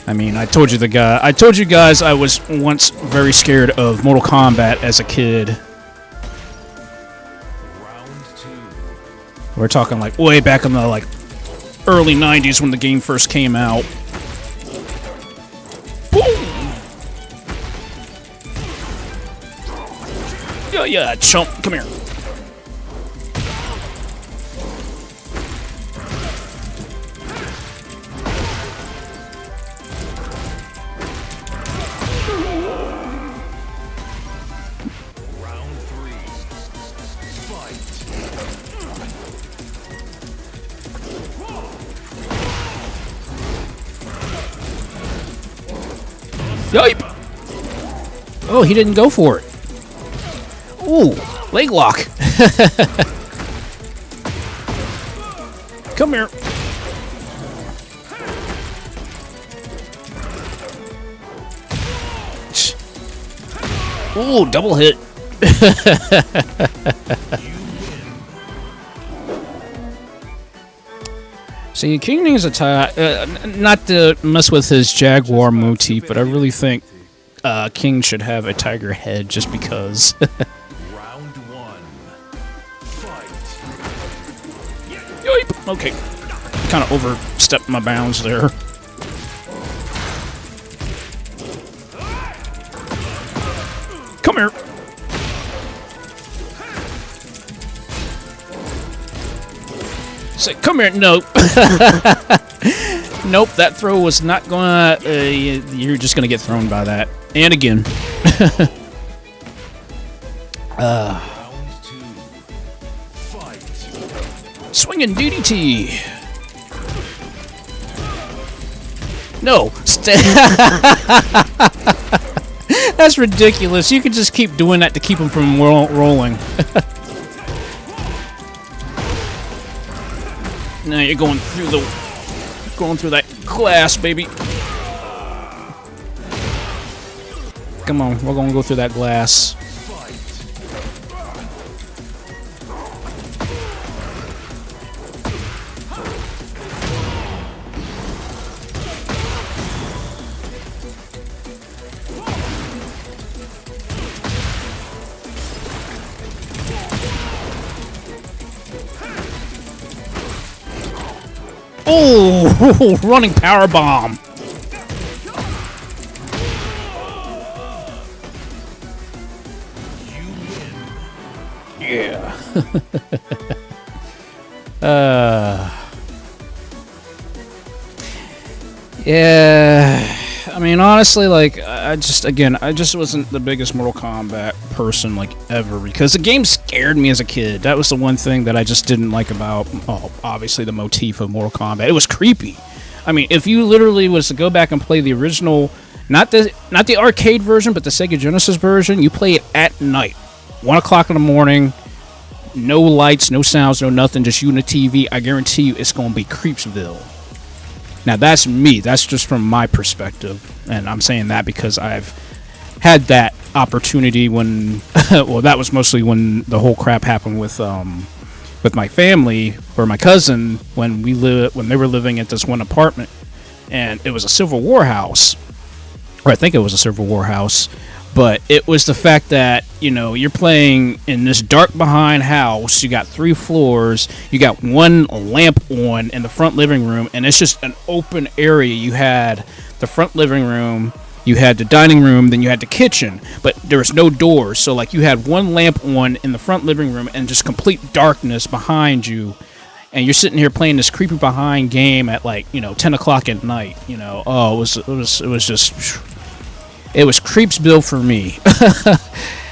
I mean, I told you guys I was once very scared of Mortal Kombat as a kid. We're talking like way back in the like early 90s when the game first came out. Boom! Yeah, chump, come here. Yipe! Oh, he didn't go for it. Ooh, leg lock. Come here. Ooh, double hit. See, King is a not to mess with his Jaguar motif, but I really think King should have a tiger head just because. Round one. Fight. Yoip. Okay. Kind of overstepped my bounds there. Come here. Say, come here. Nope. Nope, that throw was not gonna. You're just gonna get thrown by that. And again. Round two. Fight. Swinging DDT. No. That's ridiculous. You could just keep doing that to keep him from rolling. Now you're going through that glass, baby. Come on, we're gonna go through that glass. Oh, running power bomb. Yeah. Yeah. I mean, honestly, like, I just wasn't the biggest Mortal Kombat person, like, ever, because the game scared me as a kid. That was the one thing that I just didn't like about, obviously, the motif of Mortal Kombat. It was creepy. I mean, if you literally was to go back and play the original, not the arcade version, but the Sega Genesis version, you play it at night. 1 o'clock in the morning, no lights, no sounds, no nothing, just you and the TV. I guarantee you it's going to be Creepsville. Now, that's me. That's just from my perspective. And I'm saying that because I've had that opportunity when... well, that was mostly when the whole crap happened with my family, or my cousin, when they were living at this one apartment. And it was a Civil War house. Or I think it was a Civil War house. But it was the fact that, you know, you're playing in this dark behind house. You got 3 floors. You got one lamp on in the front living room. And it's just an open area. You had the front living room. You had the dining room. Then you had the kitchen. But there was no doors. So, like, you had one lamp on in the front living room and just complete darkness behind you. And you're sitting here playing this creepy behind game at, like, you know, 10 o'clock at night. You know, oh, it was just... It was Creepsville for me.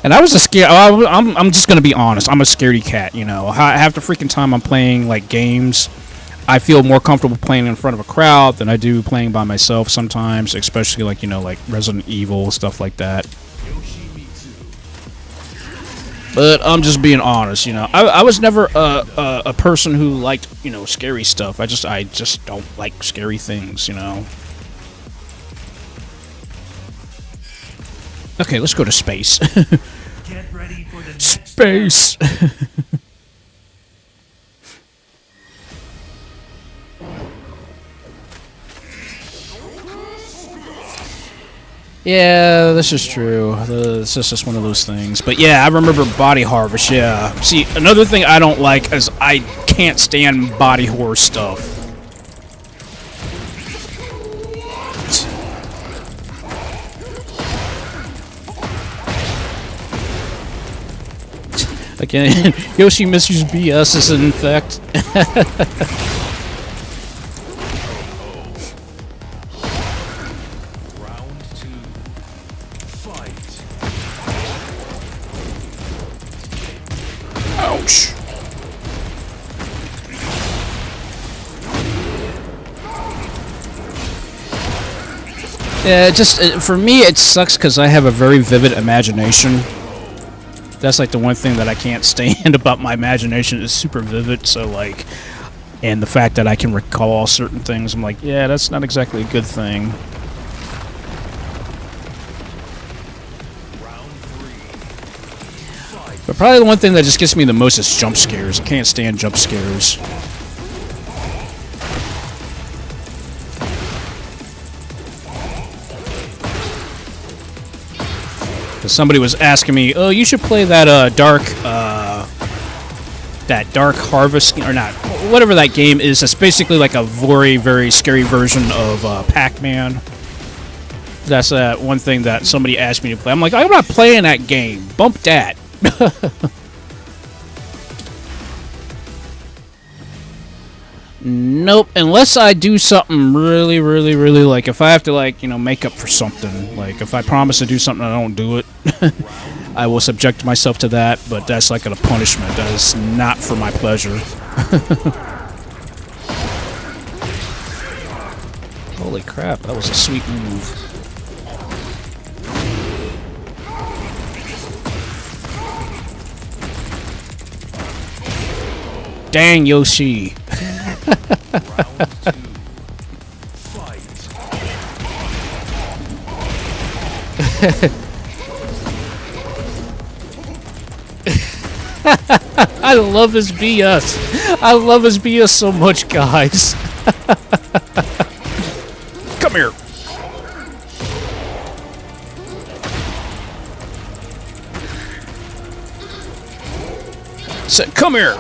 And I was I'm just going to be honest. I'm a scaredy cat, you know. Half the freaking time I'm playing, like, games, I feel more comfortable playing in front of a crowd than I do playing by myself sometimes, especially, like, you know, like Resident Evil, stuff like that. But I'm just being honest, you know. I was never a person who liked, you know, scary stuff. I just don't like scary things, you know. Okay, let's go to space. Get ready for the next Space. Yeah, this is true. This is just one of those things. But yeah, I remember Body Harvest, yeah. See, another thing I don't like is I can't stand body horror stuff. Again, Yoshi Mrs. BS is in effect. Round 2. Fight. Ouch. Yeah, for me, it sucks because I have a very vivid imagination. That's like the one thing that I can't stand about my imagination is super vivid. So like, and the fact that I can recall certain things, I'm like, yeah, that's not exactly a good thing. But probably the one thing that just gets me the most is jump scares. I can't stand jump scares. Somebody was asking me, "Oh, you should play that Dark Harvest or not, whatever that game is. It's basically like a very, very scary version of Pac-Man." That's one thing that somebody asked me to play. I'm like, I'm not playing that game. Bump that. Nope, unless I do something really, really, really, like if I have to, like, you know, make up for something. Like if I promise to do something and I don't do it, I will subject myself to that, but that's like a punishment. That is not for my pleasure. Holy crap, that was a sweet move. Dang, Yoshi. I love his BS. I love his BS so much, guys. Come here. Said, come here.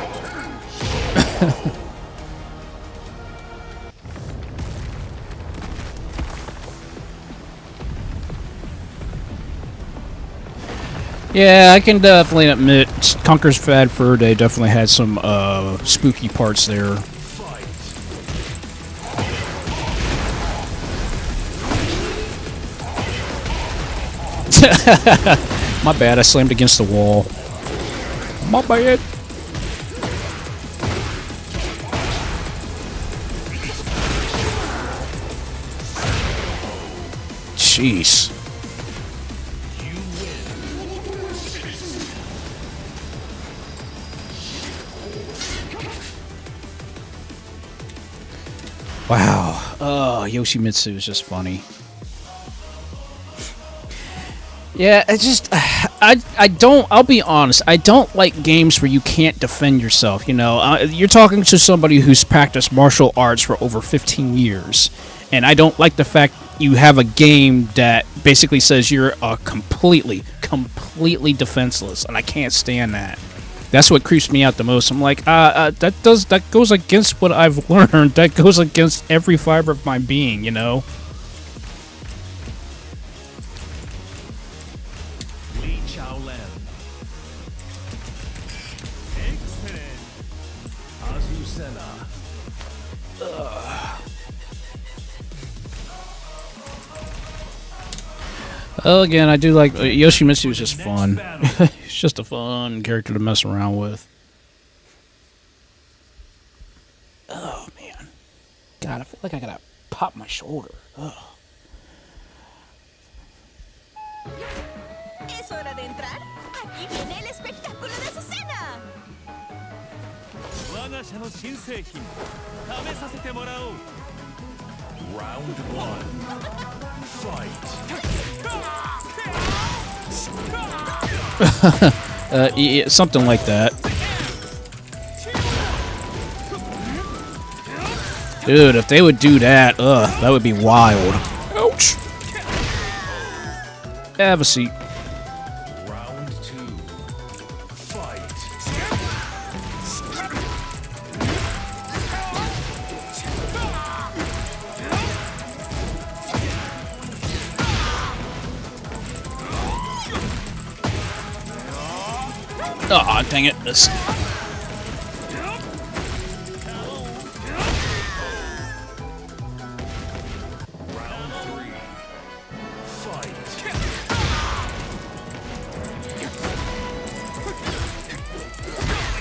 Yeah, I can definitely admit Conker's Bad Fur Day definitely had some spooky parts there. My bad, I slammed against the wall. My bad. Jeez. Wow. Oh, Yoshimitsu is just funny. Yeah, it's just... I don't... I'll be honest. I don't like games where you can't defend yourself, you know? You're talking to somebody who's practiced martial arts for over 15 years. And I don't like the fact you have a game that basically says you're completely defenseless. And I can't stand that. That's what creeps me out the most. I'm like, that goes against what I've learned. That goes against every fiber of my being, you know? Well, again, I do like Yoshimitsu is just fun. He's just a fun character to mess around with. Oh man, God, I feel like I gotta pop my shoulder. Ugh. Es hora de entrar. Aquí viene el espectáculo de Azucena. Round one. Fight. Something like that. Dude, if they would do that, that would be wild. Ouch. Have a seat. Round two. Fight. Aw, dang it. This. Round three. Fight.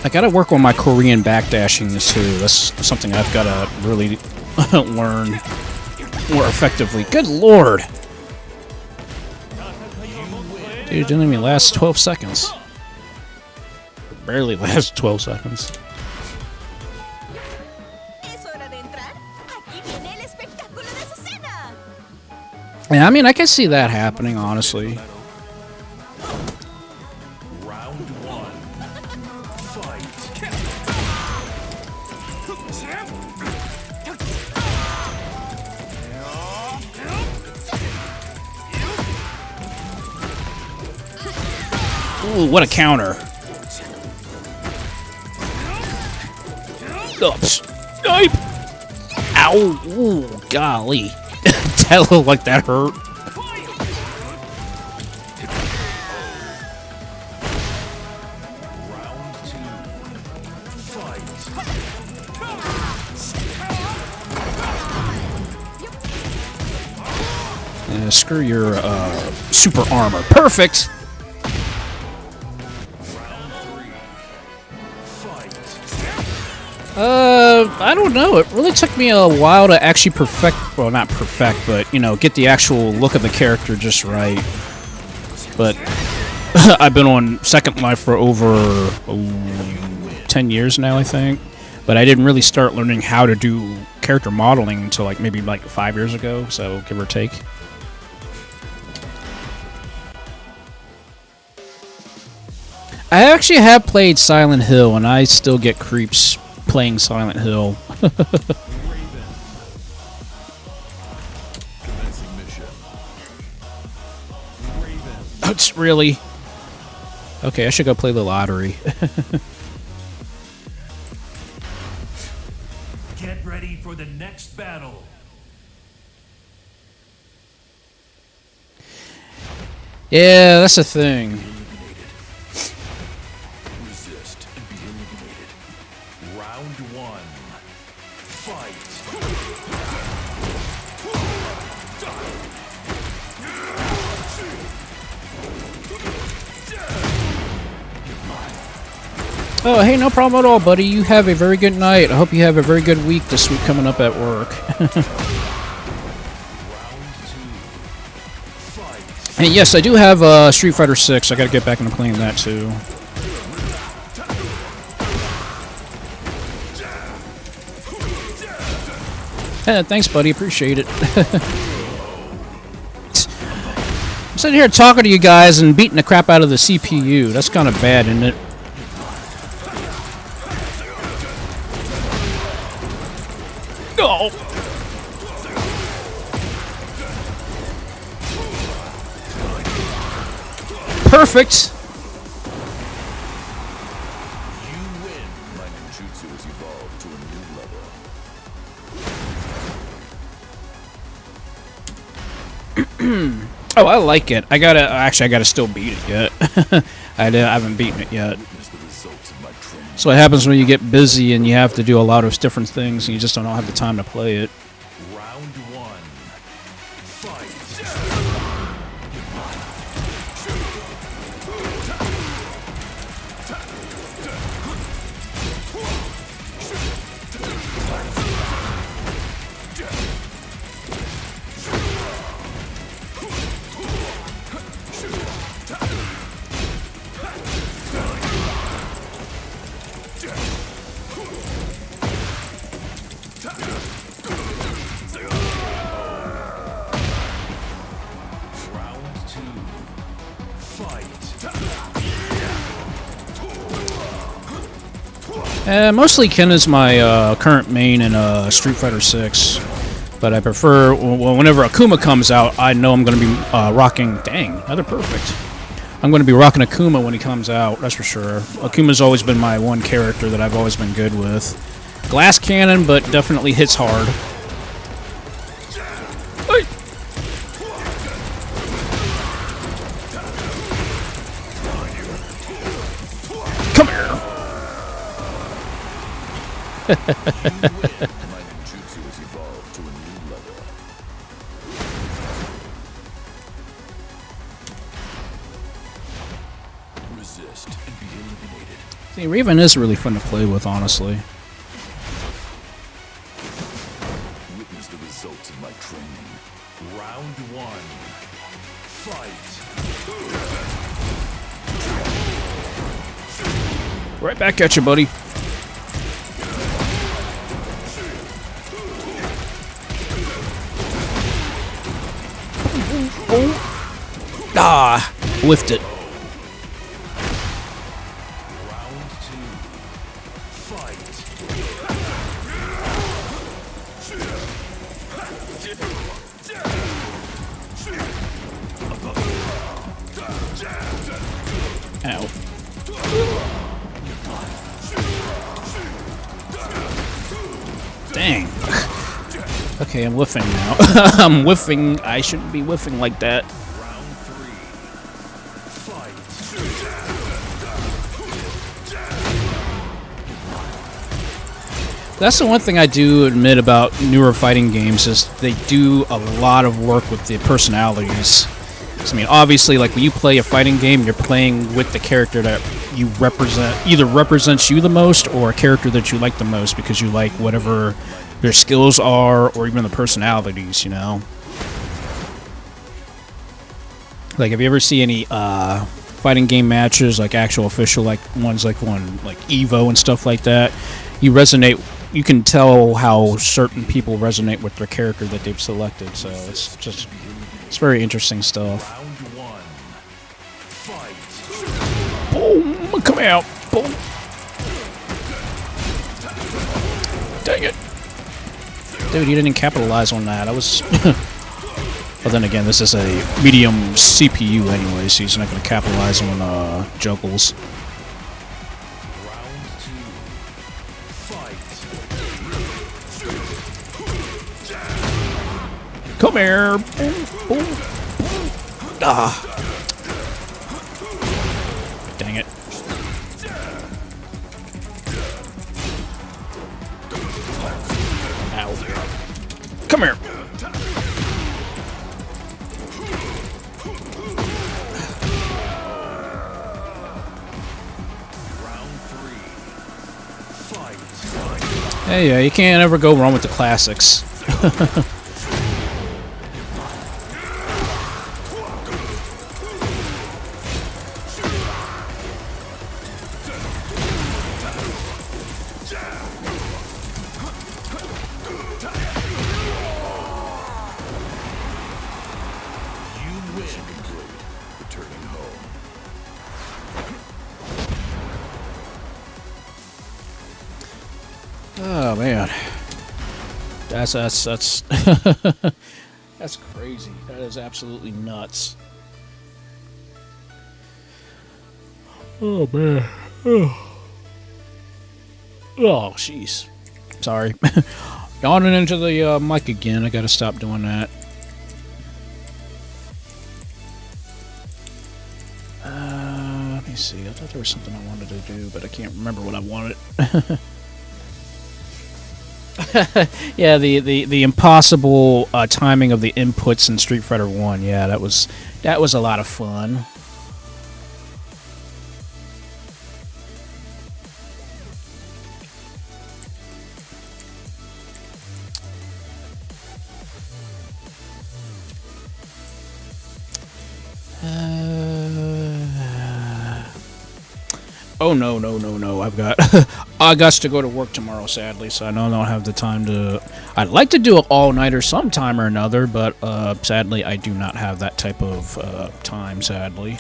I gotta work on my Korean backdashing too. That's something I've gotta really learn more effectively. Good lord! Dude, it didn't even last 12 seconds. Barely last 12 seconds. Es hora de entrar. Aquí viene el espectáculo de su cena. Yeah, I mean, I can see that happening, honestly. Round one. Fight. Ooh, what a counter. Oops. Snipe! Ow! Ooh, golly. That looked like that hurt. Round two. Fight. Screw your super armor. Perfect! I don't know. It really took me a while to actually perfect, well, not perfect, but, you know, get the actual look of the character just right. But I've been on Second Life for over 10 years now, I think. But I didn't really start learning how to do character modeling until, like, maybe, like, 5 years ago, so give or take. I actually have played Silent Hill, and I still get creeps playing Silent Hill. It's really... Okay, I should go play the lottery. Get ready for the next battle. Yeah, that's the thing. Resist and be eliminated. Round one. Fight. Oh, hey, no problem at all, buddy. You have a very good night. I hope you have a very good week this week coming up at work. And yes, I do have Street Fighter 6. I gotta get back into playing that too. Yeah, thanks, buddy. Appreciate it. I'm sitting here talking to you guys and beating the crap out of the CPU. That's kind of bad, isn't it? Oh. Perfect. You win. My ninjutsu has evolved to a new level. Oh, I like it. I gotta still beat it yet. I haven't beaten it yet. Witness the results of my training. So what happens when you get busy and you have to do a lot of different things and you just don't have the time to play it. Round one. Fight. Round two. Fight. Mostly Ken is my current main in Street Fighter 6, but I prefer whenever Akuma comes out. I know I'm going to be rocking. Dang, another perfect. I'm going to be rocking Akuma when he comes out. That's for sure. Akuma's always been my one character that I've always been good with. Glass cannon, but definitely hits hard. Hey. Come here. My ninjutsu has evolved to a new level. Resist and be eliminated. See, Raven is really fun to play with, honestly. Witness the results of my training. Round one. Fight. Right back at you, buddy. Ah, whiffed it. Round 2. Fight. Ow. Dang. Okay, I'm whiffing now. I'm whiffing. I shouldn't be whiffing like that. Round 3. Fight. That's the one thing I do admit about newer fighting games is they do a lot of work with the personalities. I mean, obviously, like when you play a fighting game, you're playing with the character that you represent, either represents you the most or a character that you like the most because you like whatever their skills are or even the personalities, you know? Like, have you ever seen any fighting game matches, like actual official, like ones like Evo and stuff like that? You can tell how certain people resonate with their character that they've selected, so it's very interesting stuff. Round 1. Fight. Boom! Come out! Boom! Dang it! Dude, you didn't capitalize on that. I was... But then again, this is a medium CPU anyway, so he's not going to capitalize on juggles. Round 2. Fight. Come here! Boom! Boom! Ah! Dang it. Ow. Come here! Round 3. Fight. Hey, you can't ever go wrong with the classics. Returning home. Oh man, that's that's crazy. That is absolutely nuts. Oh man. Oh jeez. Sorry. Yawning into the mic again. I gotta stop doing that. Let me see. I thought there was something I wanted to do, but I can't remember what I wanted. Yeah, the impossible timing of the inputs in Street Fighter 1. Yeah, that was a lot of fun. Oh no! I got to go to work tomorrow, sadly, so I don't have the time to. I'd like to do an all-nighter sometime or another, but sadly, I do not have that type of time. Sadly,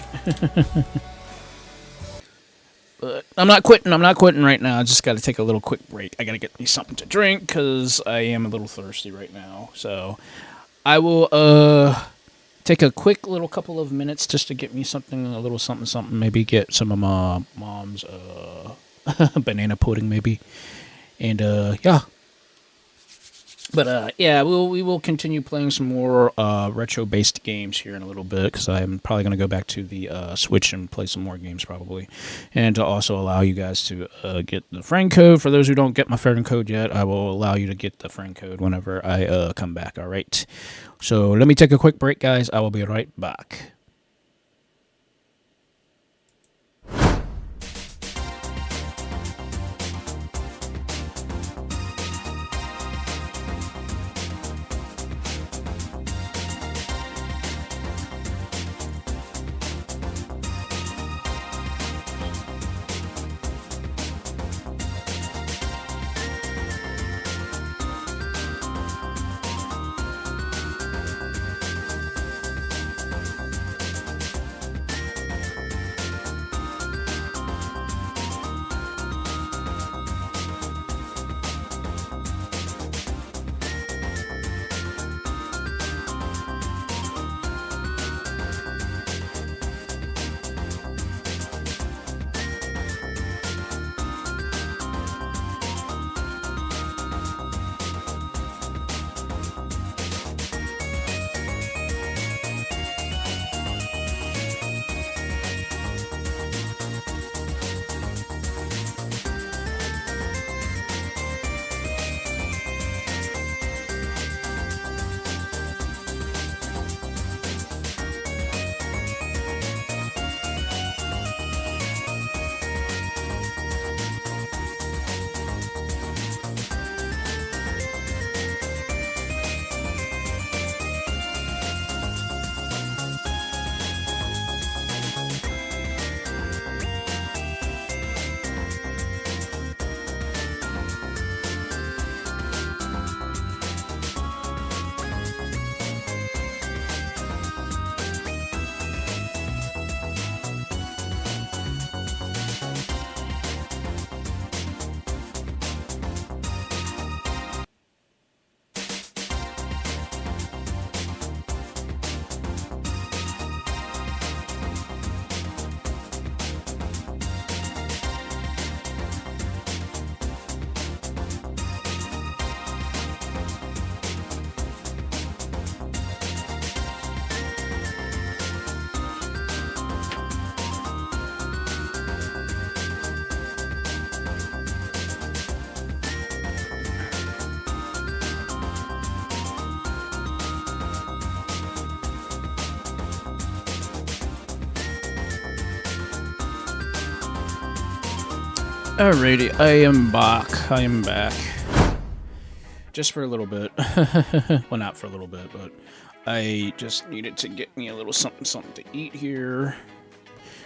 but I'm not quitting. I'm not quitting right now. I just got to take a little quick break. I got to get me something to drink because I am a little thirsty right now. So I will take a quick little couple of minutes just to get me something, a little something, maybe get some of my mom's banana pudding, maybe, and yeah. But yeah, we will continue playing some more retro-based games here in a little bit because I'm probably going to go back to the Switch and play some more games probably, and to also allow you guys to get the friend code. For those who don't get my friend code yet, I will allow you to get the friend code whenever I come back. All right. So let me take a quick break, guys. I will be right back. Alrighty, I am back. I am back. Just for a little bit. Well, not for a little bit, but I just needed to get me a little something to eat here.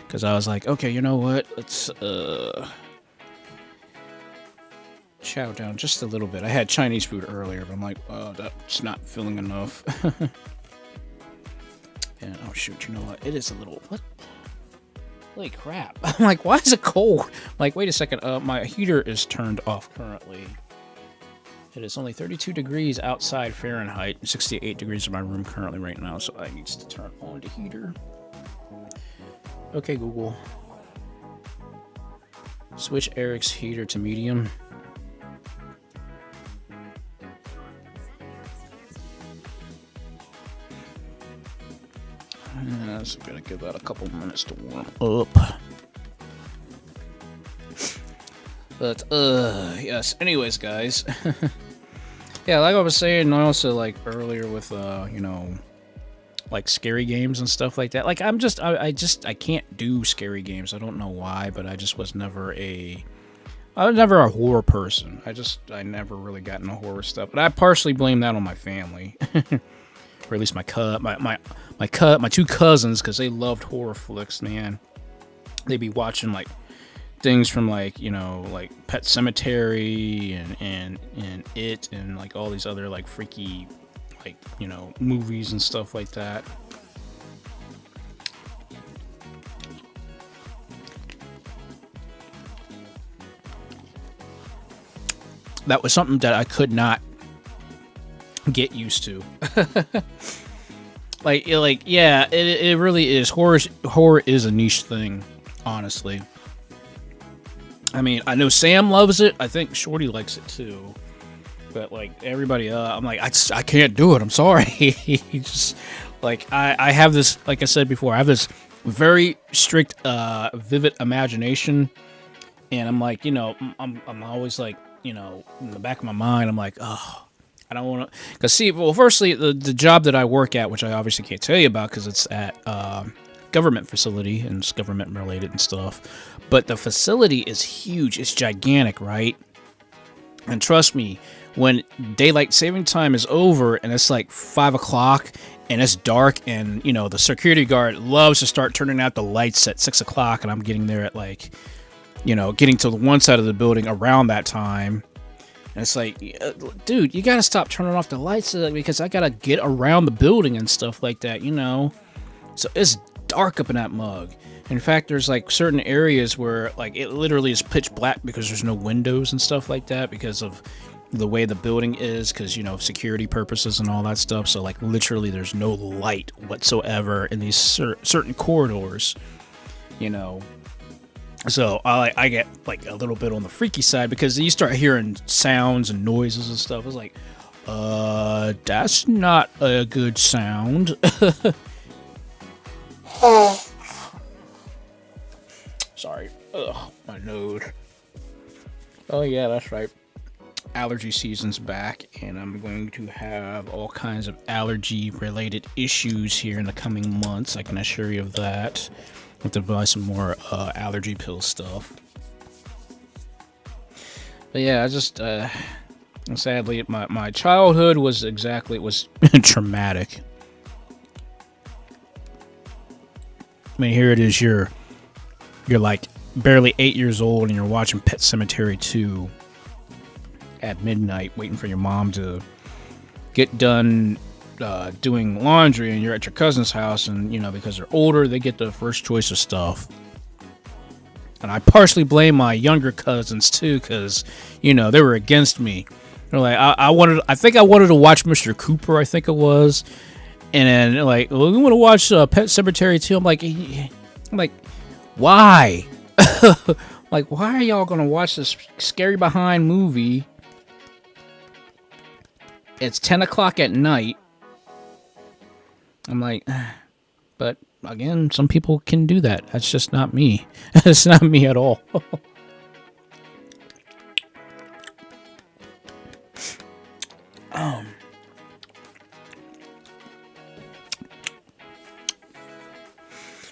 Because I was like, okay, you know what? Let's chow down just a little bit. I had Chinese food earlier, but I'm like, oh, that's not filling enough. And oh shoot, you know what? It is a little what? Holy crap! I'm like, why is it cold? I'm like, wait a second. My heater is turned off currently. It is only 32 degrees outside Fahrenheit, 68 degrees in my room currently right now, so I need to turn on the heater. Okay, Google. Switch Eric's heater to medium. So I'm gonna give that a couple minutes to warm up. But yes. Anyways, guys. Yeah, like I was saying, also like earlier with you know, like scary games and stuff like that. Like I can't do scary games. I don't know why, but I just was never a horror person. I never really got into horror stuff. But I partially blame that on my family. Or at least my two cousins, because they loved horror flicks, man. They'd be watching like things from like, you know, like Pet Cemetery and It and like all these other like freaky like, you know, movies and stuff like that. That was something that I could not get used to. like yeah, it really is. Horror is a niche thing, honestly. I mean, I know Sam loves it. I think Shorty likes it too. But like everybody, I'm like, I can't do it. I'm sorry. Just like I have this, like I said before, I have this very strict, vivid imagination, and I'm like, you know, I'm always like, you know, in the back of my mind, I'm like, oh, I don't want to, because see, well, firstly, the job that I work at, which I obviously can't tell you about because it's at government facility and it's government related and stuff, but the facility is huge. It's gigantic, right? And trust me, when daylight saving time is over and it's like 5 o'clock and it's dark and, you know, the security guard loves to start turning out the lights at 6 o'clock and I'm getting there at like, you know, getting to the one side of the building around that time. And it's like, dude, you gotta stop turning off the lights because I gotta get around the building and stuff like that, you know? So it's dark up in that mug. In fact, there's like certain areas where like it literally is pitch black because there's no windows and stuff like that because of the way the building is, because, you know, security purposes and all that stuff. So like literally there's no light whatsoever in these certain corridors, you know? So I get like a little bit on the freaky side because you start hearing sounds and noises and stuff. It's like, that's not a good sound. Sorry. Ugh, my nose. Oh yeah, that's right. Allergy season's back, and I'm going to have all kinds of allergy-related issues here in the coming months. I can assure you of that. I have to buy some more allergy pill stuff. But yeah, I just sadly my childhood was traumatic. I mean, here it is, you're like barely 8 years old and you're watching Pet Cemetery 2 at midnight, waiting for your mom to get done doing laundry, and you're at your cousin's house, and you know, because they're older, they get the first choice of stuff. And I partially blame my younger cousins too, because, you know, they were against me. They're like, I think I wanted to watch Mr. Cooper, I think it was, and then they're like, well, we want to watch Pet Cemetery 2. I'm like, why? Like, why are y'all gonna watch this scary behind movie? It's 10 o'clock at night. I'm like, but again, some people can do that. That's just not me. It's not me at all.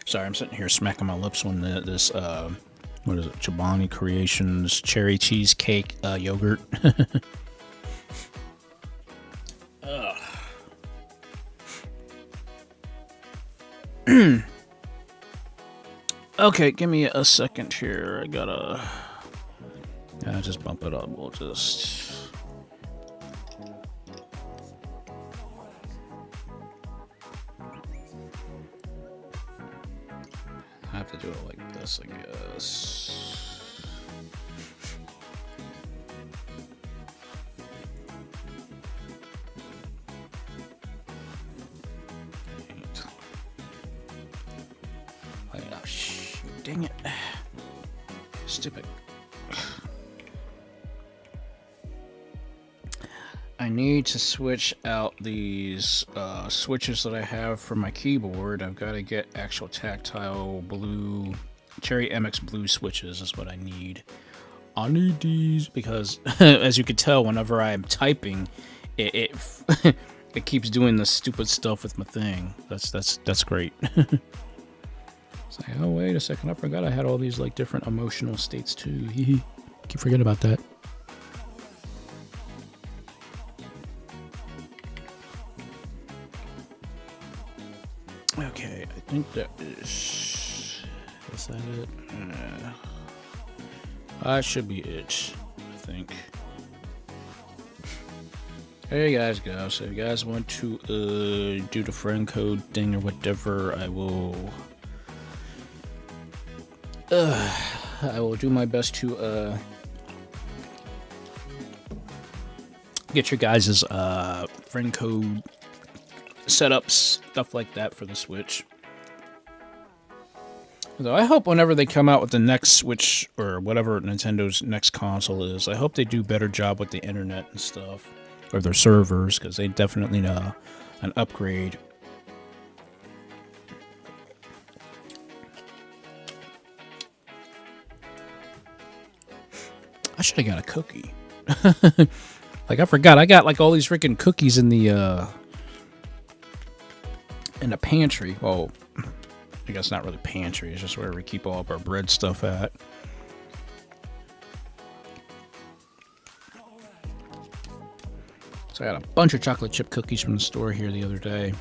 Sorry, I'm sitting here smacking my lips on this What is it? Chobani Creations cherry cheesecake yogurt. Okay, give me a second here. I gotta just bump it up. We'll just. I have to do it like this, I guess. Wait, oh, shoot, dang it. Stupid. I need to switch out these switches that I have for my keyboard. I've got to get actual tactile blue, Cherry MX blue switches is what I need. I need these because, as you can tell, whenever I'm typing, it it keeps doing this stupid stuff with my thing. That's great. It's like, oh wait a second, I forgot I had all these like different emotional states too. Keep forgetting about that. Okay, I think that is that it? That should be it, I think. There you guys go. So if you guys want to do the friend code thing or whatever, I will do my best to get your guys' friend code setups, stuff like that for the Switch. Though I hope whenever they come out with the next Switch or whatever Nintendo's next console is, I hope they do a better job with the internet and stuff, or their servers, because they definitely need an upgrade. I should have got a cookie. Like, I forgot, I got like all these freaking cookies in the pantry. Well, I guess not really pantry, it's just where we keep all of our bread stuff at. So I got a bunch of chocolate chip cookies from the store here the other day.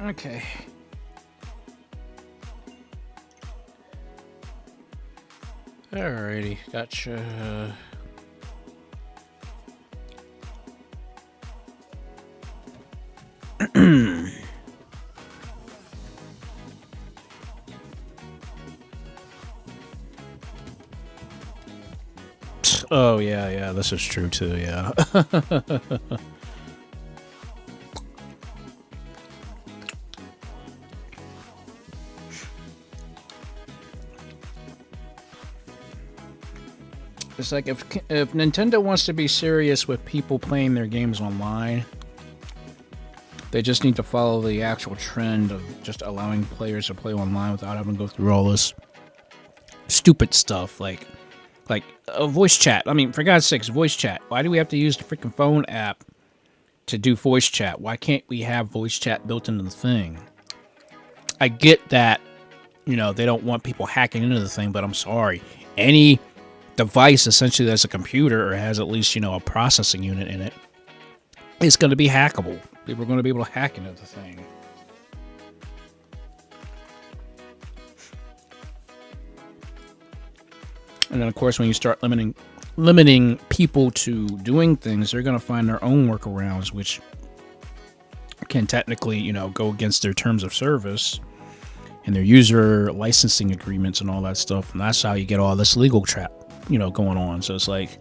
Okay. Alrighty, gotcha. Oh yeah, this is true too, yeah. It's like if Nintendo wants to be serious with people playing their games online, they just need to follow the actual trend of just allowing players to play online without having to go through all this stupid stuff like voice chat. I mean, for God's sakes, voice chat. Why do we have to use the freaking phone app to do voice chat? Why can't we have voice chat built into the thing? I get that, you know, they don't want people hacking into the thing, but I'm sorry. Any device essentially that's a computer or has at least, you know, a processing unit in it, it's going to be hackable. People are going to be able to hack into the thing. And then, of course, when you start limiting people to doing things, they're going to find their own workarounds, which can technically, you know, go against their terms of service and their user licensing agreements and all that stuff. And that's how you get all this legal trap. going on. So it's like,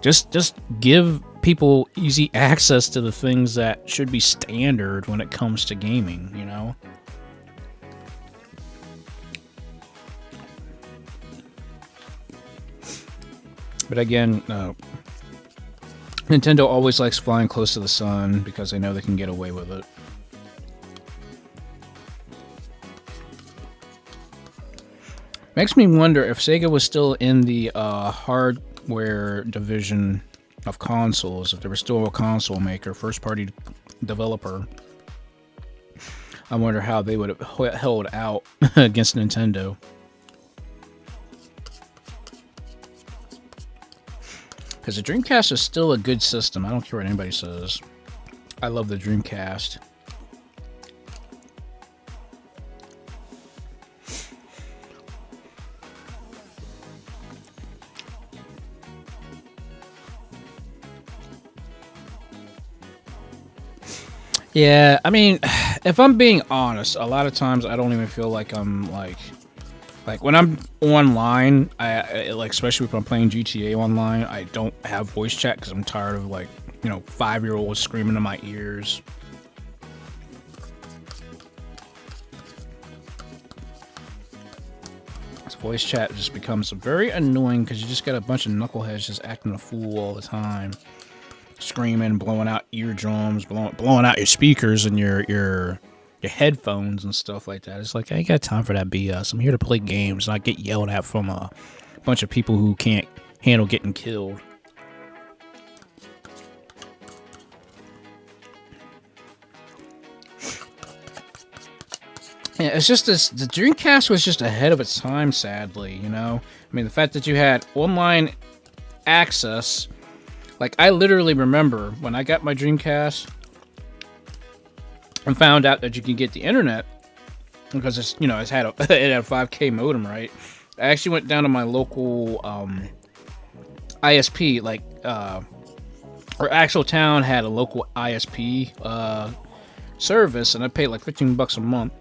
just give people easy access to the things that should be standard when it comes to gaming, But again, Nintendo always likes flying close to the sun because they know they can get away with it. Makes me wonder if Sega was still in the hardware division of consoles, if they were still a console maker, first-party developer. I wonder how they would have held out against Nintendo. Because the Dreamcast is still a good system. I don't care what anybody says. I love the Dreamcast. Yeah, I mean, if I'm being honest, a lot of times I don't even feel like I'm like when I'm online, I like, especially if I'm playing GTA online, I don't have voice chat because I'm tired of 5-year-olds screaming in my ears. Voice chat just becomes very annoying because you just got a bunch of knuckleheads just acting a fool all the time. Screaming, blowing out eardrums, blowing out your speakers and your headphones and stuff like that. It's like, I ain't got time for that BS. I'm here to play games, not get yelled at from a bunch of people who can't handle getting killed. Yeah, it's just this. The Dreamcast was just ahead of its time, sadly. I mean, the fact that you had online access. Like, I literally remember when I got my Dreamcast and found out that you can get the internet because it had a 5K modem, right? I actually went down to my local ISP, our actual town had a local ISP service, and I paid like $15 a month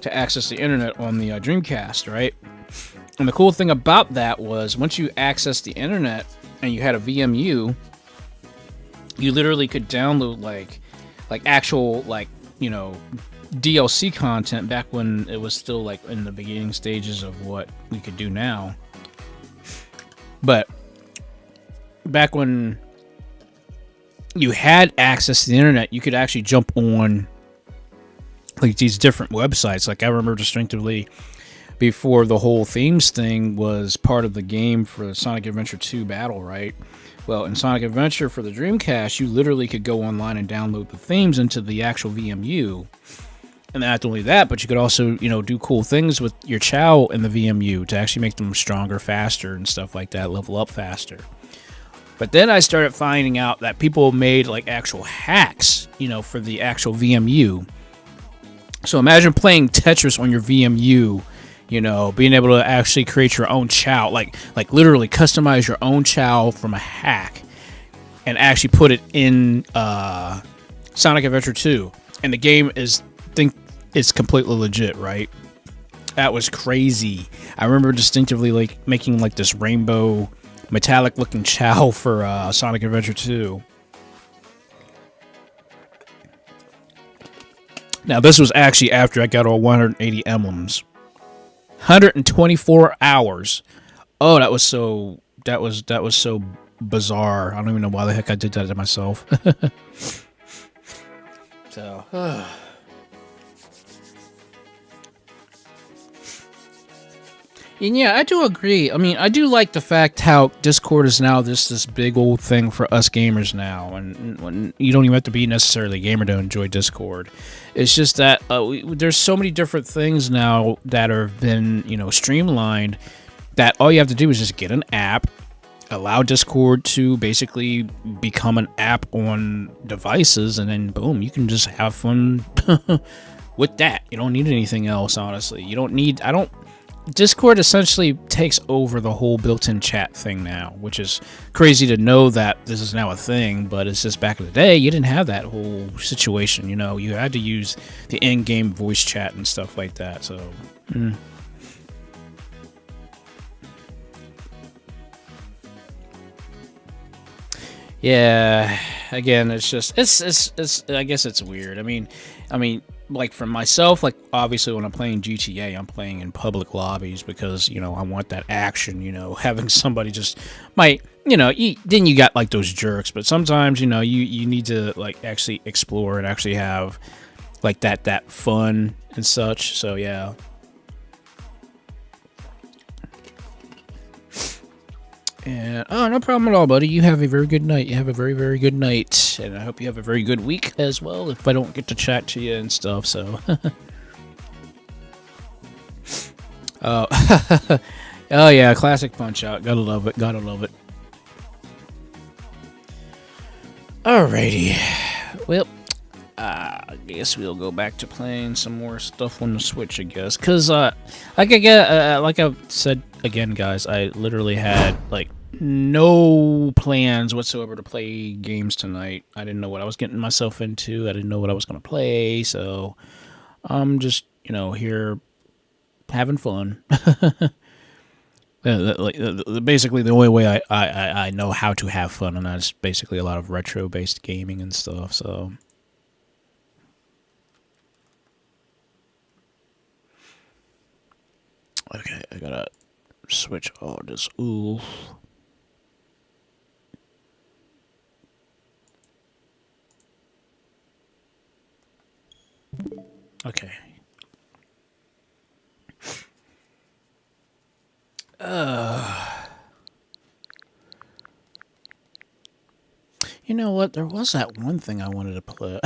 to access the internet on the Dreamcast, right? And the cool thing about that was once you access the internet and you had a VMU, you literally could download like actual DLC content back when it was still like in the beginning stages of what we could do now. But back when you had access to the internet, you could actually jump on like these different websites. Like I remember distinctively before the whole themes thing was part of the game for Sonic Adventure 2 Battle, right? Well, in Sonic Adventure for the Dreamcast, you literally could go online and download the themes into the actual VMU. And not only that, but you could also, do cool things with your Chow in the VMU to actually make them stronger, faster, and stuff like that, level up faster. But then I started finding out that people made like actual hacks, for the actual VMU. So imagine playing Tetris on your VMU, being able to actually create your own Chow, like literally customize your own Chow from a hack and actually put it in Sonic Adventure 2. And the game is completely legit, right? That was crazy. I remember distinctively making this rainbow metallic looking Chow for Sonic Adventure 2. Now this was actually after I got all 180 emblems. 124 hours. Oh, that was so bizarre. I don't even know why the heck I did that to myself. So and yeah, I do agree. I mean, I do like the fact how Discord is now this big old thing for us gamers now, and when you don't even have to be necessarily a gamer to enjoy Discord. It's just that there's so many different things now that have been streamlined that all you have to do is just get an app, allow Discord to basically become an app on devices, and then boom, you can just have fun with that. You don't need anything else, honestly. Discord essentially takes over the whole built-in chat thing now, which is crazy to know that this is now a thing, but it's just back in the day, you didn't have that whole situation, you had to use the in-game voice chat and stuff like that, so... Yeah, again, it's just it's I guess it's weird. I mean, like for myself, like obviously when I'm playing GTA, I'm playing in public lobbies because I want that action. Having somebody just might then you got like those jerks, but sometimes you need to like actually explore and actually have like that fun and such. So yeah. And no problem at all, buddy. You have a very good night. You have a very, very good night, and I hope you have a very good week as well. If I don't get to chat to you and stuff, so. Oh, oh yeah, classic Punch Out. Gotta love it. Gotta love it. Alrighty. Well, I guess we'll go back to playing some more stuff on the Switch, I guess. Because, like I said again, guys, I literally had, like, no plans whatsoever to play games tonight. I didn't know what I was getting myself into. I didn't know what I was going to play. So, I'm just, here having fun. Basically, the only way I know how to have fun, and that's basically a lot of retro-based gaming and stuff, so... Okay, I gotta switch all this. Ooh. Okay. You know what? There was that one thing I wanted to play.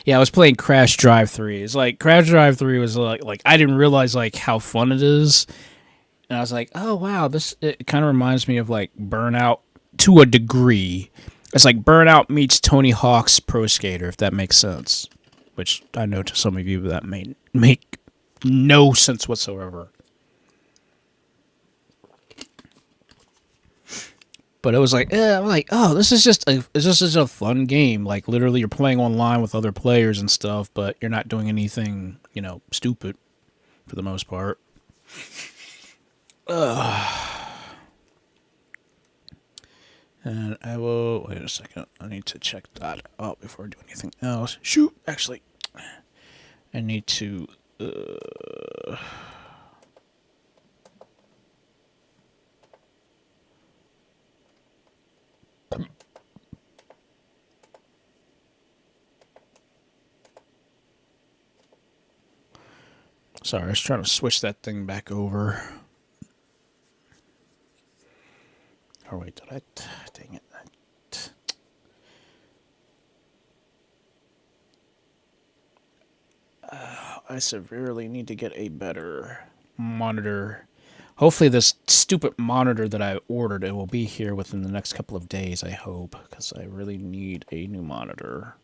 Yeah, I was playing Crash Drive 3. It's like Crash Drive 3 was like I didn't realize like how fun it is. And I was like, "Oh wow, it kind of reminds me of like Burnout to a degree." It's like Burnout meets Tony Hawk's Pro Skater, if that makes sense. Which I know to some of you that may make no sense whatsoever. But it was like, I'm like, oh, this is just a fun game. Like literally, you're playing online with other players and stuff, but you're not doing anything, stupid, for the most part. And I will wait a second. I need to check that out before I do anything else. Shoot, actually, I need to. Sorry, I was trying to switch that thing back over. Oh wait, did I? Dang it! I severely need to get a better monitor. Hopefully, this stupid monitor that I ordered, it will be here within the next couple of days. I hope, because I really need a new monitor.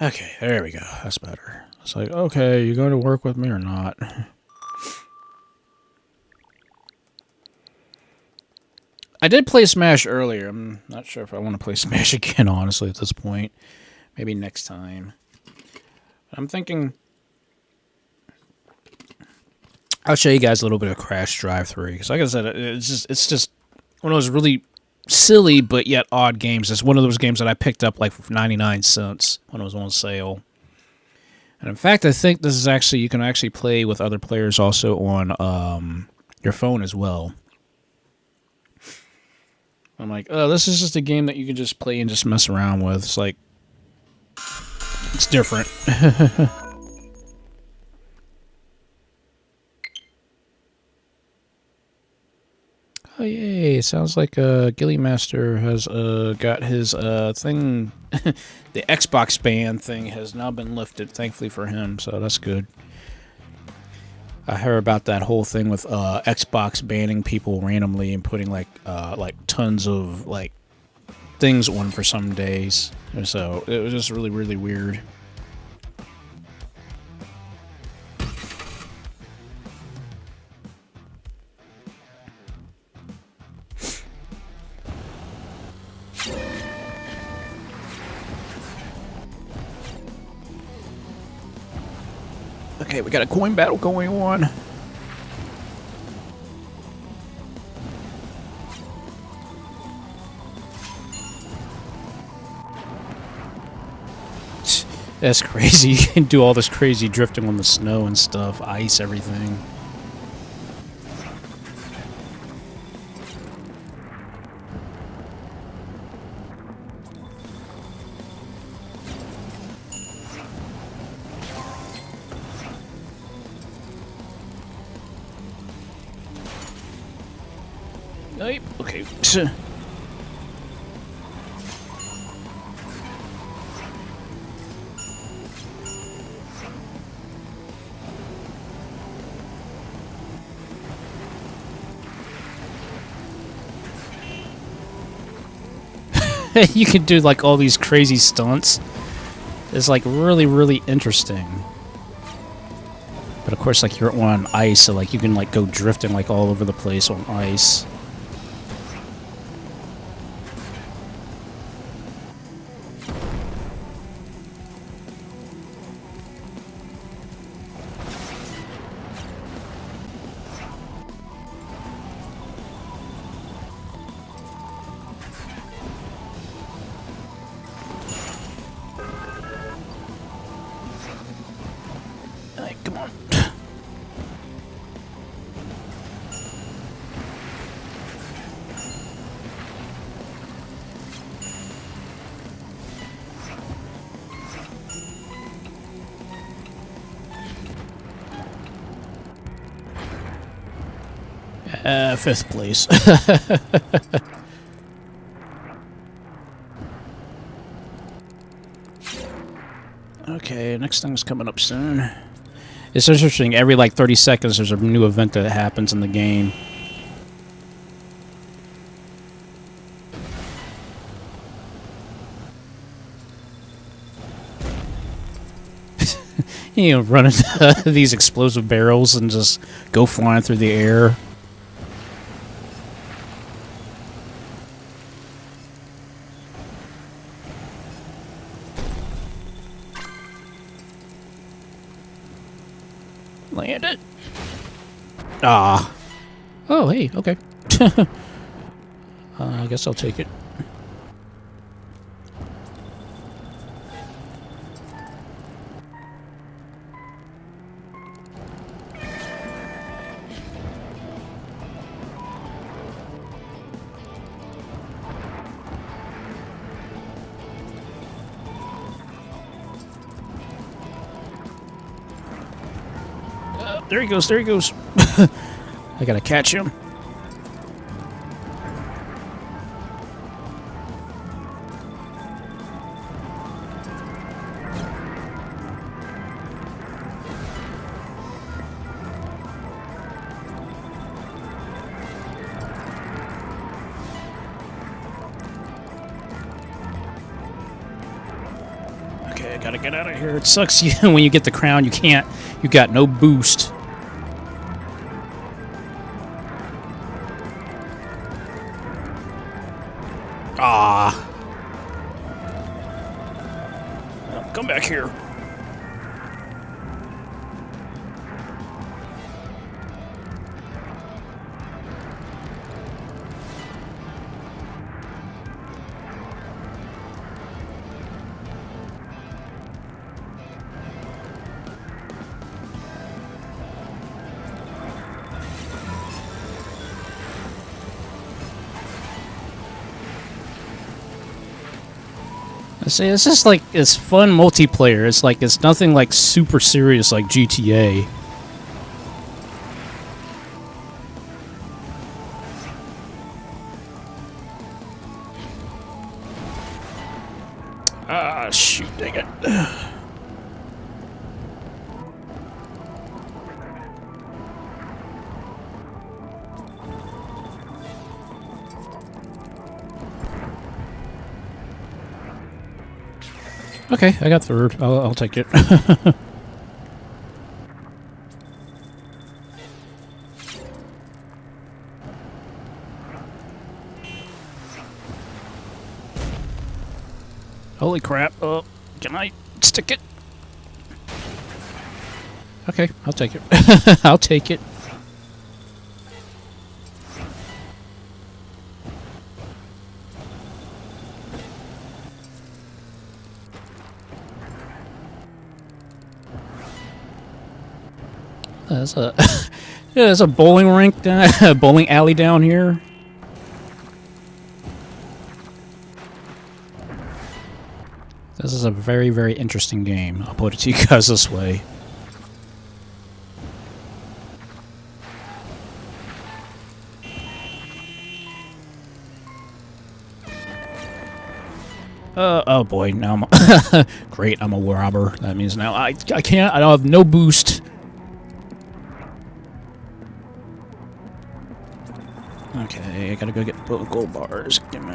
Okay, there we go. That's better. It's like, okay, you going to work with me or not? I did play Smash earlier. I'm not sure if I want to play Smash again, honestly, at this point. Maybe next time. I'm thinking... I'll show you guys a little bit of Crash Drive 3. Because like I said, it's just one of those really silly but yet odd games. It's one of those games that I picked up like for 99 cents when it was on sale. And in fact, I think this is actually, you can actually play with other players also on your phone as well. I'm like, oh, this is just a game that you can just play and just mess around with. It's like, it's different. Oh, yay. Sounds like Gilly Master has got his thing. The Xbox ban thing has now been lifted, thankfully for him, so that's good. I heard about that whole thing with Xbox banning people randomly and putting like tons of like things on for some days. So it was just really, really weird. Okay, we got a coin battle going on. That's crazy. You can do all this crazy drifting on the snow and stuff, ice, everything. Okay. You can do like all these crazy stunts. It's like really, really interesting. But of course, like you're on ice, so like you can like go drifting like all over the place on ice. Alright, come on. Fifth place. Okay, next thing's coming up soon. It's interesting, every like 30 seconds there's a new event that happens in the game. You know, run into these explosive barrels and just go flying through the air. Land it. Ah. Oh, hey, okay. I guess I'll take it. There he goes, there he goes. I gotta catch him. Okay, I gotta get out of here. It sucks when you get the crown, you got no boost. Ah. Oh, come back here. I say it's just like it's fun multiplayer. It's like it's nothing like super serious like GTA. Ah, shoot, dang it. Okay, I got third. I'll take it. Holy crap. Oh, can I stick it? Okay, I'll take it. I'll take it. There's a yeah, there's a bowling rink, a bowling alley down here. This is a very, very interesting game. I'll put it to you guys this way. Oh boy, now I'm great, I'm a robber. That means now I can't, I don't have no boost. Okay, I gotta go get both gold bars. Give me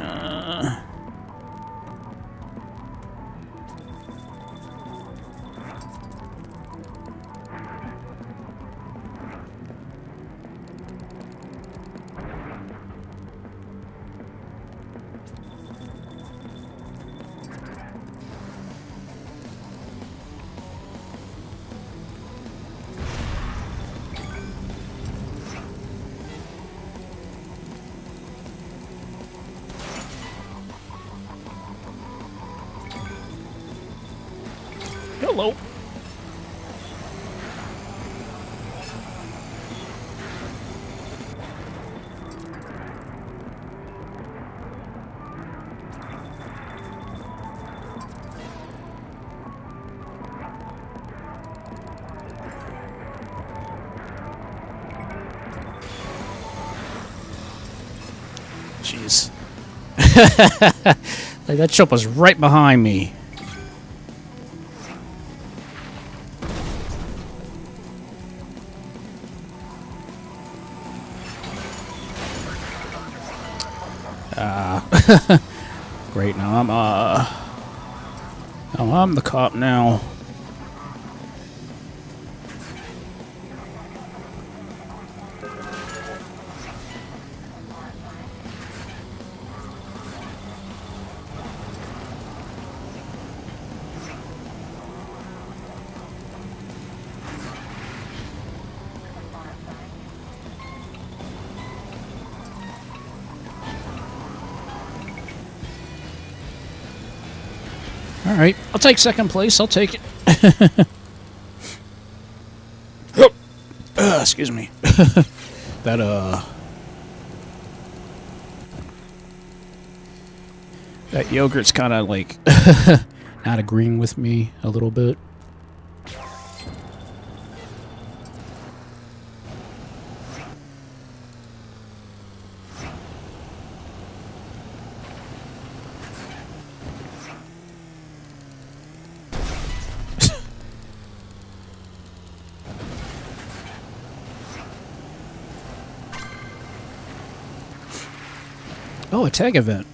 hello. Jeez. Like that ship was right behind me. Great, now I'm the cop now. Alright, I'll take second place, I'll take it. Excuse me. That yogurt's kinda like not agreeing with me a little bit. Oh, a tag event.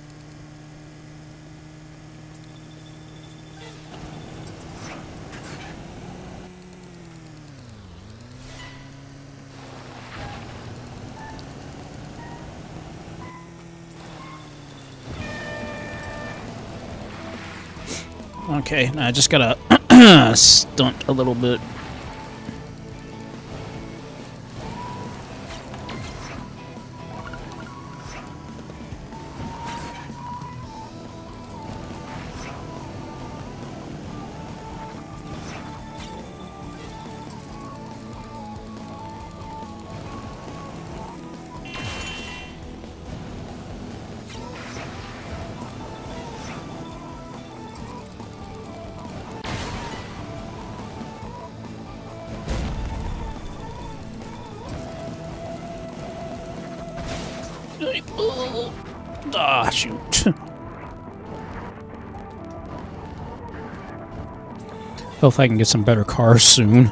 Okay, now I just gotta stunt a little bit. Ah, shoot. Hope I can get some better cars soon.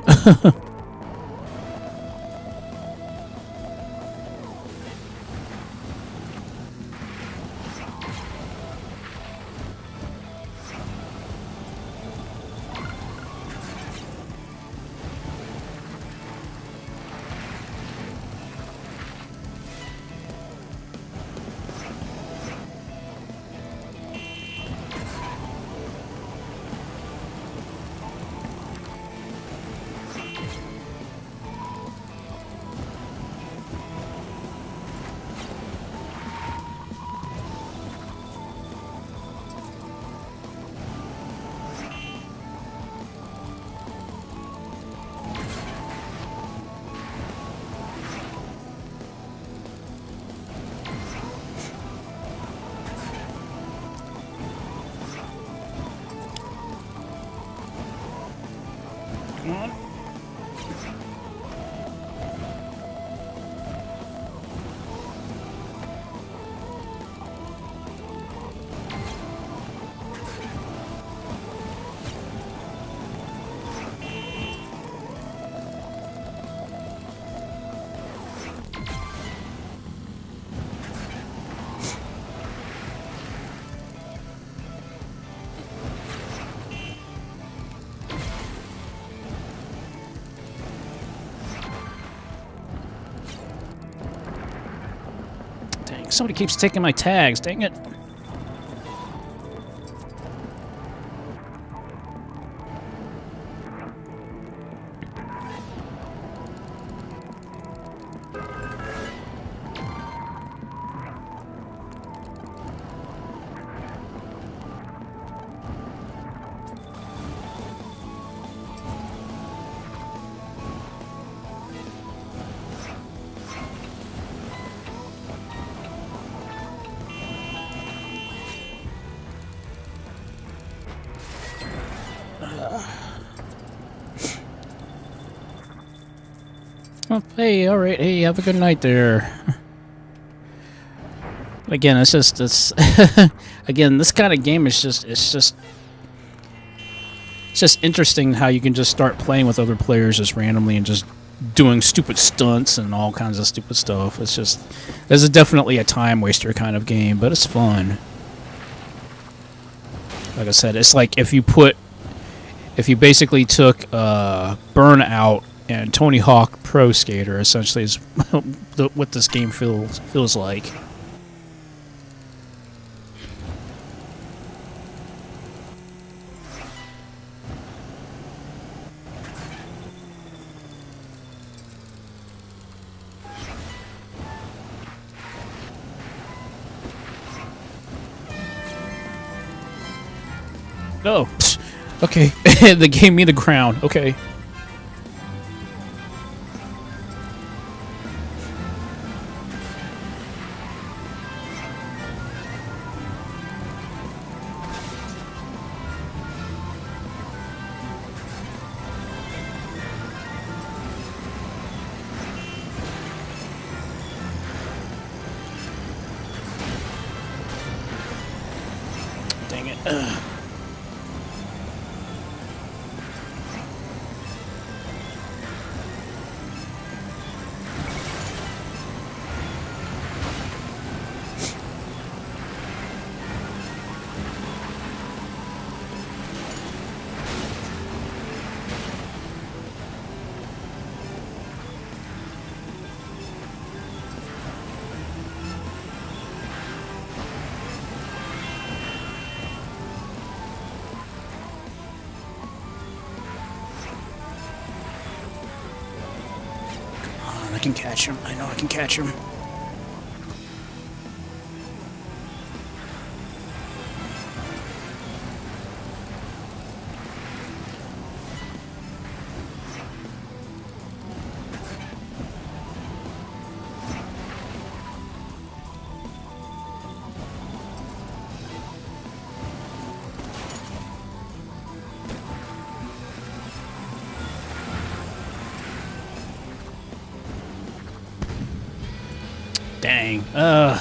Somebody keeps taking my tags. Dang it. Oh, hey, alright, hey, have a good night there. Again, it's just, again, this kind of game is it's just interesting how you can just start playing with other players just randomly and just doing stupid stunts and all kinds of stupid stuff. It's just, this is definitely a time waster kind of game, but it's fun. Like I said, it's like if you basically took Burnout and Tony Hawk Pro Skater, essentially, is what this game feels like. Oh, okay. They gave me the crown. Okay. Dang it. I can catch him. I know I can catch him. Dang. Well,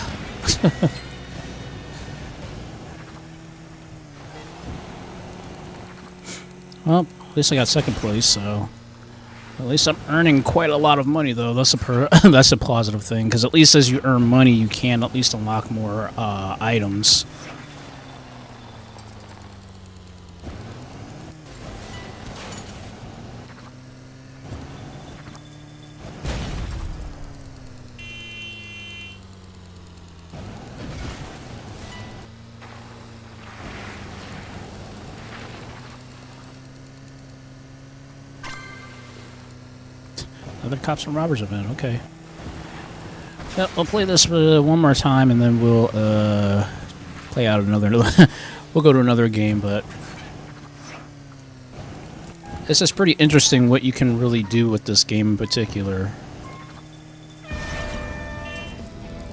at least I got second place, so at least I'm earning quite a lot of money, though. That's that's a positive thing, because at least as you earn money, you can at least unlock more items. Another Cops and Robbers event, okay. Yep, we'll play this one more time, and then we'll play out another... we'll go to another game, but... This is pretty interesting what you can really do with this game in particular.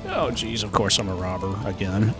Oh, geez, of course I'm a robber, again.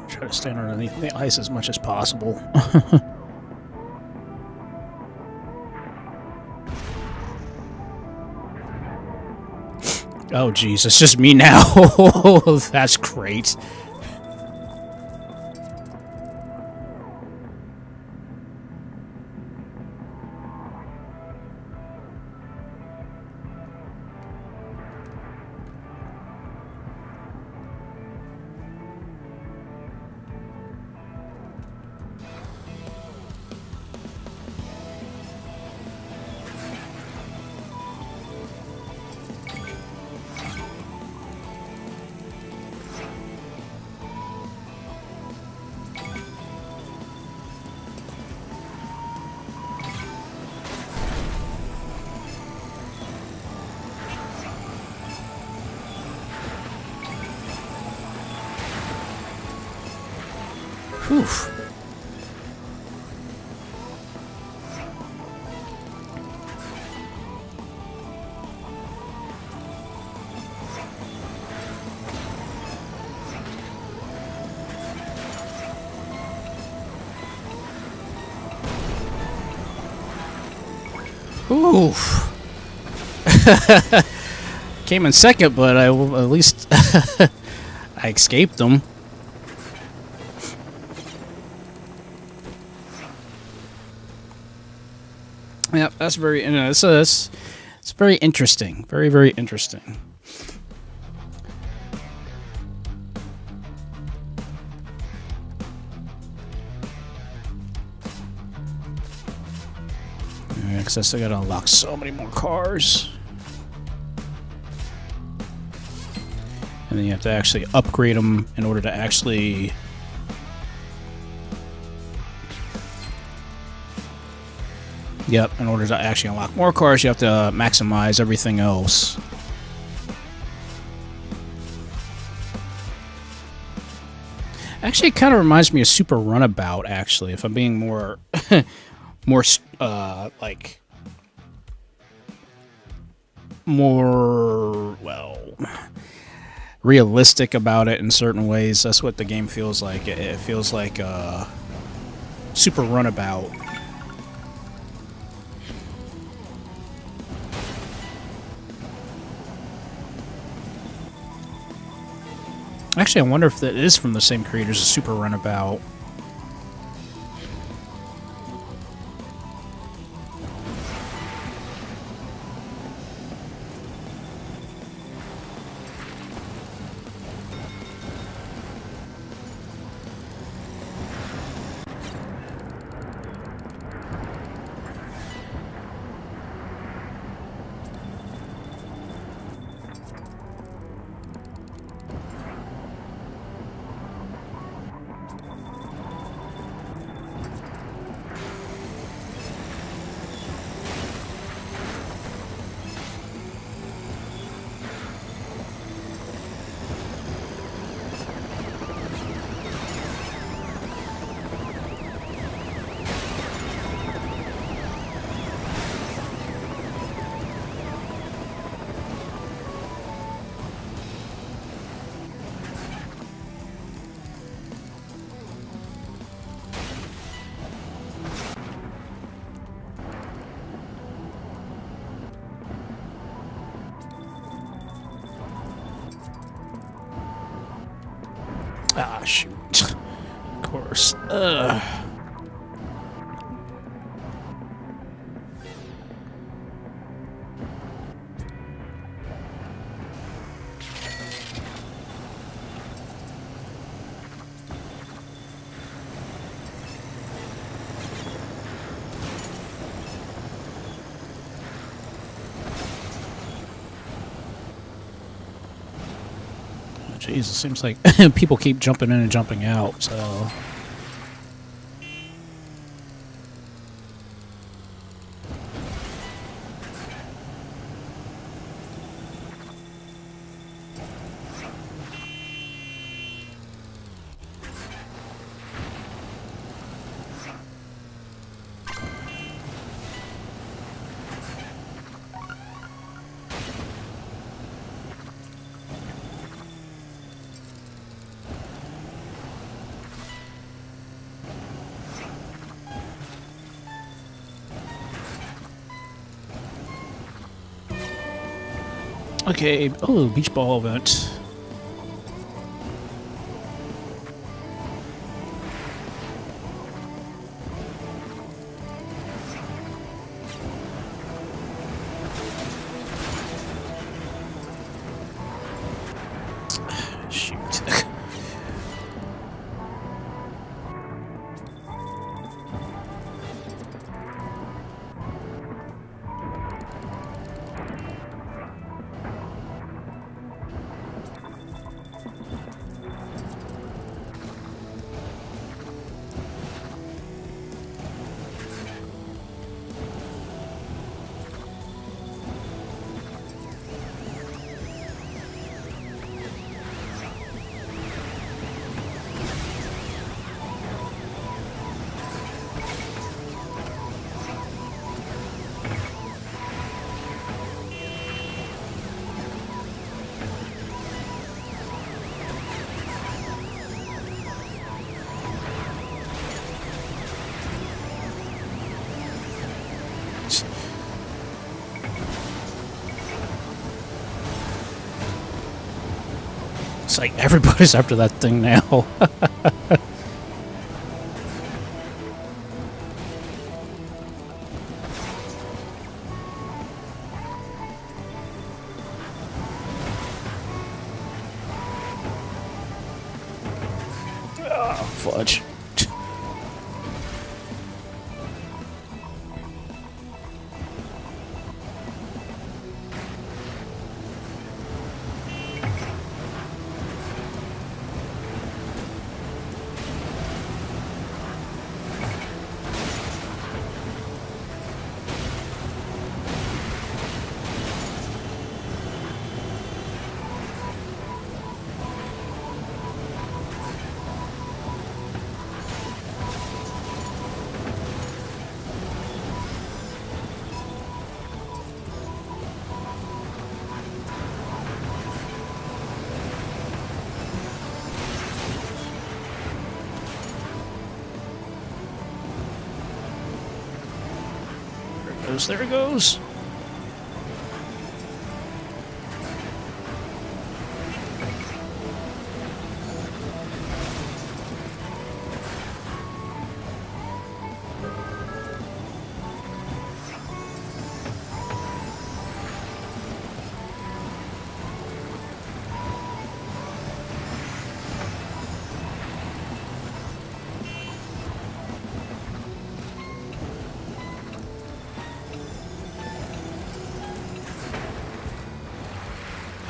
Try to stand underneath the ice as much as possible. Oh, jeez, it's just me now. That's great. Whew. Oof. Came in second, but at least I escaped them. Yeah, that's very. It's very interesting. Very, very interesting. Yeah, because I still gotta unlock so many more cars. And then you have to actually upgrade them in order to actually... Yep, in order to actually unlock more cars, you have to maximize everything else. Actually, it kind of reminds me of Super Runabout, actually, if I'm being more... like... more... well... realistic about it in certain ways. That's what the game feels like. It feels like Super Runabout. Actually, I wonder if that is from the same creators as Super Runabout. Ah, shoot. Of course. Jeez, it seems like people keep jumping in and jumping out, so... Okay, oh, beach ball event. Shoot. It's like everybody's after that thing now. Oh, fudge. There it goes.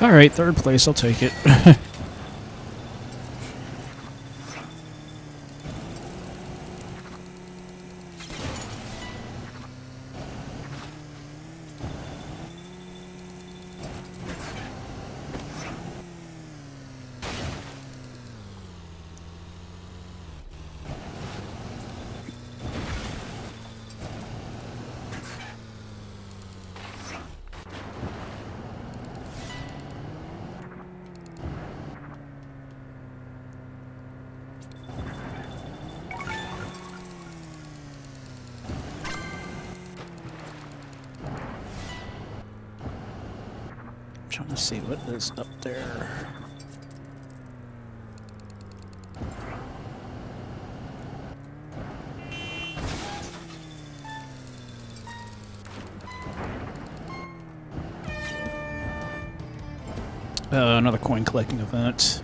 Alright, third place, I'll take it. Trying to see what is up there. Another coin collecting event.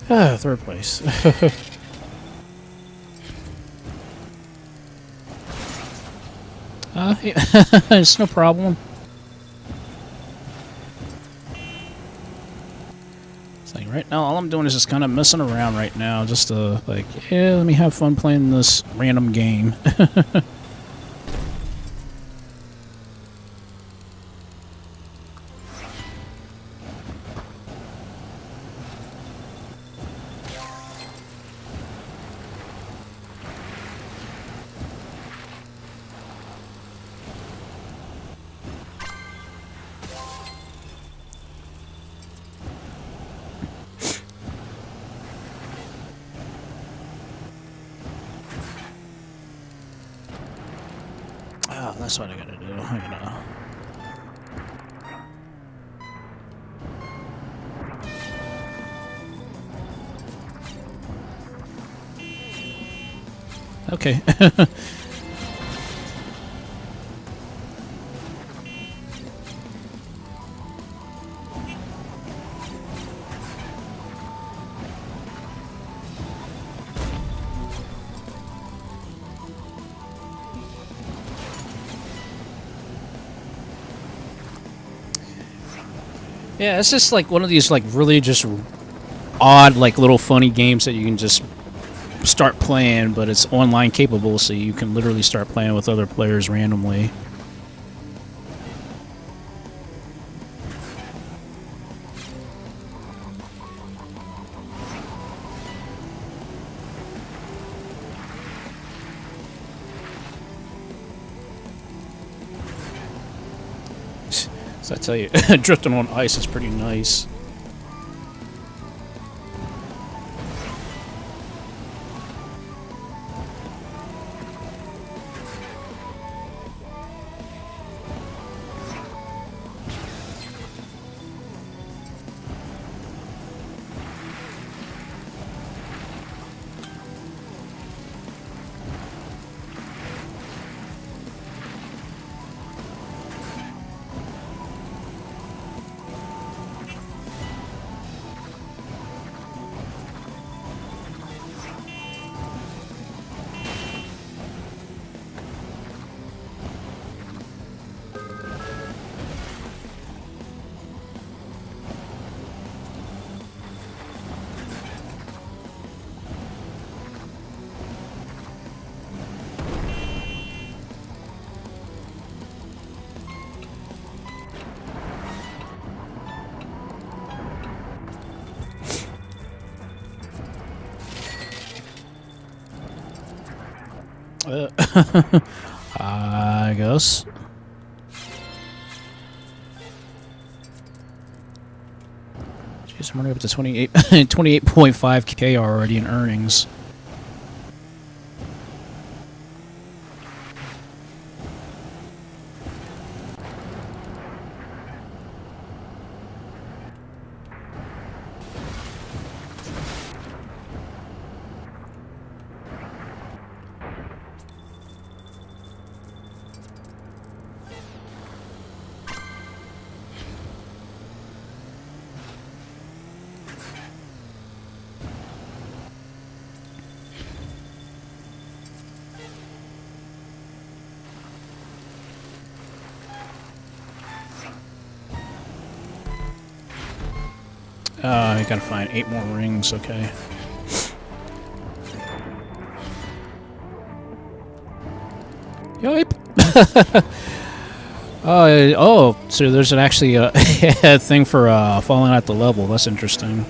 Third place. Yeah, it's no problem. It's like right now, all I'm doing is just kind of messing around right now, just to like, yeah, let me have fun playing this random game. Oh, that's what I gotta do. I gotta... Okay. Yeah, it's just like one of these like really just odd like little funny games that you can just start playing, but it's online capable, so you can literally start playing with other players randomly. So I tell you, drifting on ice is pretty nice. I guess. Jeez, I'm already up to 28.5K already in earnings. I gotta find 8 more rings, okay. Yipe! Oh, so there's actually a thing for falling at the level. That's interesting.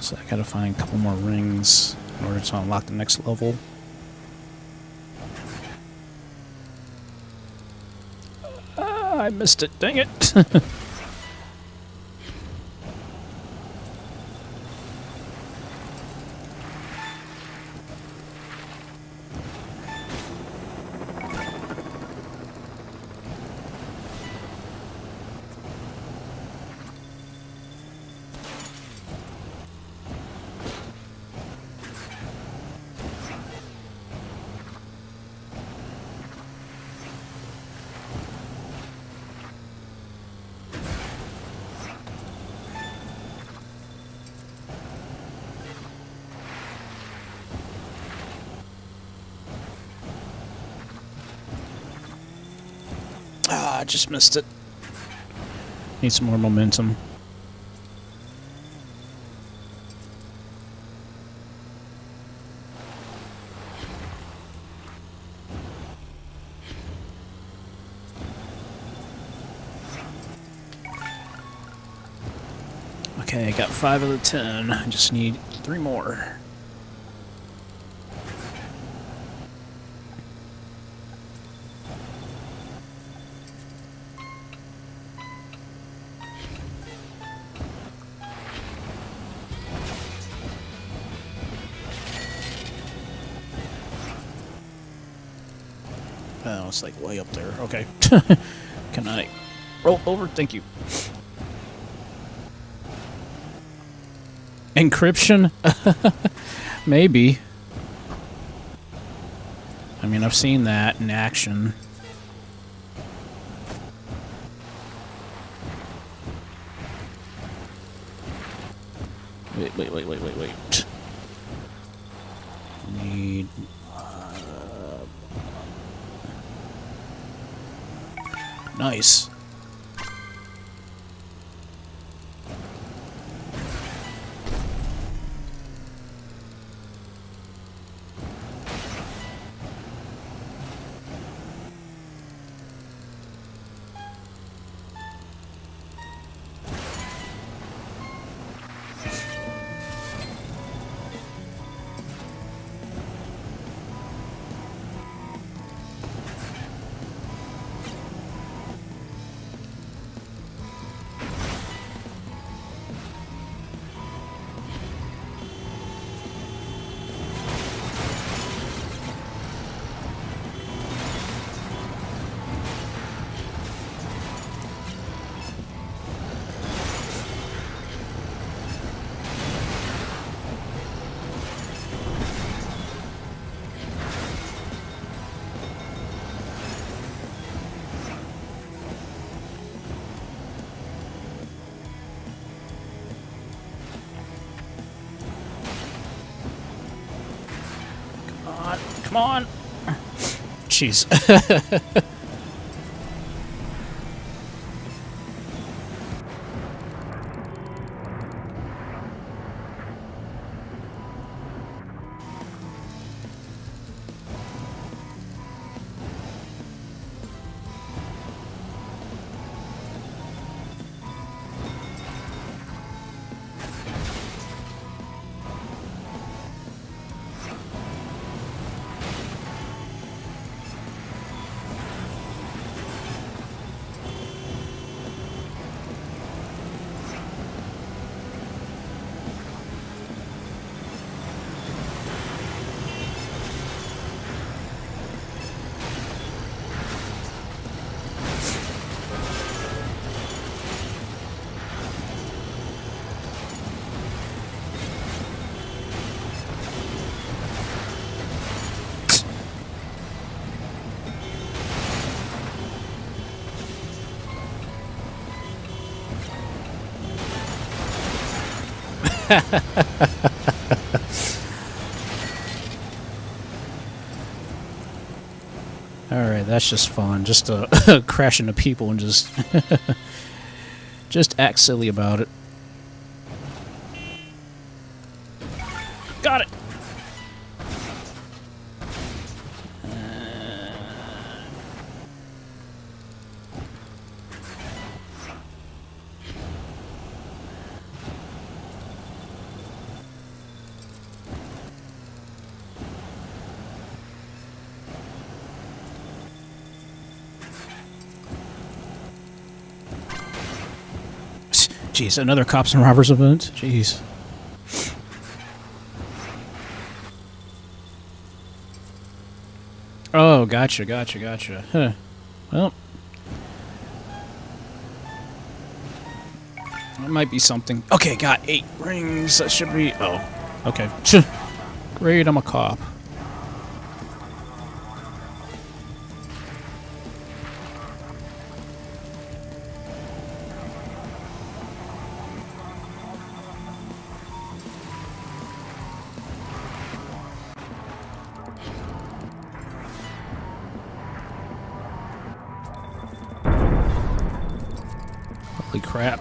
So I gotta find a couple more rings in order to unlock the next level. I missed it, dang it! I just missed it. Need some more momentum. Okay, I got 5 of the 10. I just need 3 more. Oh, it's like way up there. Okay. Can I roll over? Thank you. Encryption? Maybe. I mean, I've seen that in action. Wait. Need... Nice. Come on. Jeez. Alright, that's just fun. Just crash into people and just just act silly about it. Got it! Jeez, another cops and robbers event? Jeez. Oh, gotcha. Huh. Well. That might be something. Okay, got 8 rings. That should be... Oh, okay. Great, I'm a cop. crap.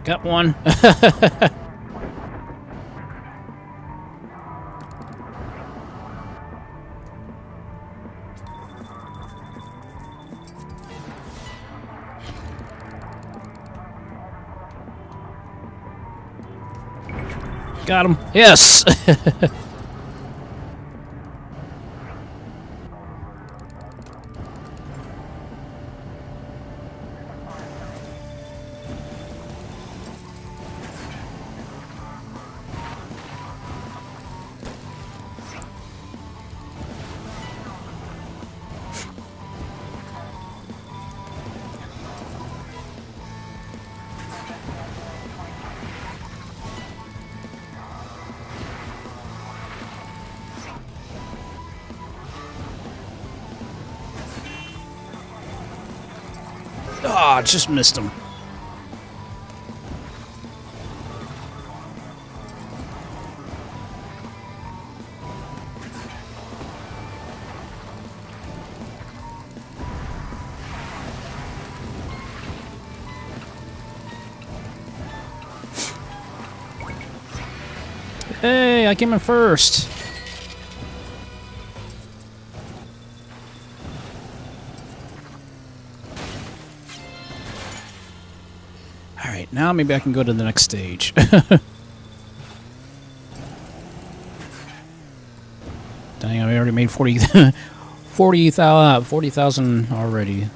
Got one. Got him. Yes. Ah, just missed him. Hey, I came in first. Alright, now maybe I can go to the next stage. Dang, I already made 40,000 already.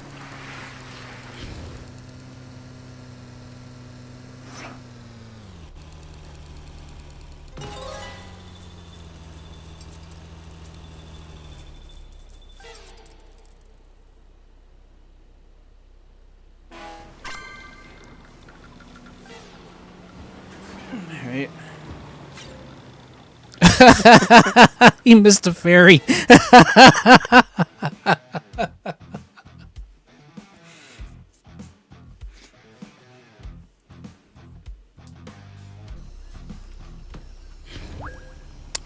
Alright. He missed a fairy.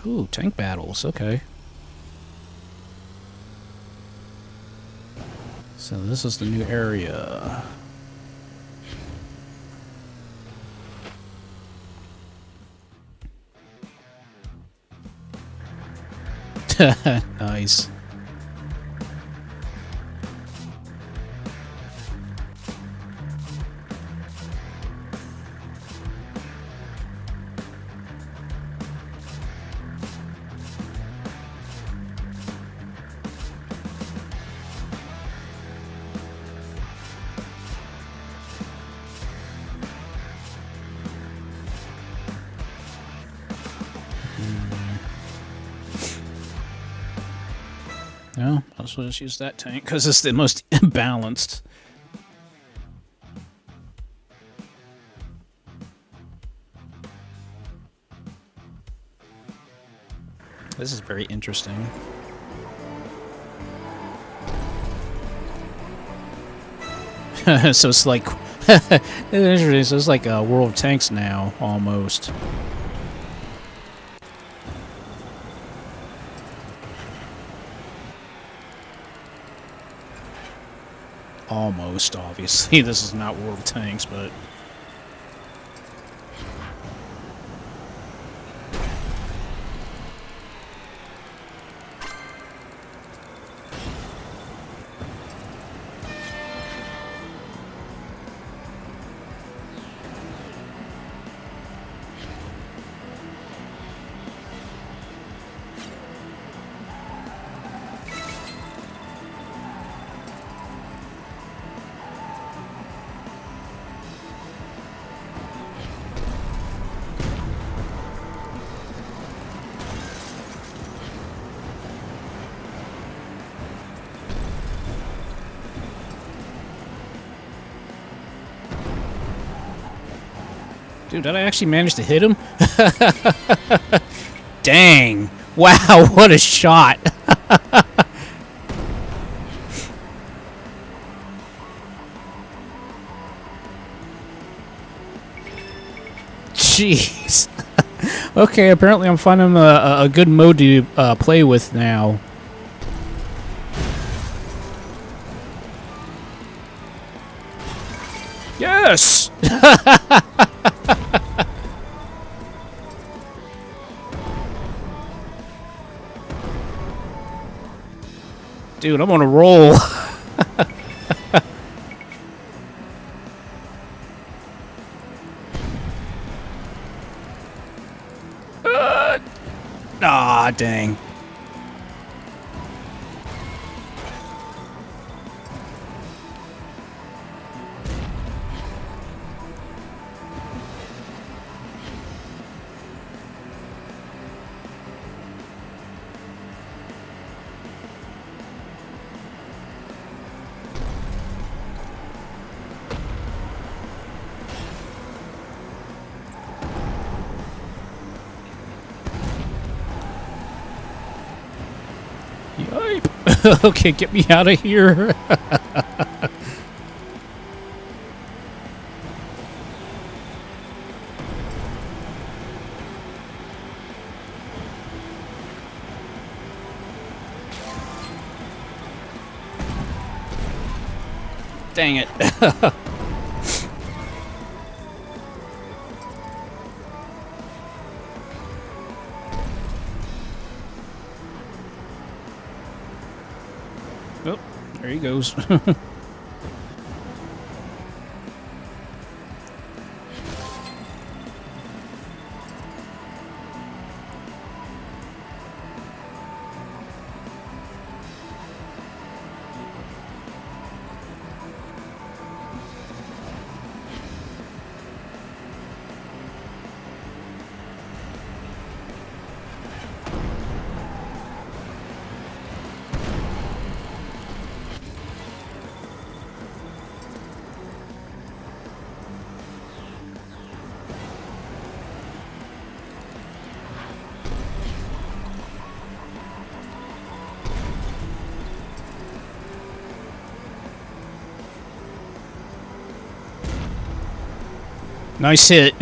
Ooh, tank battles, okay. So this is the new area. Nice. No, I'll just use that tank because it's the most imbalanced. This is very interesting. So it's like so it's like a World of Tanks now, almost. Almost, obviously. This is not World of Tanks, but... Dude, did I actually manage to hit him? Dang. Wow, what a shot. jeez. Okay, apparently I'm finding a good mode to play with now. Yes! Dude, I'm on a roll. Ah, dang. Yipe. Okay, get me out of here. Dang it. Oh, there he goes. Nice hit.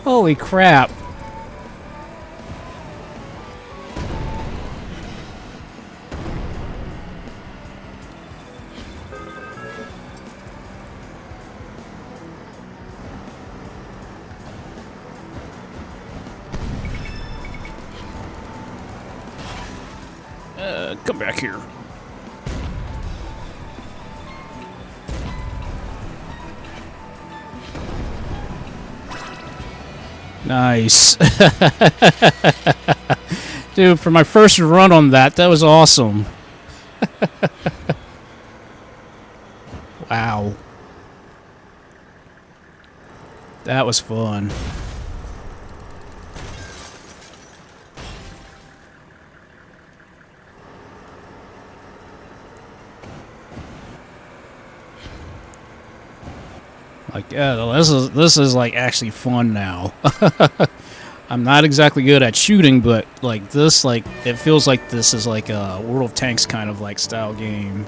Holy crap. Come back here. Nice. Dude, for my first run on that was awesome. Wow. That was fun. Like, yeah, this is like actually fun now. I'm not exactly good at shooting, but like this, like it feels like this is like a World of Tanks kind of like style game.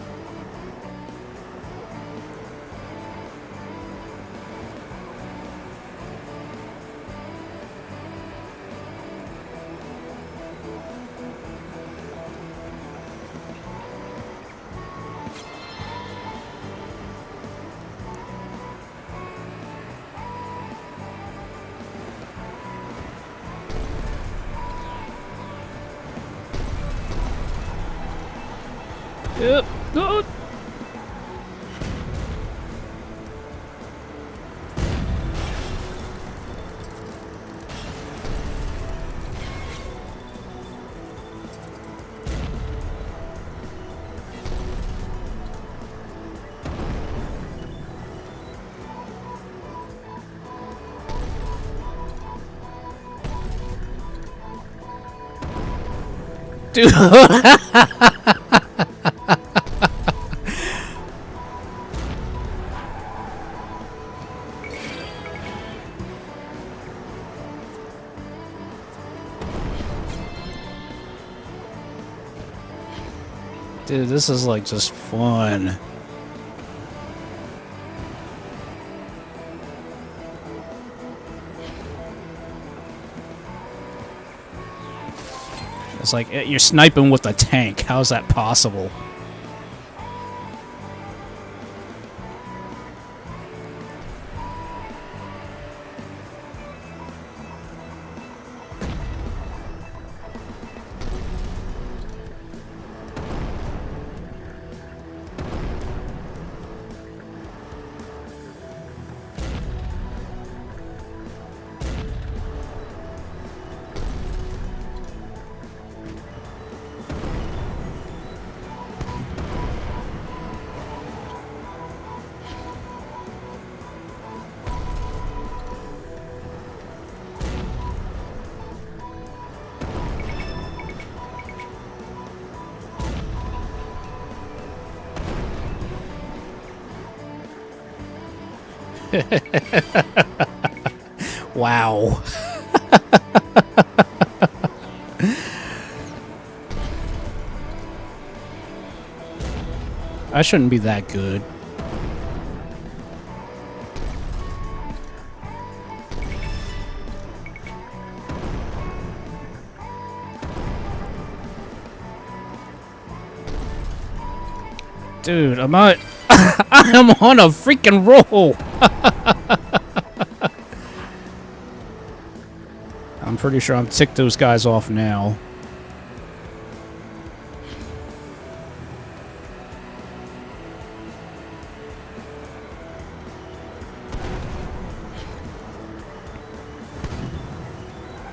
Yep. No. Dude. Dude, this is like just fun. It's like you're sniping with a tank. How's that possible? Wow. I shouldn't be that good. Dude, I'm not... I'm on a freaking roll! I'm pretty sure I'm ticked those guys off now.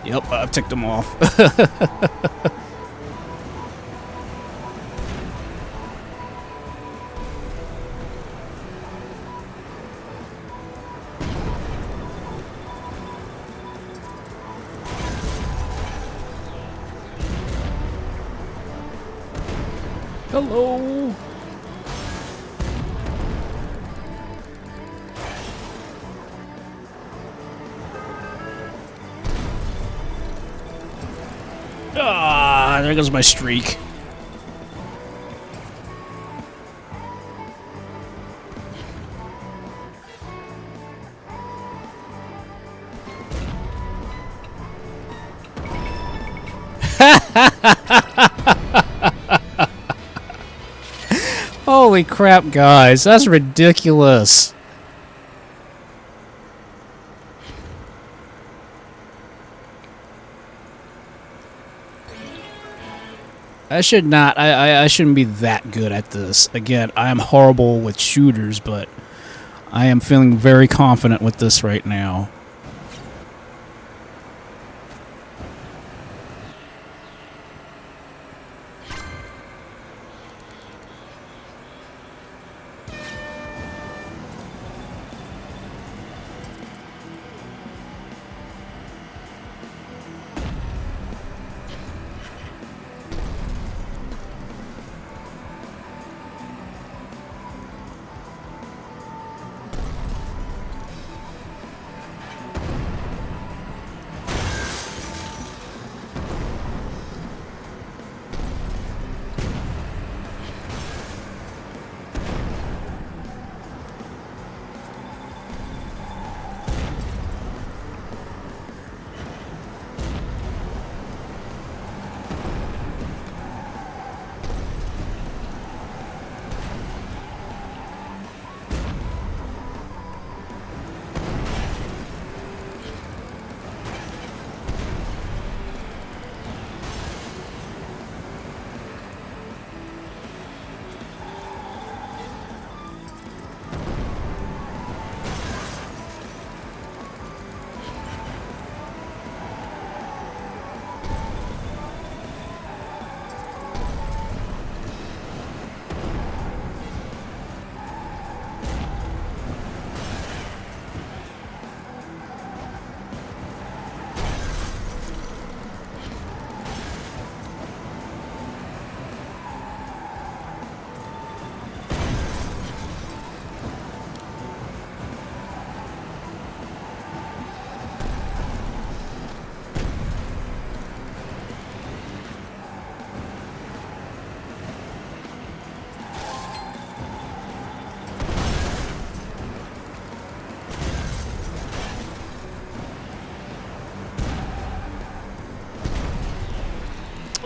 Yep, I've ticked them off. Hello. Ah, there goes my streak. Holy crap, guys. That's ridiculous. I should not. I shouldn't be that good at this. Again, I am horrible with shooters, but I am feeling very confident with this right now.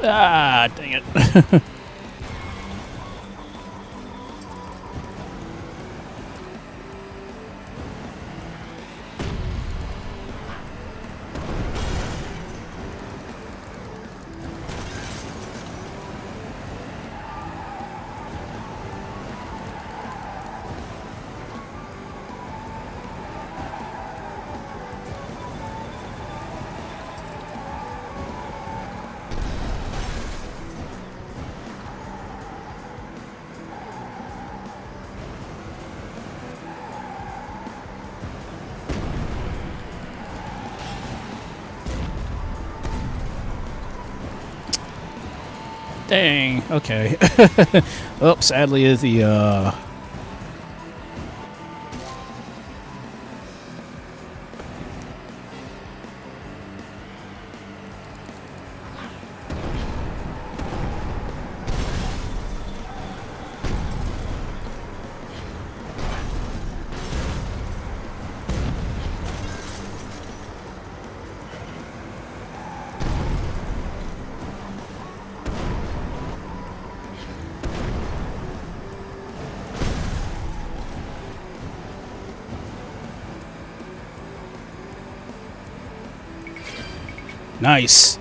Ah, dang it. Dang, okay. Oh, sadly, the, nice.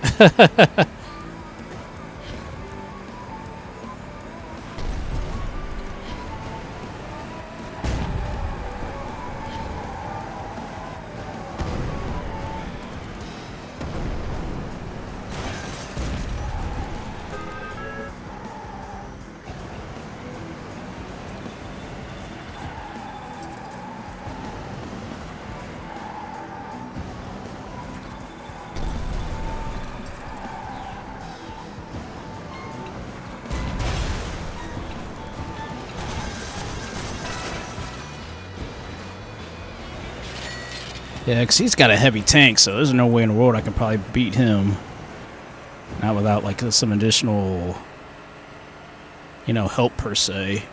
Yeah, because he's got a heavy tank, so there's no way in the world I can probably beat him. Not without, like, some additional, you know, help per se.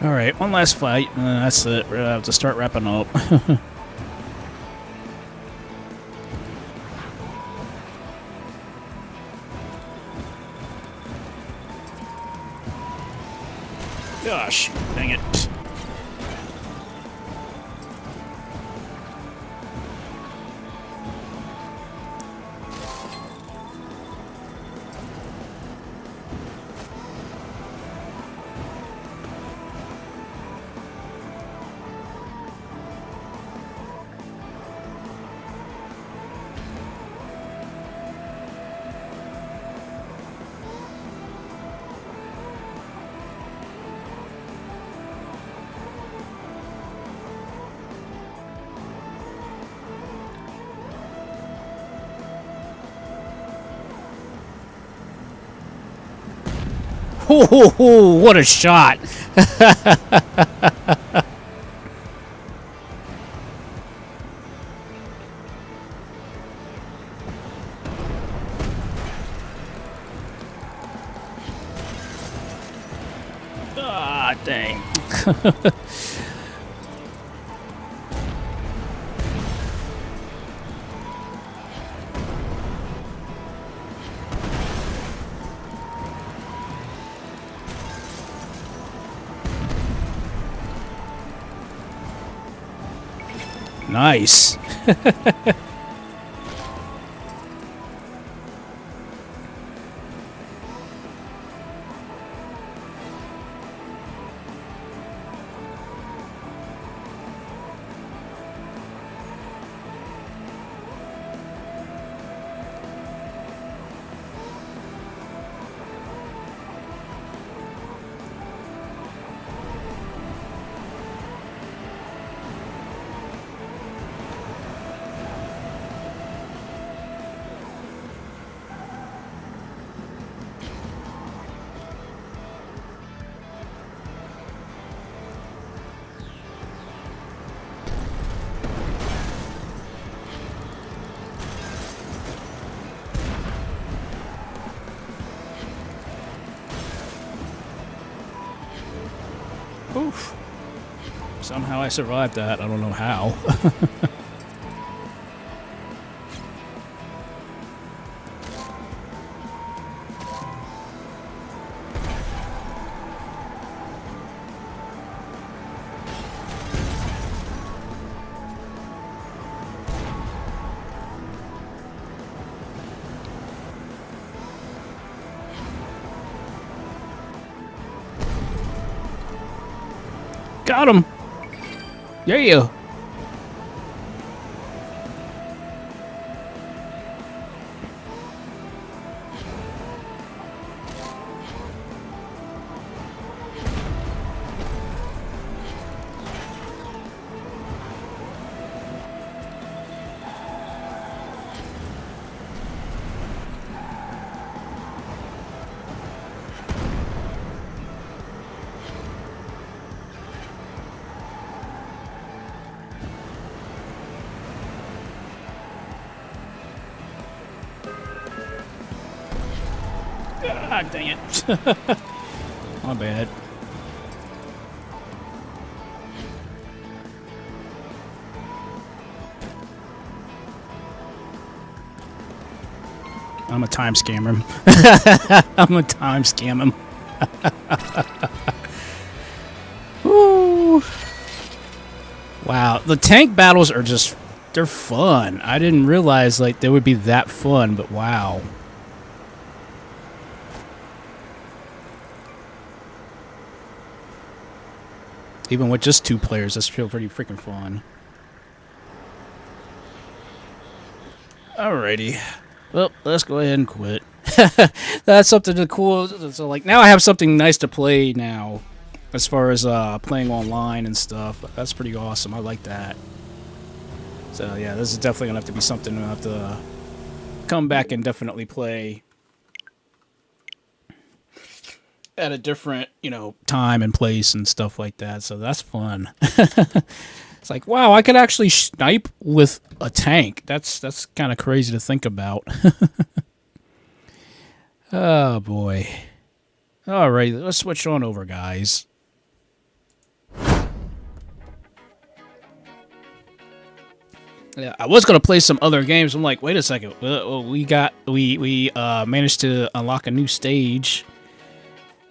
Alright, one last fight, and then that's it. We're gonna have to start wrapping up. Gosh, dang it. Oh, what a shot! Ah, dang. Nice. Oof. Somehow I survived that. I don't know how. Got him! Yeah! Ah, dang it. My bad. I'm a time scammer him. I'm a time scam him. Woo. Wow, the tank battles are just, they're fun. I didn't realize like they would be that fun, but wow. Even with just 2 players, that's feel pretty freaking fun. Alrighty. Well, let's go ahead and quit. That's something to cool. So, like, now I have something nice to play now. As far as playing online and stuff. That's pretty awesome. I like that. So, yeah, this is definitely going to have to be something I'll have to come back and definitely play at a different, you know, time and place and stuff like that. So that's fun. It's like, wow, I could actually snipe with a tank. That's kind of crazy to think about. Oh boy. All right, let's switch on over, guys. Yeah, I was gonna play some other games. I'm like, wait a second. We managed to unlock a new stage.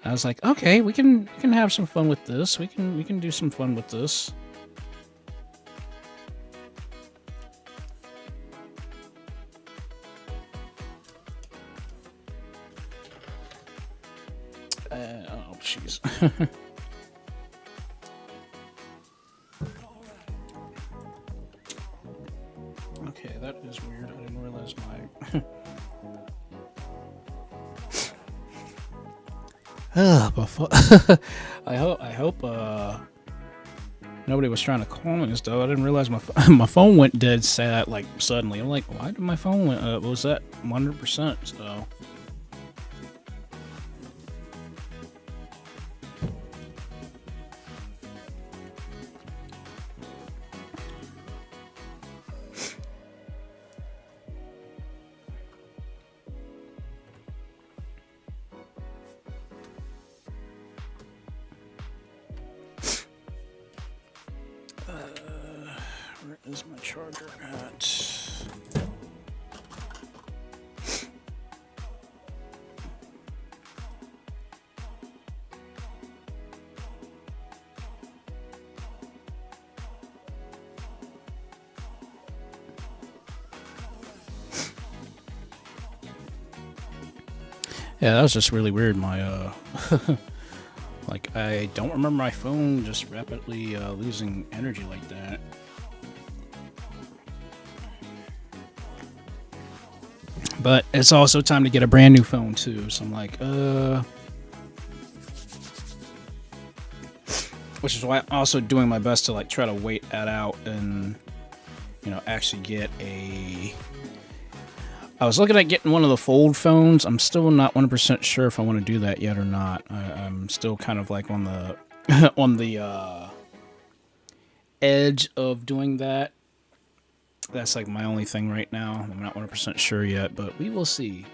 I was like, okay, we can have some fun with this. We can do some fun with this. Oh, jeez. Okay, that is weird. I didn't realize my. I hope nobody was trying to call me and stuff. I didn't realize my phone went dead sad like suddenly. I'm like, why did my phone went up? Was that 100%? So. Where is my charger at? Yeah, that was just really weird. My like, I don't remember my phone just rapidly losing energy like that. But it's also time to get a brand new phone too, so I'm like, which is why I'm also doing my best to like try to wait that out and, you know, actually get a. I was looking at getting one of the fold phones. I'm still not 100% sure if I want to do that yet or not. I'm still kind of like on the on the edge of doing that. That's like my only thing right now. I'm not 100% sure yet, but we will see.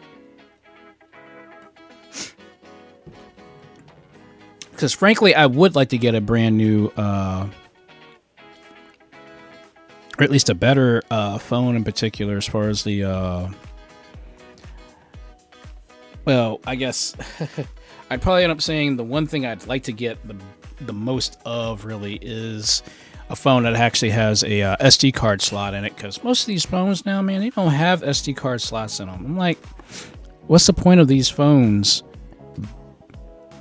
Because frankly, I would like to get a brand new, or at least a better phone in particular, as far as the, well, I guess I'd probably end up saying the one thing I'd like to get the most of really is a phone that actually has a SD card slot in it, because most of these phones now, man, they don't have SD card slots in them. I'm like, what's the point of these phones?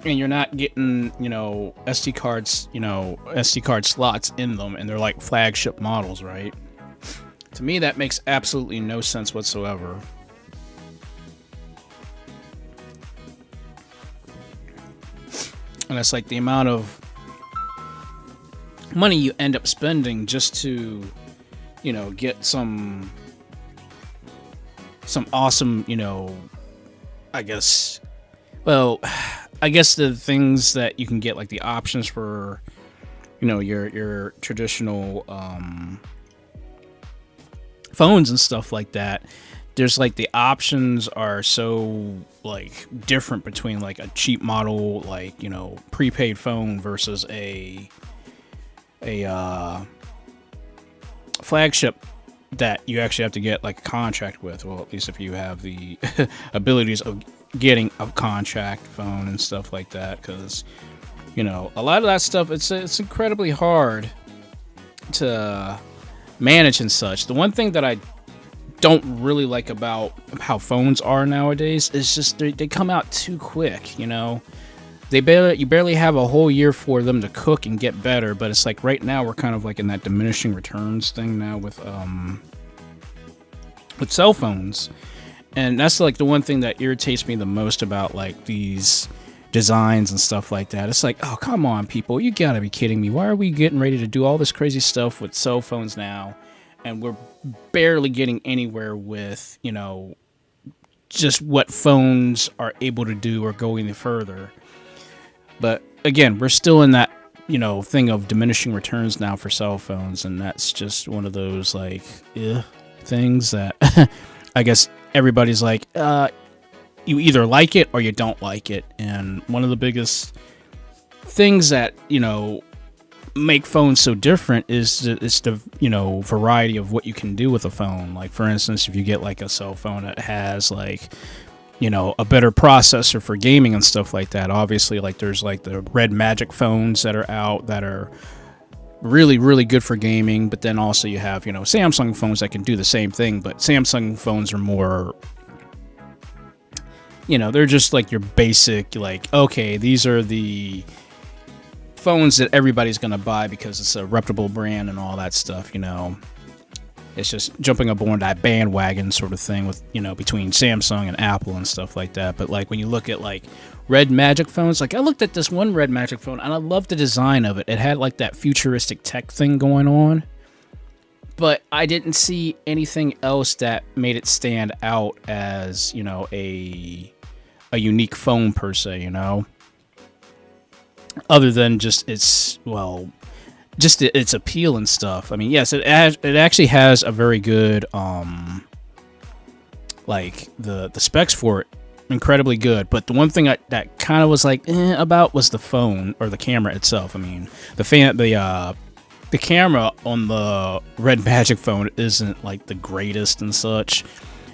And you're not getting, you know, SD cards, you know, SD card slots in them, and they're like flagship models, right? To me, that makes absolutely no sense whatsoever. And it's like the amount of money you end up spending just to, you know, get some awesome, you know, I guess the things that you can get, like the options for, you know, your traditional phones and stuff like that. There's like the options are so like different between like a cheap model, like, you know, prepaid phone versus a flagship that you actually have to get like a contract with. Well, at least if you have the abilities of getting a contract phone and stuff like that, because, you know, a lot of that stuff, it's incredibly hard to manage and such. The one thing that I don't really like about how phones are nowadays is just they come out too quick, you know. You barely have a whole year for them to cook and get better, but it's like right now we're kind of like in that diminishing returns thing now with cell phones. And that's like the one thing that irritates me the most about like these designs and stuff like that. It's like, oh, come on, people, you gotta be kidding me. Why are we getting ready to do all this crazy stuff with cell phones now, and we're barely getting anywhere with, you know, just what phones are able to do or go any further? But again, we're still in that, you know, thing of diminishing returns now for cell phones, and that's just one of those like things that I guess everybody's like, you either like it or you don't like it. And one of the biggest things that, you know, make phones so different is the you know, variety of what you can do with a phone. Like, for instance, if you get like a cell phone that has like, you know, a better processor for gaming and stuff like that, obviously, like there's like the Red Magic phones that are out that are really, really good for gaming. But then also you have, you know, Samsung phones that can do the same thing, but Samsung phones are more, you know, they're just like your basic, like, okay, these are the phones that everybody's gonna buy because it's a reputable brand and all that stuff, you know. It's just jumping aboard that bandwagon sort of thing with, you know, between Samsung and Apple and stuff like that. But like when you look at like Red Magic phones, like I looked at this one Red Magic phone and I loved the design of it. It had like that futuristic tech thing going on, but I didn't see anything else that made it stand out as, you know, a unique phone per se, you know, other than just its, well, just its appeal and stuff. I mean, yes, it actually has a very good, like the specs for it, incredibly good. But the one thing that kind of was like about was the phone or the camera itself. I mean, the camera on the Red Magic phone isn't like the greatest and such.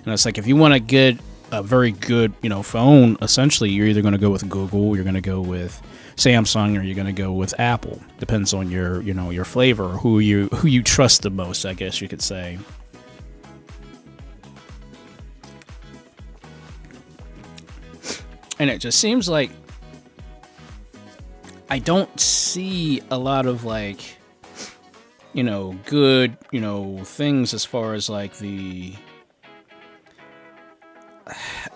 And it's like, if you want to get a very good, you know, phone, essentially you're either going to go with Google, you're going to go with Samsung, or you're going to go with Apple. Depends on your, you know, your flavor, who you trust the most, I guess you could say. And it just seems like I don't see a lot of like, you know, good, you know, things as far as like the,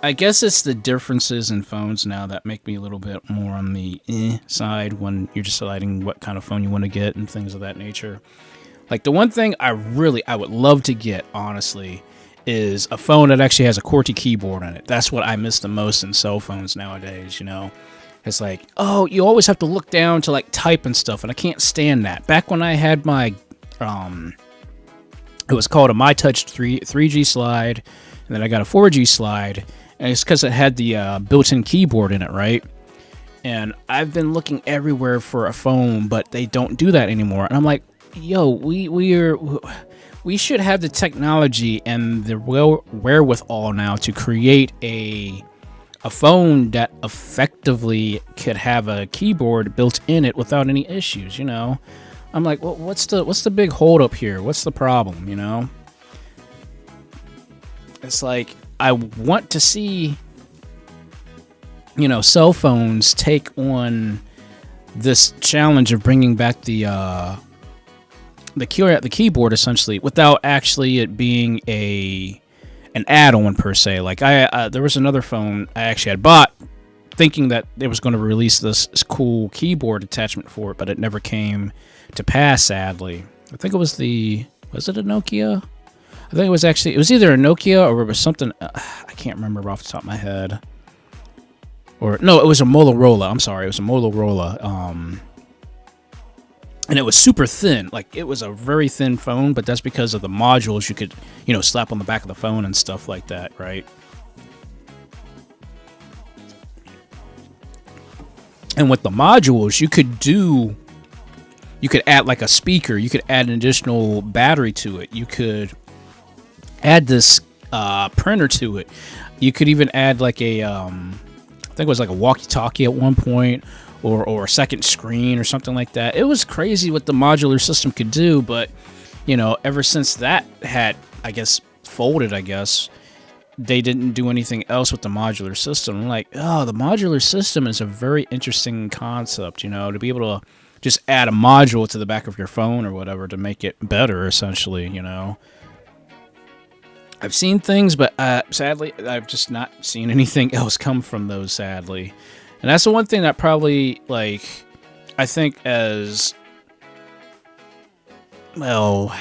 I guess it's the differences in phones now that make me a little bit more on the side when you're deciding what kind of phone you want to get and things of that nature. Like the one thing I would love to get, honestly, is a phone that actually has a QWERTY keyboard on it. That's what I miss the most in cell phones nowadays, you know. It's like, oh, you always have to look down to like type and stuff, and I can't stand that. Back when I had my, it was called a MyTouch 3G slide, and then I got a 4G slide, and it's because it had the built-in keyboard in it, right? And I've been looking everywhere for a phone, but they don't do that anymore. And I'm like, yo, we should have the technology and the wherewithal now to create a phone that effectively could have a keyboard built in it without any issues, you know? I'm like, well, what's the big hold up here? What's the problem, you know? It's like, I want to see, you know, cell phones take on this challenge of bringing back the keyboard essentially without actually it being an add-on per se. Like there was another phone I actually had bought thinking that it was going to release this cool keyboard attachment for it, but it never came to pass, sadly. I think it was was it a Nokia? I think it was either a Nokia or it was something, I can't remember off the top of my head. Or, no, it was a Motorola. I'm sorry, it was a Motorola. And it was super thin. Like, it was a very thin phone, but that's because of the modules you could, you know, slap on the back of the phone and stuff like that, right? And with the modules, you could add like a speaker, you could add an additional battery to it, you could add this printer to it, you could even add like a I think it was like a walkie-talkie at one point, or a second screen or something like that. It was crazy what the modular system could do, but you know, ever since that had, I guess, folded, they didn't do anything else with the modular system. I'm like, oh, the modular system is a very interesting concept, you know, to be able to just add a module to the back of your phone or whatever to make it better, essentially, you know. I've seen things, but sadly, I've just not seen anything else come from those, sadly. And that's the one thing that probably, like, I think as, well,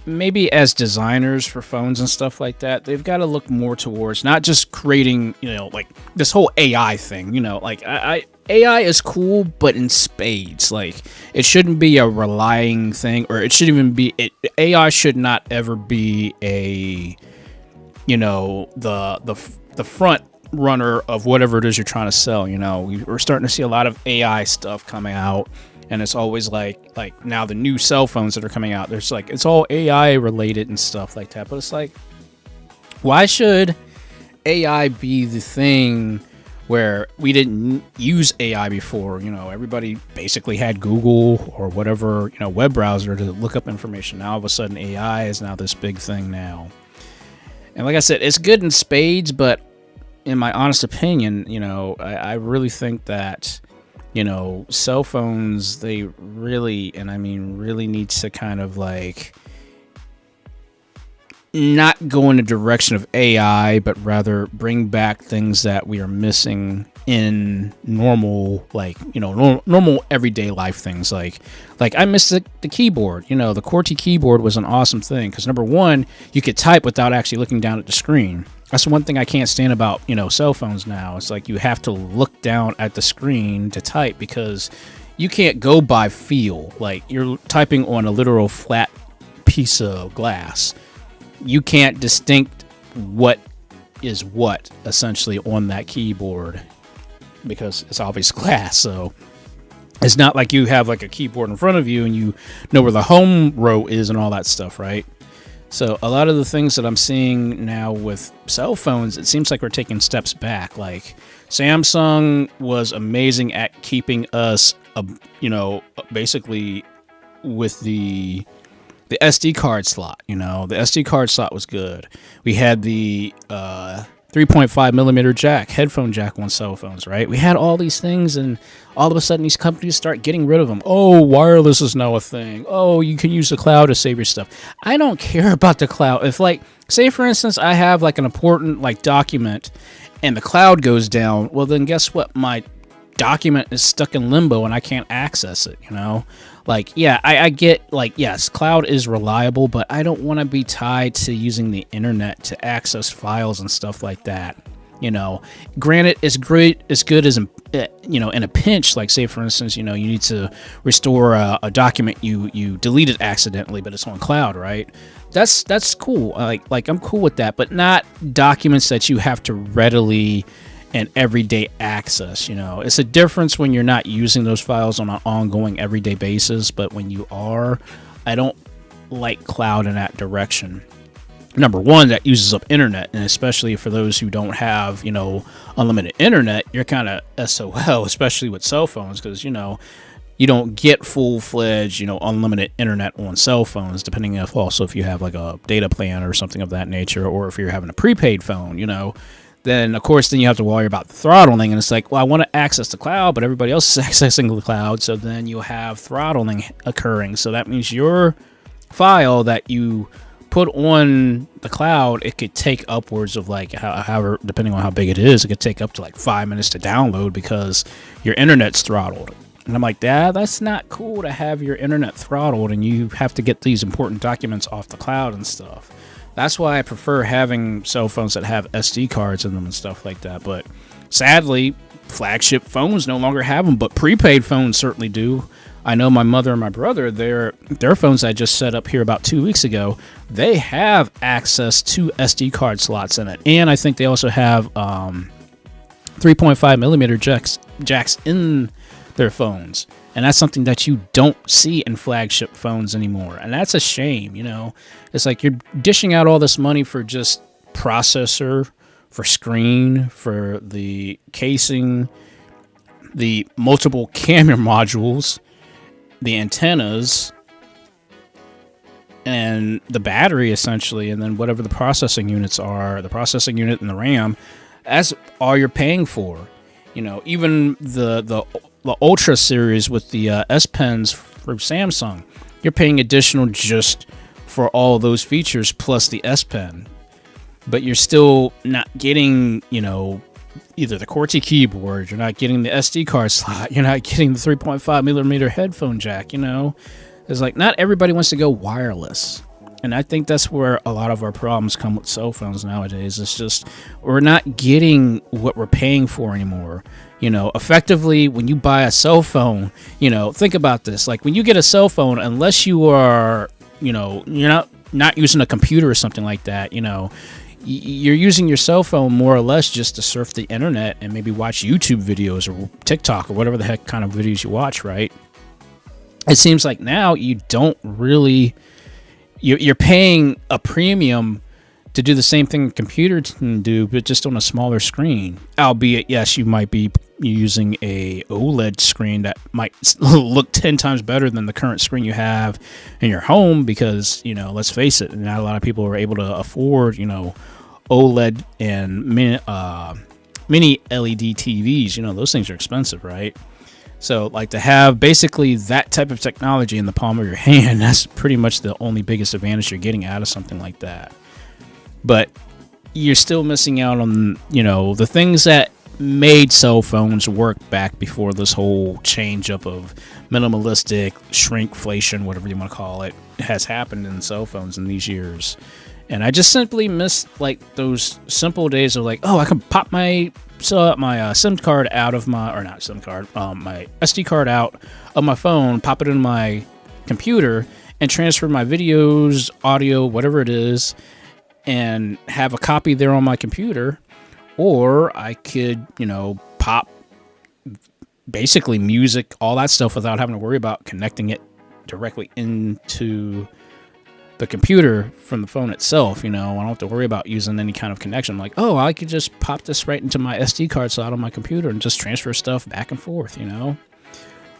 maybe as designers for phones and stuff like that, they've got to look more towards not just creating, you know, like this whole AI thing, you know, like AI is cool, but in spades. Like, it shouldn't be a relying thing, or it shouldn't even be, AI should not ever be a, you know, the front runner of whatever it is you're trying to sell. You know, we're starting to see a lot of AI stuff coming out, and it's always like now the new cell phones that are coming out, there's like, it's all AI related and stuff like that. But it's like, why should AI be the thing where we didn't use AI before? You know, everybody basically had Google or whatever, you know, web browser to look up information. Now all of a sudden AI is now this big thing now. And like I said, it's good in spades, but in my honest opinion, you know, I really think that, you know, cell phones, they really, and I mean really, need to kind of like not go in the direction of AI, but rather bring back things that we are missing in normal, like, you know, normal everyday life things. Like I miss the keyboard. You know, the QWERTY keyboard was an awesome thing because, number one, you could type without actually looking down at the screen. That's one thing I can't stand about, you know, cell phones now. It's like you have to look down at the screen to type because you can't go by feel. Like, you're typing on a literal flat piece of glass. You can't distinct what is what, essentially, on that keyboard because it's obvious glass. So it's not like you have like a keyboard in front of you and you know where the home row is and all that stuff, right? So a lot of the things that I'm seeing now with cell phones, it seems like we're taking steps back. Like, Samsung was amazing at keeping us, you know, basically with the SD card slot. You know, the SD card slot was good. We had the 3.5 millimeter jack, headphone jack on cell phones, right? We had all these things, and all of a sudden these companies start getting rid of them. Oh, wireless is now a thing. Oh, you can use the cloud to save your stuff. I don't care about the cloud. If, like, say for instance, I have like an important like document and the cloud goes down, well then guess what? My document is stuck in limbo and I can't access it, you know? Like, yeah, I get, like, yes, cloud is reliable, but I don't want to be tied to using the internet to access files and stuff like that. You know, granted, it's great, it's good as, you know, in a pinch, like, say, for instance, you know, you need to restore a document you deleted accidentally, but it's on cloud, right? That's cool. Like I'm cool with that, but not documents that you have to readily and everyday access. You know, it's a difference when you're not using those files on an ongoing everyday basis, but when you are, I don't like cloud in that direction. Number one, that uses up internet, and especially for those who don't have, you know, unlimited internet, you're kind of SOL, especially with cell phones, because, you know, you don't get full-fledged, you know, unlimited internet on cell phones, depending if you have like a data plan or something of that nature, or if you're having a prepaid phone, you know, then of course then you have to worry about the throttling, and it's like, well, I want to access the cloud, but everybody else is accessing the cloud, so then you'll have throttling occurring. So that means your file that you put on the cloud, it could take upwards of like, however, depending on how big it is, it could take up to like 5 minutes to download because your internet's throttled. And I'm like, that's not cool to have your internet throttled and you have to get these important documents off the cloud and stuff. That's why I prefer having cell phones that have SD cards in them and stuff like that. But sadly, flagship phones no longer have them, but prepaid phones certainly do. I know my mother and my brother, their phones I just set up here about 2 weeks ago, they have access to SD card slots in it. And I think they also have 3.5 millimeter jacks in their phones, and that's something that you don't see in flagship phones anymore, and that's a shame. You know, it's like you're dishing out all this money for just processor, for screen, for the casing, the multiple camera modules, the antennas, and the battery essentially, and then whatever the processing units are, the processing unit and the RAM. That's all you're paying for. You know, even the Ultra series with the S Pens from Samsung, you're paying additional just for all those features plus the S Pen, but you're still not getting, you know, either the QWERTY keyboard, you're not getting the SD card slot, you're not getting the 3.5 millimeter headphone jack. You know, it's like not everybody wants to go wireless. And I think that's where a lot of our problems come with cell phones nowadays. It's just we're not getting what we're paying for anymore. You know, effectively, when you buy a cell phone, you know, think about this. Like when you get a cell phone, unless you are, you know, you're not using a computer or something like that, you know, you're using your cell phone more or less just to surf the internet and maybe watch YouTube videos or TikTok or whatever the heck kind of videos you watch, right? It seems like now you don't really... You're paying a premium to do the same thing a computer can do, but just on a smaller screen. Albeit, yes, you might be using a OLED screen that might look 10 times better than the current screen you have in your home because, you know, let's face it, not a lot of people are able to afford, you know, OLED and mini LED TVs. You know, those things are expensive, right? So, like, to have basically that type of technology in the palm of your hand, that's pretty much the only biggest advantage you're getting out of something like that. But you're still missing out on, you know, the things that made cell phones work back before this whole change up of minimalistic, shrinkflation, whatever you want to call it, has happened in cell phones in these years. And I just simply miss, like, those simple days of, like, oh, I can pop my SIM card out of my, or not SIM card, my SD card out of my phone, pop it in my computer, and transfer my videos, audio, whatever it is, and have a copy there on my computer. Or I could, you know, pop basically music, all that stuff without having to worry about connecting it directly into the computer from the phone itself. You know, I don't have to worry about using any kind of connection. I'm like, oh, I could just pop this right into my SD card slot on my computer and just transfer stuff back and forth, you know.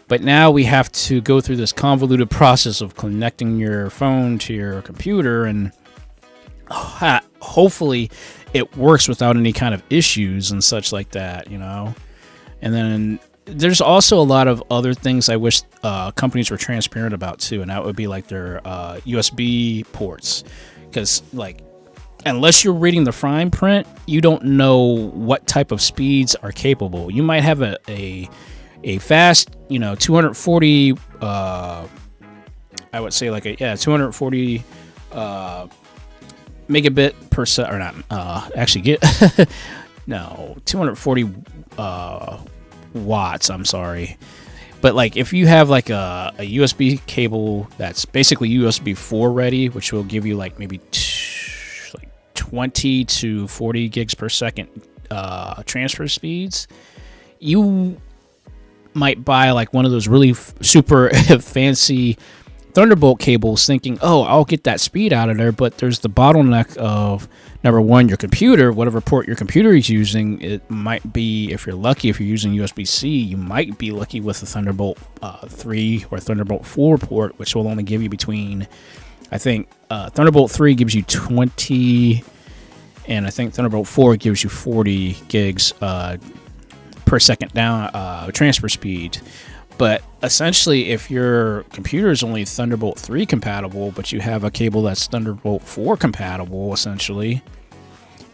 But now we have to go through this convoluted process of connecting your phone to your computer, and hopefully it works without any kind of issues and such like that, you know. And then there's also a lot of other things I wish companies were transparent about too, and that would be like their USB ports, because like unless you're reading the fine print, you don't know what type of speeds are capable. You might have a fast, you know, 240 I would say like 240 megabit per second, or not actually get no 240 watts, I'm sorry. But like if you have like a USB cable that's basically USB 4 ready, which will give you like maybe like 20 to 40 gigs per second transfer speeds, you might buy like one of those really super fancy Thunderbolt cables thinking, oh, I'll get that speed out of there, but there's the bottleneck of, number one, your computer, whatever port your computer is using. It might be, if you're lucky, if you're using USB-C, you might be lucky with the Thunderbolt 3 or Thunderbolt 4 port, which will only give you between, I think, Thunderbolt 3 gives you 20, and I think Thunderbolt 4 gives you 40 gigs per second down transfer speed. But essentially, if your computer is only Thunderbolt 3 compatible, but you have a cable that's Thunderbolt 4 compatible, essentially,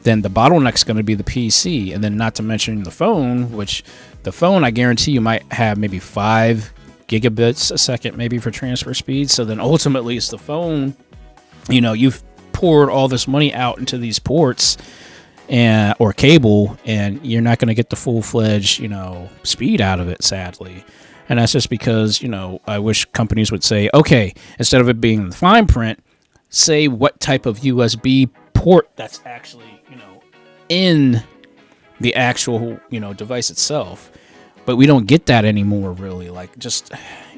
then the bottleneck's going to be the PC. And then not to mention the phone, which the phone, I guarantee you might have maybe 5 gigabits a second maybe for transfer speed. So then ultimately it's the phone, you know, you've poured all this money out into these ports or cable, and you're not going to get the full-fledged, you know, speed out of it, sadly. And that's just because, you know, I wish companies would say, okay, instead of it being the fine print, say what type of USB port that's actually, you know, in the actual, you know, device itself. But we don't get that anymore, really. Like, just,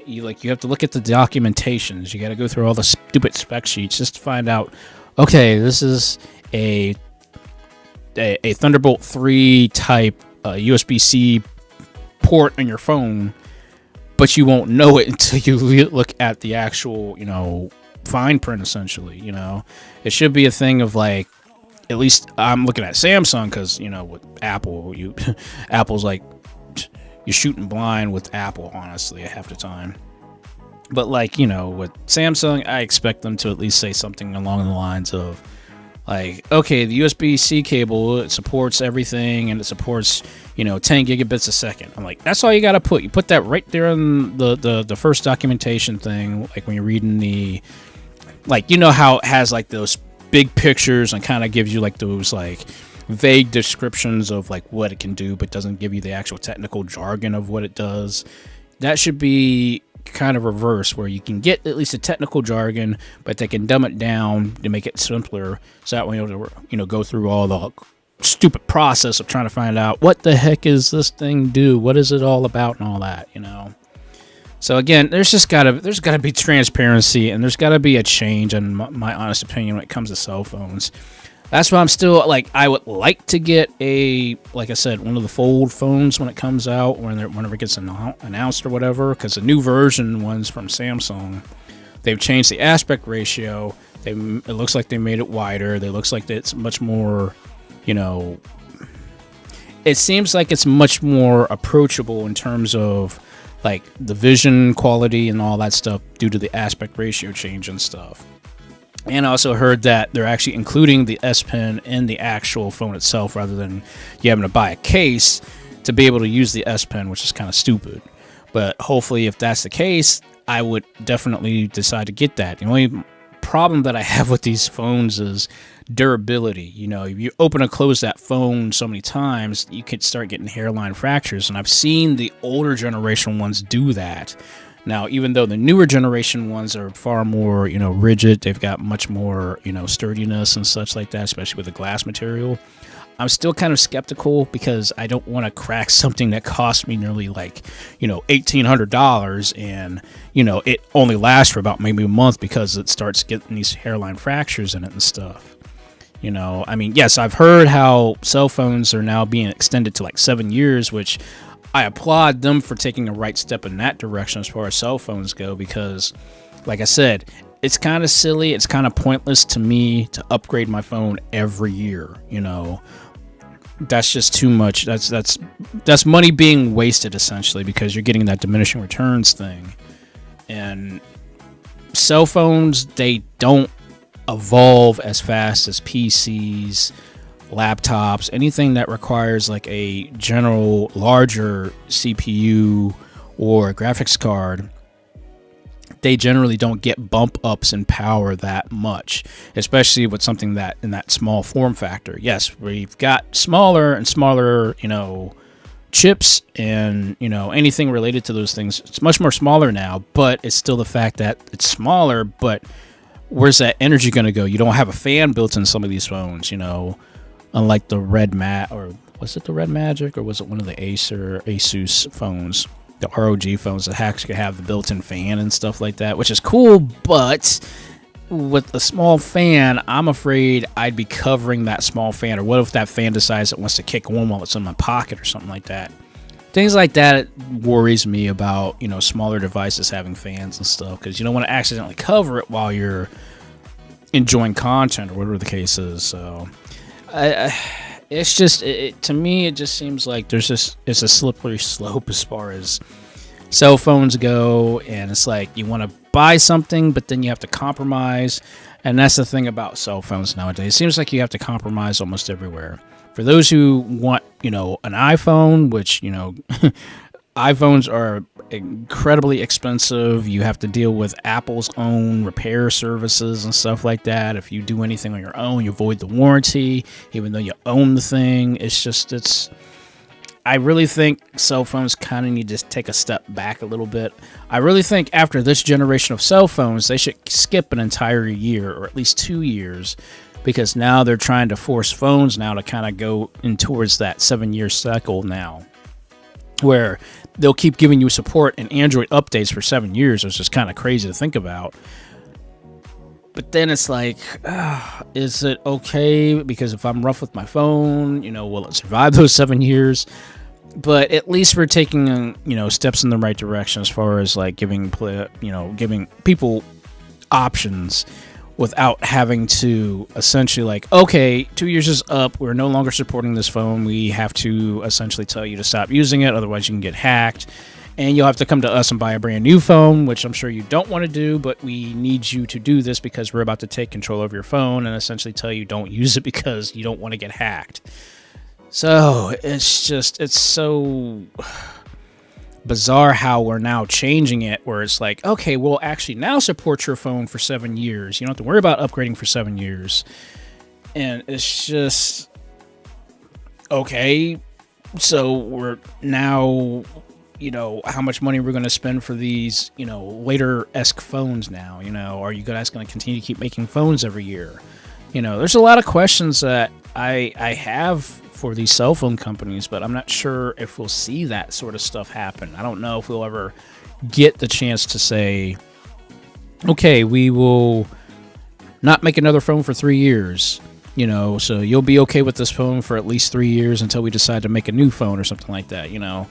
you have to look at the documentations. You got to go through all the stupid spec sheets just to find out, okay, this is a Thunderbolt 3 type USB-C port on your phone, but you won't know it until you look at the actual, you know, fine print, essentially. You know, it should be a thing of like, at least I'm looking at Samsung, because, you know, with Apple, Apple's like, you're shooting blind with Apple, honestly, half the time. But like, you know, with Samsung, I expect them to at least say something along the lines of, like, okay, the USB-C cable, it supports everything, and it supports, you know, 10 gigabits a second. I'm like, that's all you got to put. You put that right there in the first documentation thing, like when you're reading the, like, you know how it has, like, those big pictures and kind of gives you, like, those, like, vague descriptions of, like, what it can do, but doesn't give you the actual technical jargon of what it does. That should be kind of reverse, where you can get at least a technical jargon, but they can dumb it down to make it simpler, so that way you'll, you know, go through all the stupid process of trying to find out what the heck is this thing do, what is it all about, and all that, you know. So again, there's gotta be transparency, and there's gotta be a change, in my honest opinion, when it comes to cell phones. That's why I'm still, like, I would like to get like I said, one of the fold phones when it comes out, whenever it gets announced or whatever, because the new version ones from Samsung, they've changed the aspect ratio. It looks like they made it wider. It looks like it's much more, you know, it seems like it's much more approachable in terms of, like, the vision quality and all that stuff due to the aspect ratio change and stuff. And I also heard that they're actually including the S Pen in the actual phone itself, rather than you having to buy a case to be able to use the S Pen, which is kind of stupid. But hopefully, if that's the case, I would definitely decide to get that. The only problem that I have with these phones is durability. You know, if you open and close that phone so many times, you could start getting hairline fractures. And I've seen the older generation ones do that. Now, even though the newer generation ones are far more, you know, rigid, they've got much more, you know, sturdiness and such like that, especially with the glass material, I'm still kind of skeptical, because I don't want to crack something that cost me nearly, like, you know, $1,800, and, you know, it only lasts for about maybe a month because it starts getting these hairline fractures in it and stuff. You know, I mean, yes, I've heard how cell phones are now being extended to like 7 years, which I applaud them for taking a right step in that direction as far as cell phones go, because, like I said, it's kind of silly, it's kind of pointless to me to upgrade my phone every year. You know, that's just too much. That's money being wasted, essentially, because you're getting that diminishing returns thing. And cell phones, they don't evolve as fast as PCs, laptops, anything that requires like a general larger CPU or graphics card. They generally don't get bump ups in power that much, especially with something that in that small form factor. Yes, we've got smaller and smaller, you know, chips and, you know, anything related to those things. It's much more smaller now, but it's still the fact that it's smaller, but where's that energy going to go? You don't have a fan built in some of these phones, you know, unlike the red mat or was it the Red Magic or was it one of the Asus phones, the ROG phones that actually have the built-in fan and stuff like that, which is cool, but with a small fan, I'm afraid I'd be covering that small fan. Or what if that fan decides it wants to kick on while it's in my pocket or something like that? Things like that worries me about, you know, smaller devices having fans and stuff, because you don't want to accidentally cover it while you're enjoying content or whatever the case is. So it's just, to me, it just seems like it's a slippery slope as far as cell phones go, and it's like you want to buy something, but then you have to compromise, and that's the thing about cell phones nowadays. It seems like you have to compromise almost everywhere. For those who want, you know, an iPhone, which, you know, iPhones are incredibly expensive. You have to deal with Apple's own repair services and stuff like that. If you do anything on your own, you void the warranty, even though you own the thing. I really think cell phones kind of need to take a step back a little bit. I really think after this generation of cell phones, they should skip an entire year, or at least 2 years, because now they're trying to force phones now to kind of go in towards that 7-year cycle now, where they'll keep giving you support and Android updates for 7 years. It's just kind of crazy to think about. But then it's like, is it okay? Because if I'm rough with my phone, you know, will it survive those 7 years? But at least we're taking, you know, steps in the right direction as far as like giving people options without having to essentially like, okay, 2 years is up, we're no longer supporting this phone, we have to essentially tell you to stop using it, otherwise you can get hacked, and you'll have to come to us and buy a brand new phone, which I'm sure you don't want to do, but we need you to do this because we're about to take control of your phone and essentially tell you don't use it because you don't want to get hacked. So it's so bizarre how we're now changing it, where it's like, okay, we'll actually now support your phone for 7 years. You don't have to worry about upgrading for 7 years. And it's just, okay, so we're now, you know, how much money we're going to spend for these, you know, later-esque phones now, you know, are you guys going to continue to keep making phones every year? You know, there's a lot of questions that I have for these cell phone companies, but I'm not sure if we'll see that sort of stuff happen. I don't know if we'll ever get the chance to say, okay, we will not make another phone for 3 years, you know, so you'll be okay with this phone for at least 3 years until we decide to make a new phone or something like that, you know.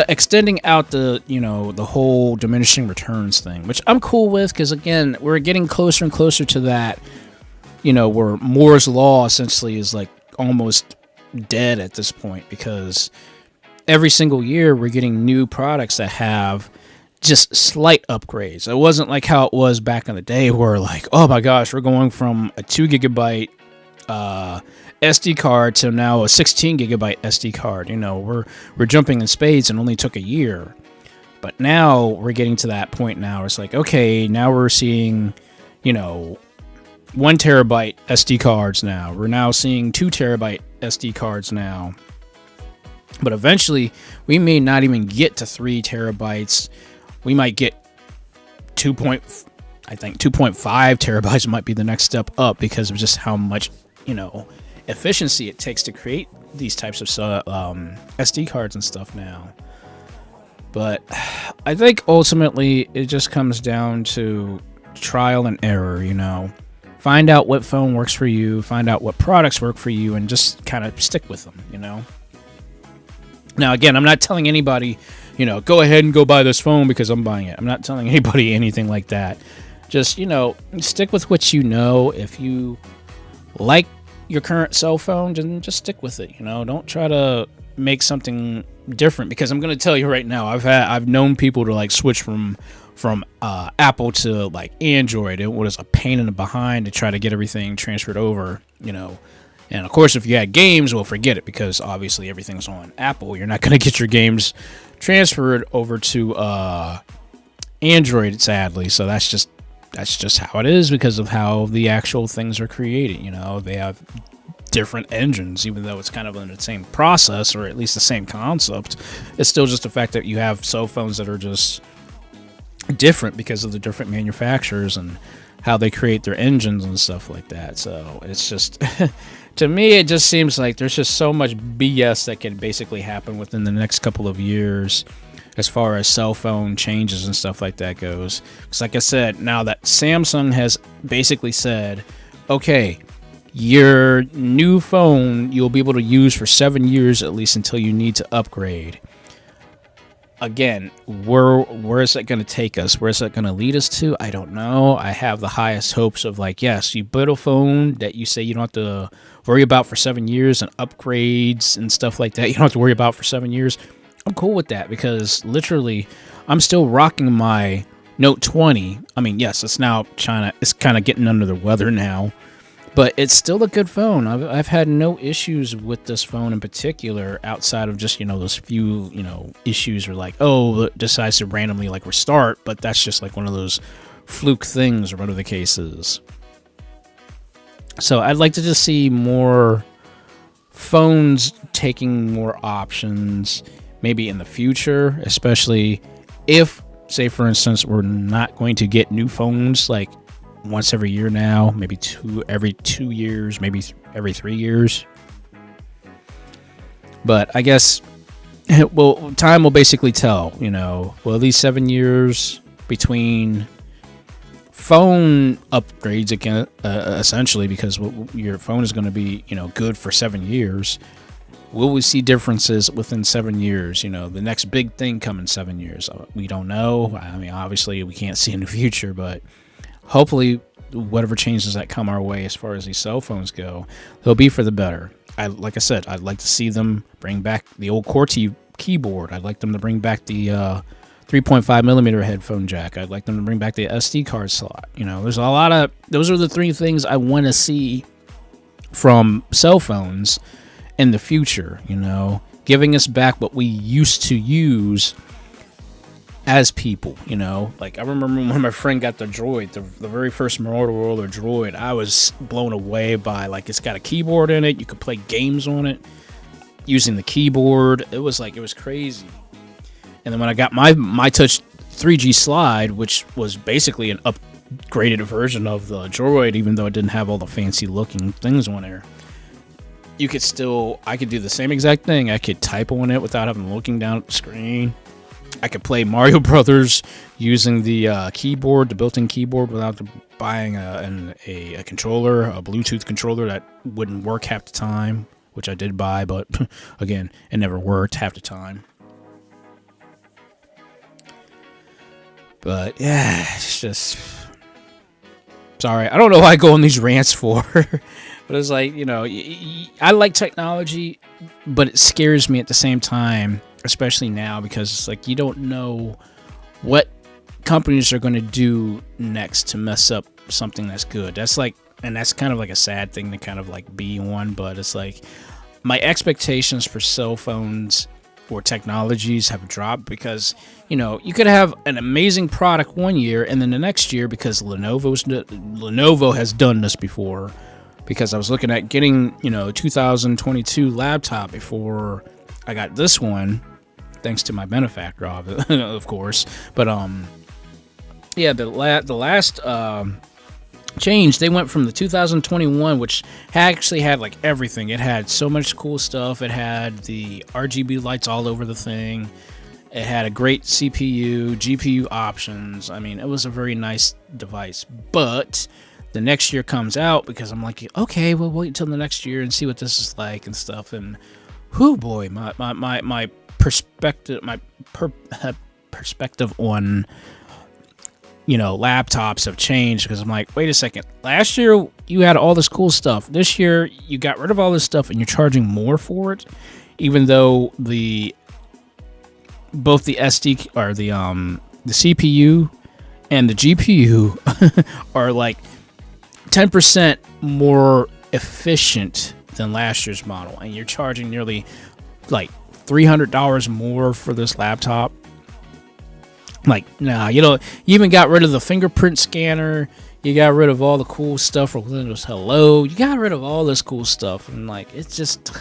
Extending out the, you know, the whole diminishing returns thing, which I'm cool with, because again, we're getting closer and closer to that, you know, where Moore's Law essentially is like almost dead at this point, because every single year we're getting new products that have just slight upgrades. It wasn't like how it was back in the day where like, oh my gosh, we're going from a 2 gigabyte SD card to now a 16 gigabyte SD card. You know, we're jumping in spades, and only took a year. But now we're getting to that point now. It's like, okay, now we're seeing, you know, 1 terabyte SD cards now. We're now seeing 2 terabyte SD cards now. But eventually, we may not even get to 3 terabytes. We might get 2.5 terabytes might be the next step up, because of just how much, you know, efficiency it takes to create these types of SD cards and stuff now. But I think ultimately it just comes down to trial and error, you know. Find out what phone works for you, find out what products work for you, and just kind of stick with them, you know. Now, again, I'm not telling anybody, you know, go ahead and go buy this phone because I'm buying it. I'm not telling anybody anything like that. Just, you know, stick with what you know. If you like your current cell phone, then just stick with it, you know. Don't try to make something different, because I'm going to tell you right now, I've known people to like switch from Apple to like Android. It was a pain in the behind to try to get everything transferred over, you know. And of course, if you had games, well, forget it, because obviously everything's on Apple. You're not going to get your games transferred over to Android, sadly. So that's just how it is, because of how the actual things are created. You know, they have different engines, even though it's kind of in the same process, or at least the same concept. It's still just the fact that you have cell phones that are just different because of the different manufacturers and how they create their engines and stuff like that. So it's just To me, it just seems like there's just so much BS that can basically happen within the next couple of years as far as cell phone changes and stuff like that goes. Because like I said, now that Samsung has basically said, okay, your new phone you'll be able to use for 7 years at least until you need to upgrade. Again, where is that going to take us? Where is that going to lead us to? I don't know. I have the highest hopes of like, yes, you build a phone that you say you don't have to worry about for 7 years and upgrades and stuff like that. You don't have to worry about for 7 years. I'm cool with that because literally I'm still rocking my Note 20. I mean, yes, it's now China. It's kind of getting under the weather now. But it's still a good phone. I've had no issues with this phone in particular outside of just, those few, issues where like, oh, it decides to randomly like restart. But that's just like one of those fluke things or whatever the case is. So I'd like to just see more phones taking more options maybe in the future, especially if, say, for instance, we're not going to get new phones like once every year now, maybe every 2 years, maybe every 3 years. But I guess, well, time will basically tell, well, at least 7 years between phone upgrades again, essentially, because your phone is going to be, good for 7 years. Will we see differences within 7 years? The next big thing come in 7 years. We don't know. I mean, obviously, we can't see in the future, but hopefully, whatever changes that come our way as far as these cell phones go, they'll be for the better. Like I said, I'd like to see them bring back the old QWERTY keyboard. I'd like them to bring back the 3.5 millimeter headphone jack. I'd like them to bring back the SD card slot. There's a lot of... Those are the three things I want to see from cell phones in the future, giving us back what we used to use as people, like I remember when my friend got the Droid, the very first Motorola Droid, I was blown away by like it's got a keyboard in it. You could play games on it using the keyboard. It was crazy. And then when I got my Touch 3G Slide, which was basically an upgraded version of the Droid, even though it didn't have all the fancy looking things on there, I could do the same exact thing. I could type on it without having looking down at the screen. I could play Mario Brothers using the keyboard, the built-in keyboard, without buying a controller, a Bluetooth controller that wouldn't work half the time, which I did buy, but again, it never worked half the time. But yeah, it's just... Sorry, I don't know why I go on these rants for, but it's like, I like technology, but it scares me at the same time. Especially now, because it's like you don't know what companies are going to do next to mess up something that's good. That's kind of like a sad thing to kind of like be on, but it's like my expectations for cell phones or technologies have dropped because, you could have an amazing product one year and then the next year, because Lenovo has done this before, because I was looking at getting, 2022 laptop before I got this one, thanks to my benefactor, of course. But yeah, the last change, they went from the 2021, which actually had like everything. It had so much cool stuff. It had the RGB lights all over the thing. It had a great CPU, GPU options. I mean, it was a very nice device. But the next year comes out, because I'm like, okay, we'll wait until the next year and see what this is like and stuff. And whoo boy, my perspective, perspective on laptops have changed, because I'm like, wait a second, last year you had all this cool stuff, this year you got rid of all this stuff and you're charging more for it, even though both the SD or the CPU and the GPU are like 10% more efficient than last year's model, and you're charging nearly like $300 more for this laptop. Like, nah, you even got rid of the fingerprint scanner. You got rid of all the cool stuff from Windows Hello. You got rid of all this cool stuff, and like, it just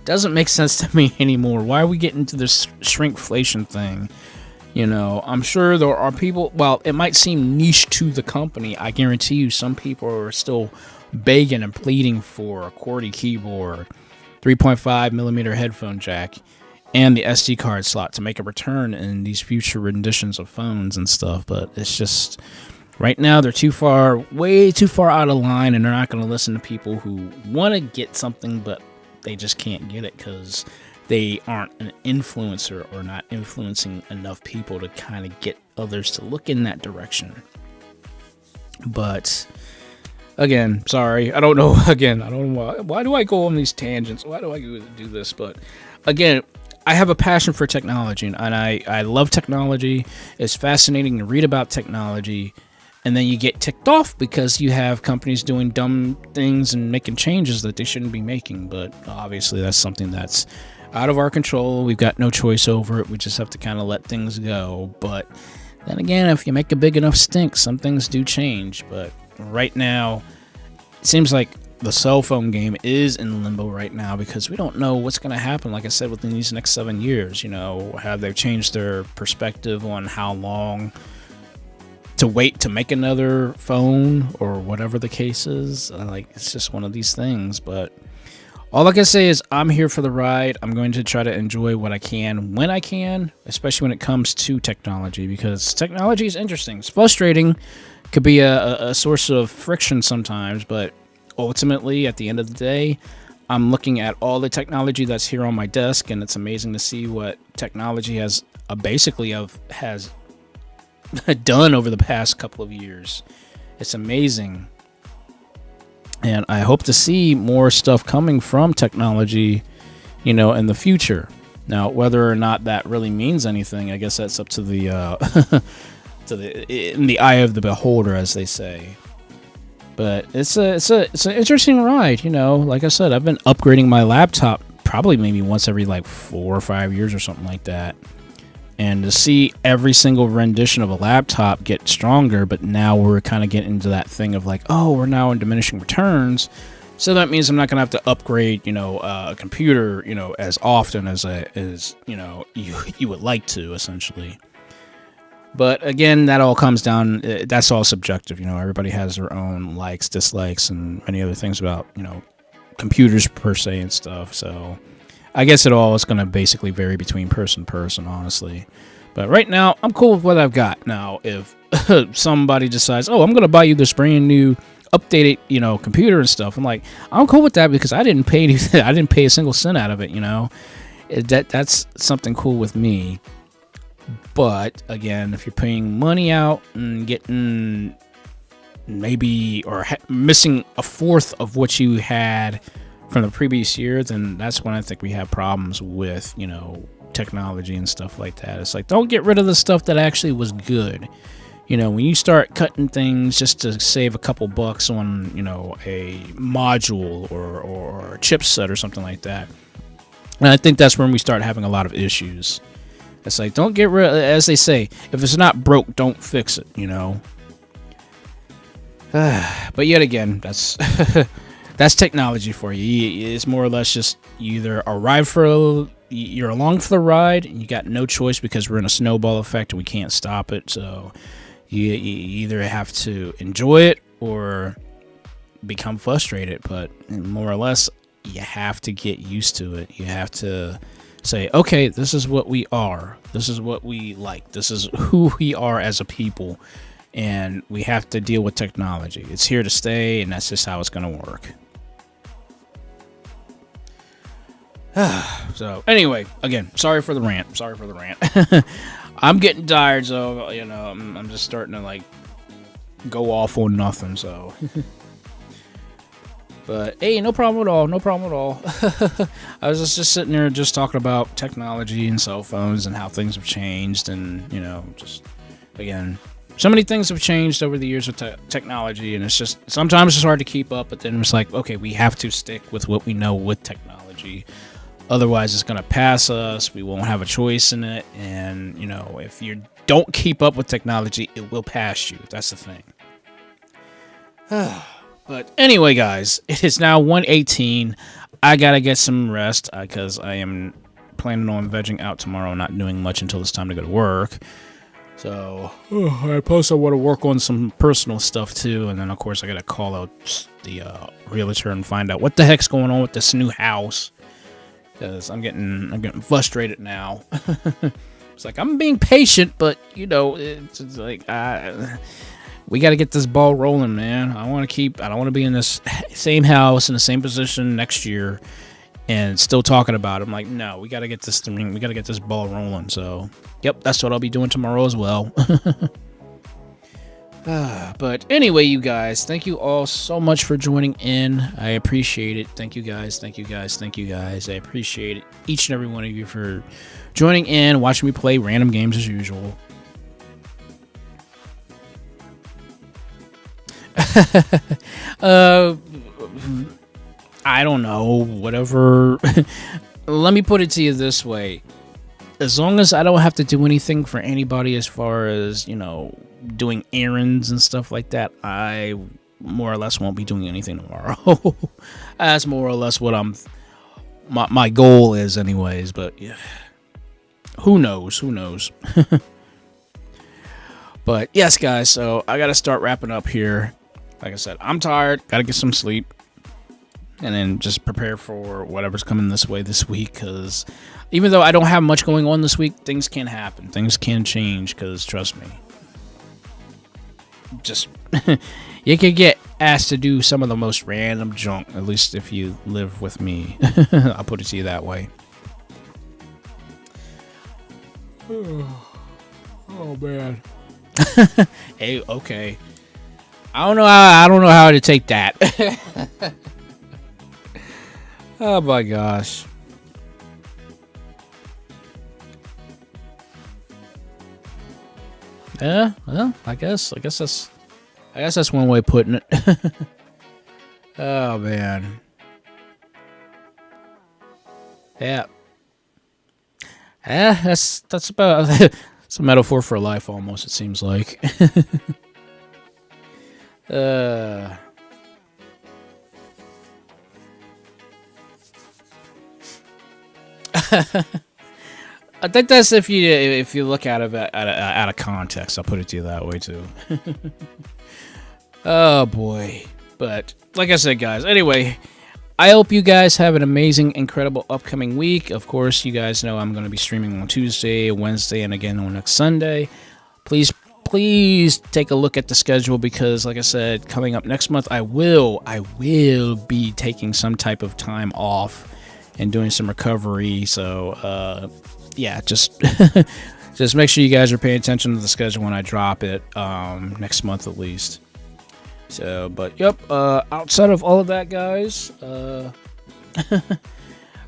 doesn't make sense to me anymore. Why are we getting into this shrinkflation thing? You know, I'm sure there are people, well, it might seem niche to the company. I guarantee you some people are still begging and pleading for a QWERTY keyboard, 3.5 millimeter headphone jack, and the SD card slot to make a return in these future renditions of phones and stuff. But it's just, right now they're too far, way too far out of line, and they're not going to listen to people who want to get something, but they just can't get it because they aren't an influencer or not influencing enough people to kind of get others to look in that direction. But again, sorry, I don't know. Again, I don't know why do I go on these tangents? Why do I do this? But again, I have a passion for technology, and I love technology. It's fascinating to read about technology, and then you get ticked off because you have companies doing dumb things and making changes that they shouldn't be making. But obviously, that's something that's out of our control. We've got no choice over it. We just have to kind of let things go. But then again, if you make a big enough stink, some things do change. But right now, it seems like the cell phone game is in limbo right now because we don't know what's going to happen, like I said, within these next 7 years. You know, have they changed their perspective on how long to wait to make another phone or whatever the case is? Like, it's just one of these things. But all I can say is I'm here for the ride. I'm going to try to enjoy what I can when I can, especially when it comes to technology, because technology is interesting. It's frustrating. Could be a source of friction sometimes, but ultimately, at the end of the day, I'm looking at all the technology that's here on my desk, and it's amazing to see what technology has has done over the past couple of years. It's amazing. And I hope to see more stuff coming from technology, you know, in the future. Now, whether or not that really means anything, I guess that's up to the in the eye of the beholder, as they say. But it's an interesting ride, you know. Like I said, I've been upgrading my laptop probably maybe once every like 4 or 5 years or something like that. And to see every single rendition of a laptop get stronger, but now we're kind of getting into that thing of like, oh, we're now in diminishing returns. So that means I'm not going to have to upgrade, you know, a computer, you know, as often as you know, you would like to, essentially. But again, that all comes down, that's all subjective, you know. Everybody has their own likes, dislikes, and many other things about, you know, computers per se and stuff. So I guess it all is going to basically vary between person to person, honestly. But right now, I'm cool with what I've got. Now, if somebody decides, oh, I'm going to buy you this brand new updated, you know, computer and stuff, I'm like, I'm cool with that because I didn't pay anything. I didn't pay a single cent out of it, you know. That's something cool with me. But again, if you're paying money out and getting maybe or missing a fourth of what you had from the previous year, then that's when I think we have problems with, you know, technology and stuff like that. It's like, don't get rid of the stuff that actually was good. You know, when you start cutting things just to save a couple bucks on, you know, a module or a chipset or something like that, and I think that's when we start having a lot of issues. It's like, don't get rid, as they say, if it's not broke, don't fix it, you know. But yet again, that's that's technology for you. It's more or less just you either you're along for the ride, and you got no choice because we're in a snowball effect and we can't stop it. So you either have to enjoy it or become frustrated. But more or less, you have to get used to it. You have to say, okay, this is what we are. This is what we like. This is who we are as a people. And we have to deal with technology. It's here to stay, and that's just how it's going to work. So, anyway, again, sorry for the rant. I'm getting tired, so, you know, I'm just starting to, like, go off on nothing, so. But, hey, no problem at all. I was just sitting there just talking about technology and cell phones and how things have changed. And, you know, just, again, so many things have changed over the years with technology. And it's just, sometimes it's hard to keep up. But then it's like, okay, we have to stick with what we know with technology. Otherwise, it's going to pass us. We won't have a choice in it. And, you know, if you don't keep up with technology, it will pass you. That's the thing. But anyway, guys, it is now 1:18. I gotta get some rest because I am planning on vegging out tomorrow, not doing much until it's time to go to work. So, I plus I want to work on some personal stuff too, and then of course I gotta call out the realtor and find out what the heck's going on with this new house, because I'm getting frustrated now. It's like I'm being patient, but you know, it's like we got to get this ball rolling, man. I don't want to be in this same house in the same position next year and still talking about it. I'm like, no, we got to get this thing, we got to get this ball rolling. So, yep, that's what I'll be doing tomorrow as well. But anyway, you guys, thank you all so much for joining in. I appreciate it. Thank you guys. Thank you guys. Thank you guys. I appreciate it. Each and every one of you for joining in, watching me play random games as usual. I don't know, whatever. Let me put it to you this way. As long as I don't have to do anything for anybody as far as, you know, doing errands and stuff like that, I more or less won't be doing anything tomorrow. That's more or less what my goal is anyways, but yeah. Who knows? But yes, guys, so I got to start wrapping up here. Like I said, I'm tired, got to get some sleep, and then just prepare for whatever's coming this way this week, because even though I don't have much going on this week, things can happen. Things can change, because trust me. Just, you can get asked to do some of the most random junk, at least if you live with me. I'll put it to you that way. Oh man. Hey, okay. I don't know how to take that. Oh my gosh. Yeah, well, I guess that's one way of putting it. Oh man. Yeah. Yeah, that's about it's a metaphor for life almost, it seems like. I think that's if you look at it out of context. I'll put it to you that way too. Oh boy. But like I said, guys, anyway, I hope you guys have an amazing, incredible upcoming week. Of course, you guys know I'm going to be streaming on Tuesday, Wednesday, and again on next Sunday. Please take a look at the schedule, because like I said, coming up next month, I will be taking some type of time off and doing some recovery. So, yeah, just just make sure you guys are paying attention to the schedule when I drop it next month at least. So, but yep, outside of all of that, guys,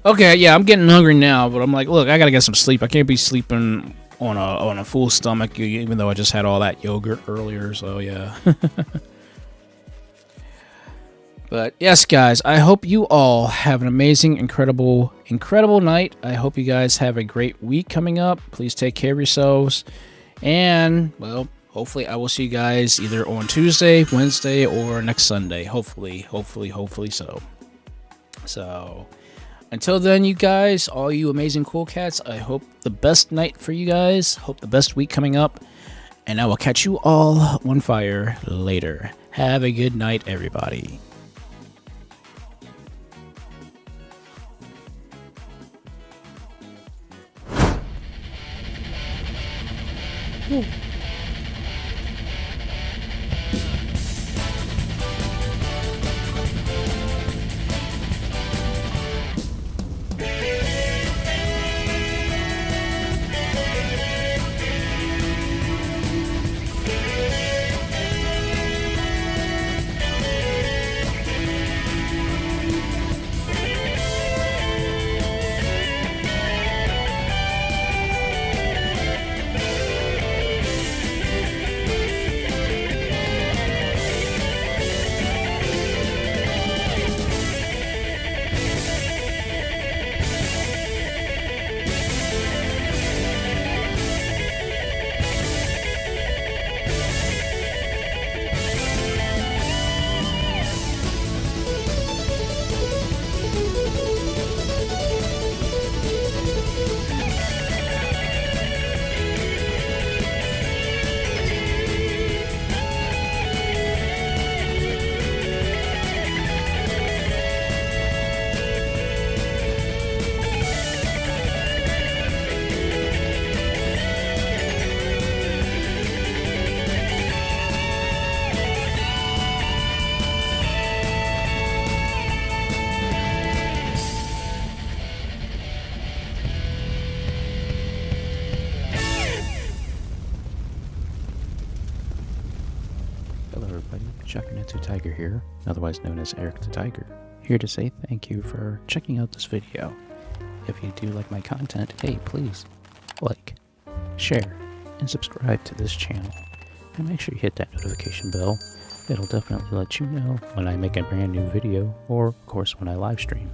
okay, yeah, I'm getting hungry now, but I'm like, look, I gotta get some sleep. I can't be sleeping on a full stomach, even though I just had all that yogurt earlier, so yeah. But yes, guys, I hope you all have an amazing, incredible night. I hope you guys have a great week coming up. Please take care of yourselves, and, well, hopefully I will see you guys either on Tuesday, Wednesday, or next Sunday. Hopefully so. So, until then, you guys, all you amazing cool cats, I hope the best night for you guys. Hope the best week coming up. And I will catch you all on fire later. Have a good night, everybody. Ooh. everybody. SHAKUNETSU Tiger here, otherwise known as Eric the Tiger, here to say thank you for checking out this video. If you do like my content, hey, please like, share, and subscribe to this channel. And make sure you hit that notification bell. It'll definitely let you know when I make a brand new video, or of course when I live stream.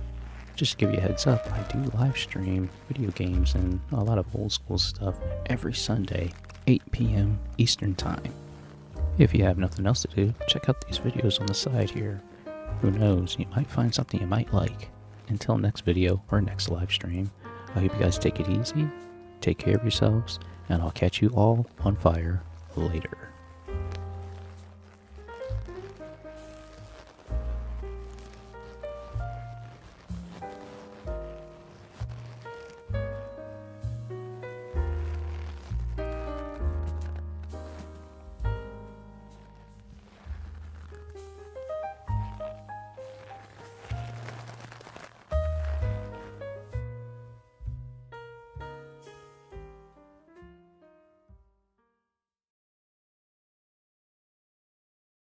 Just to give you a heads up, I do live stream video games and a lot of old school stuff every Sunday, 8 p.m. Eastern Time. If you have nothing else to do, check out these videos on the side here. Who knows, you might find something you might like. Until next video or next live stream, I hope you guys take it easy, take care of yourselves, and I'll catch you all on fire later.